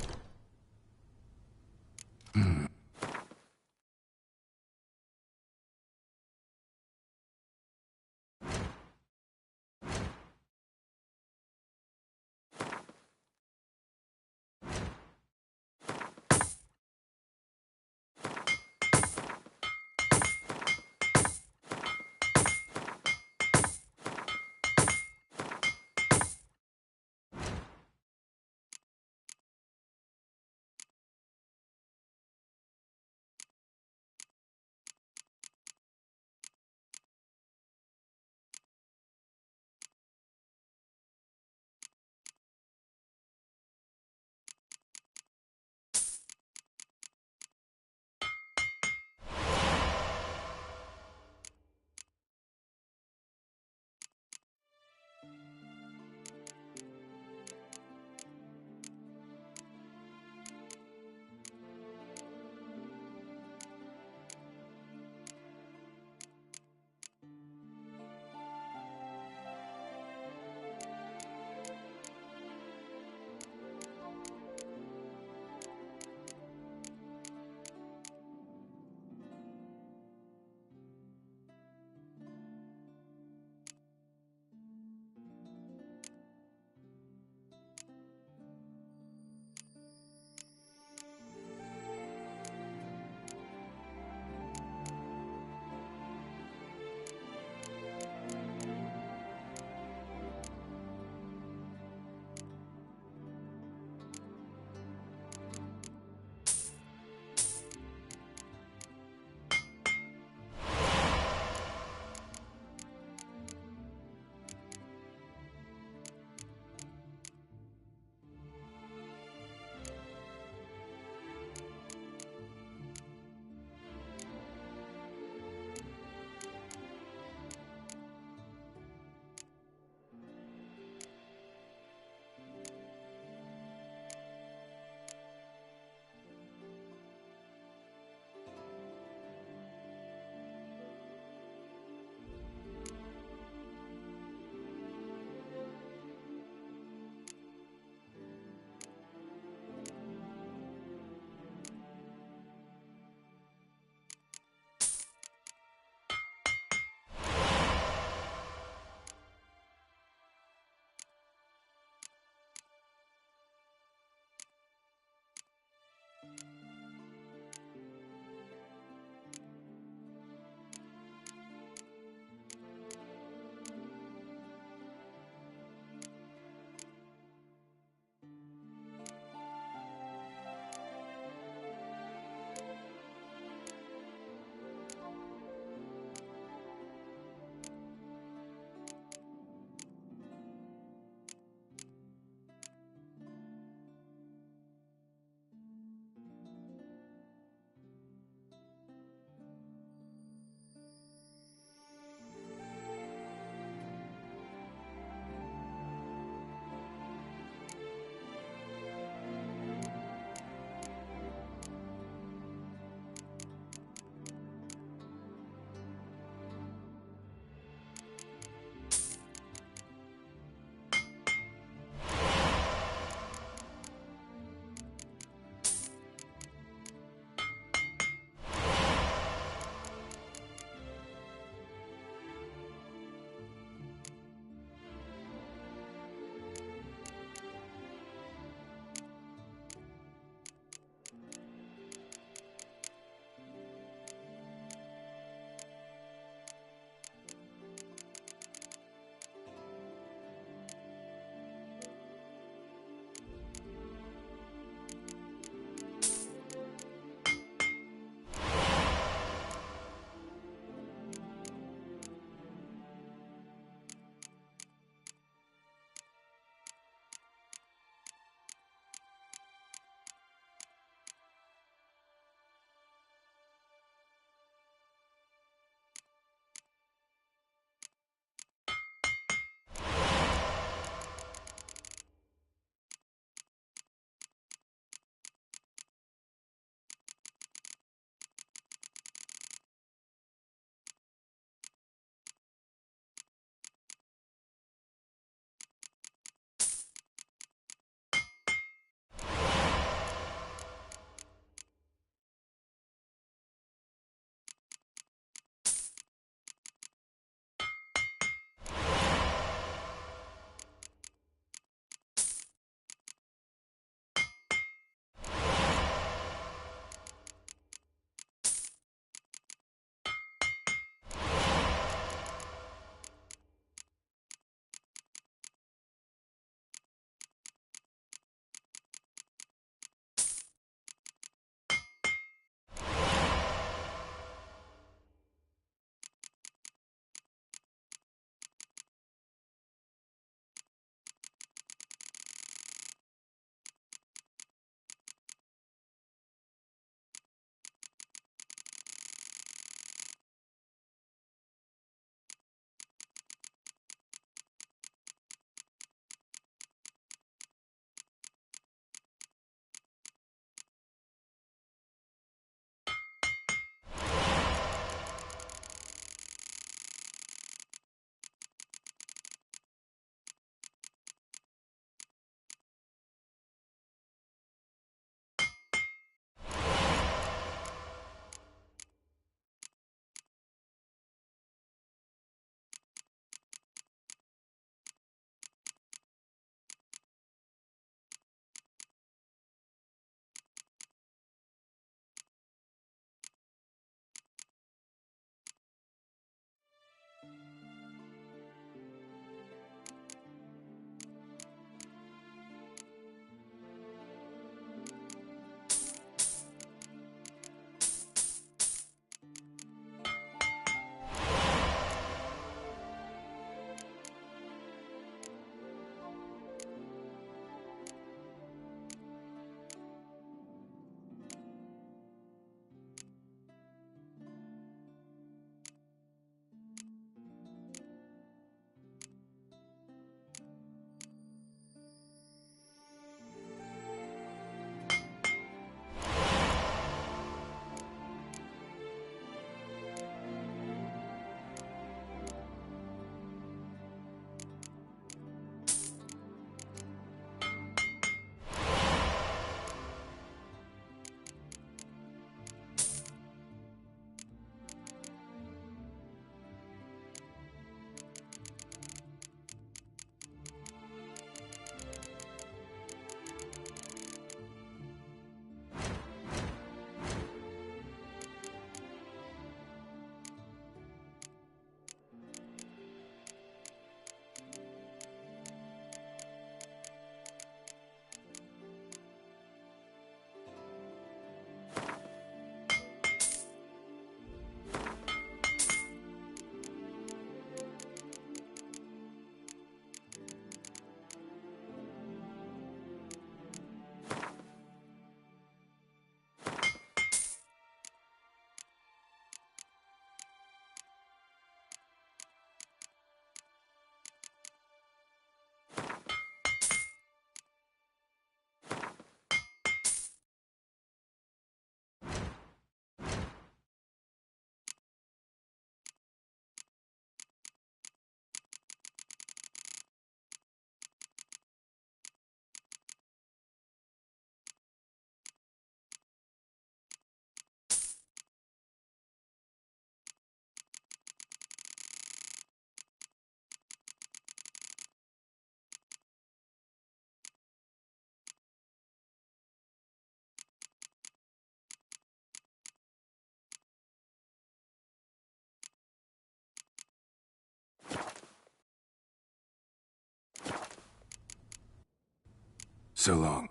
So long.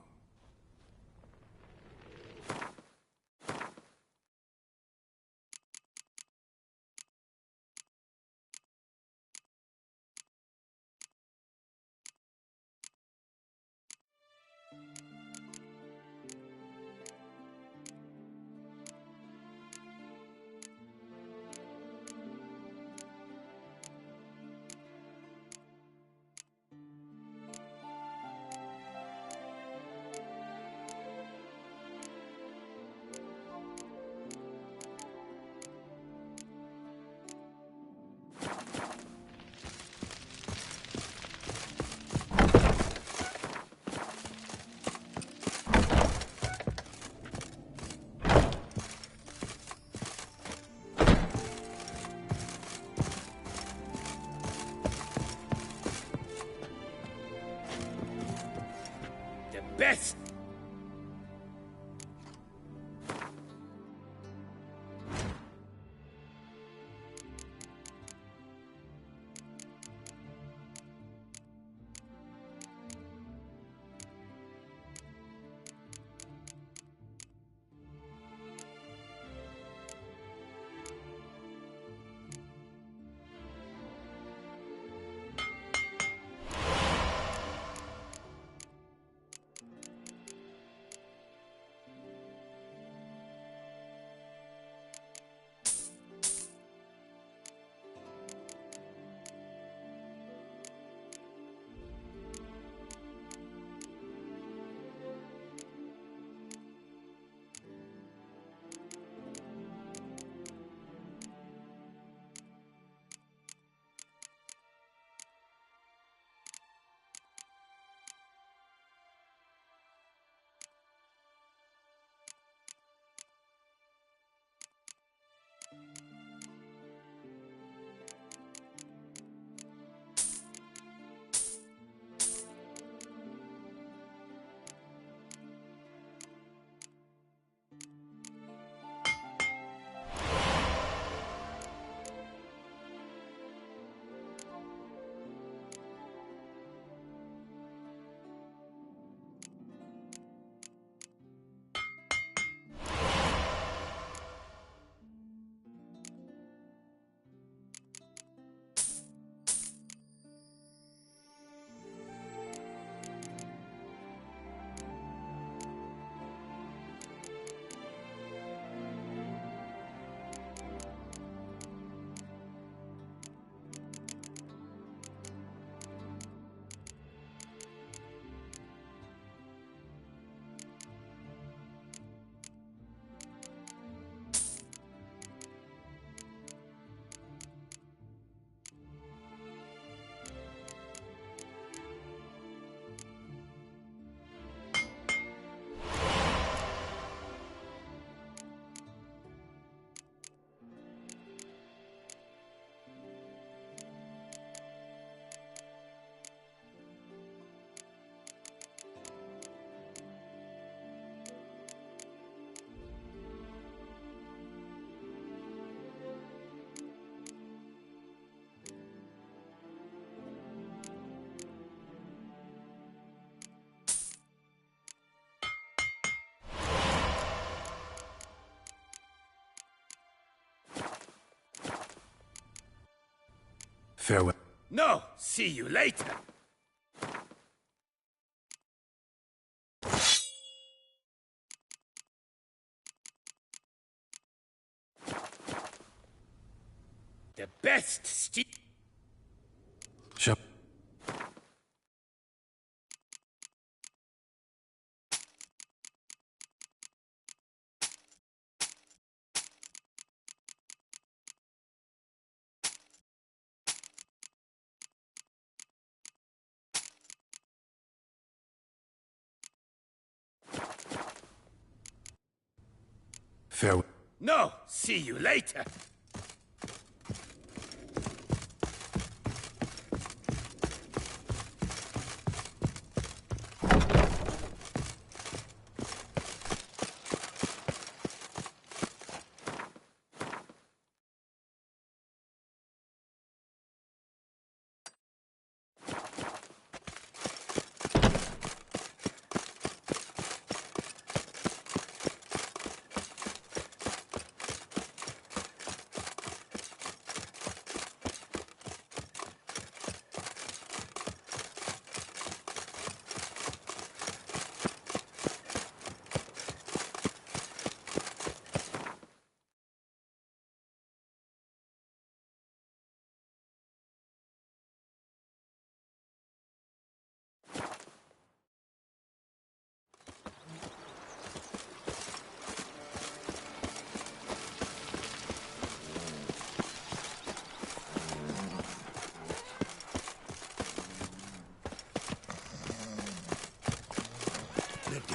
Best! Farewell. No! See you later! The best steed. Shep. Farewell. No! See you later!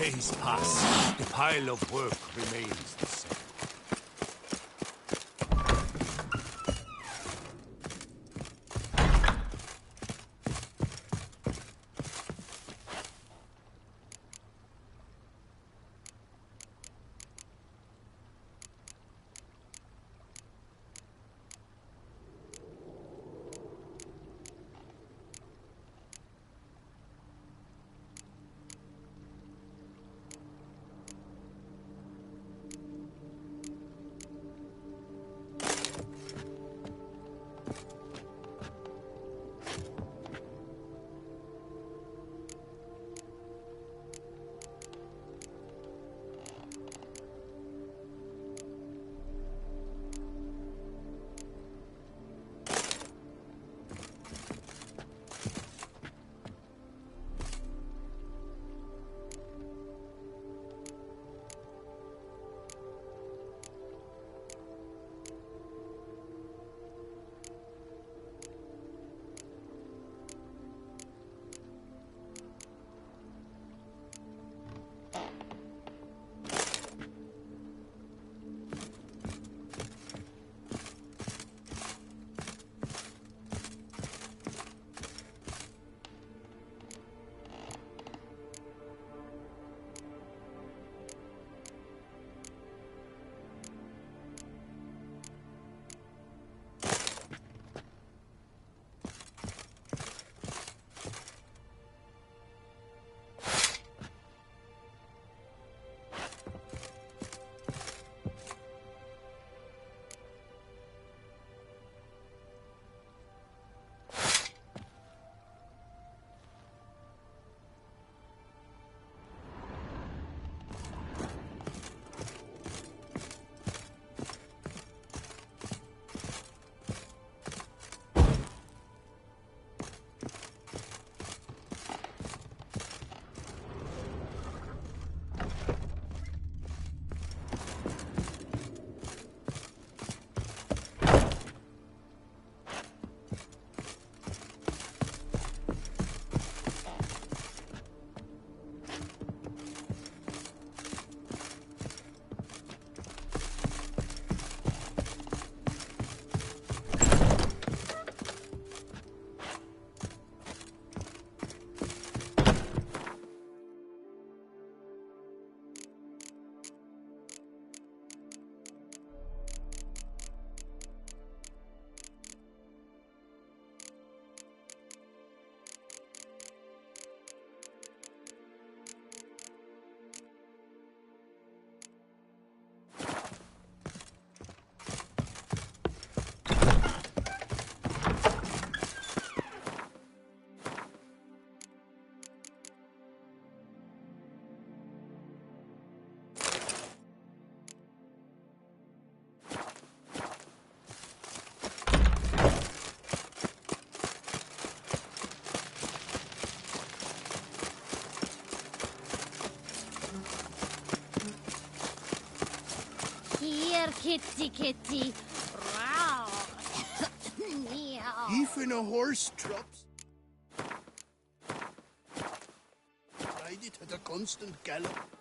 Days pass. The pile of work remains the same. Kitty, kitty. Wow. Meow. Even a horse drops. Ride it at a constant gallop.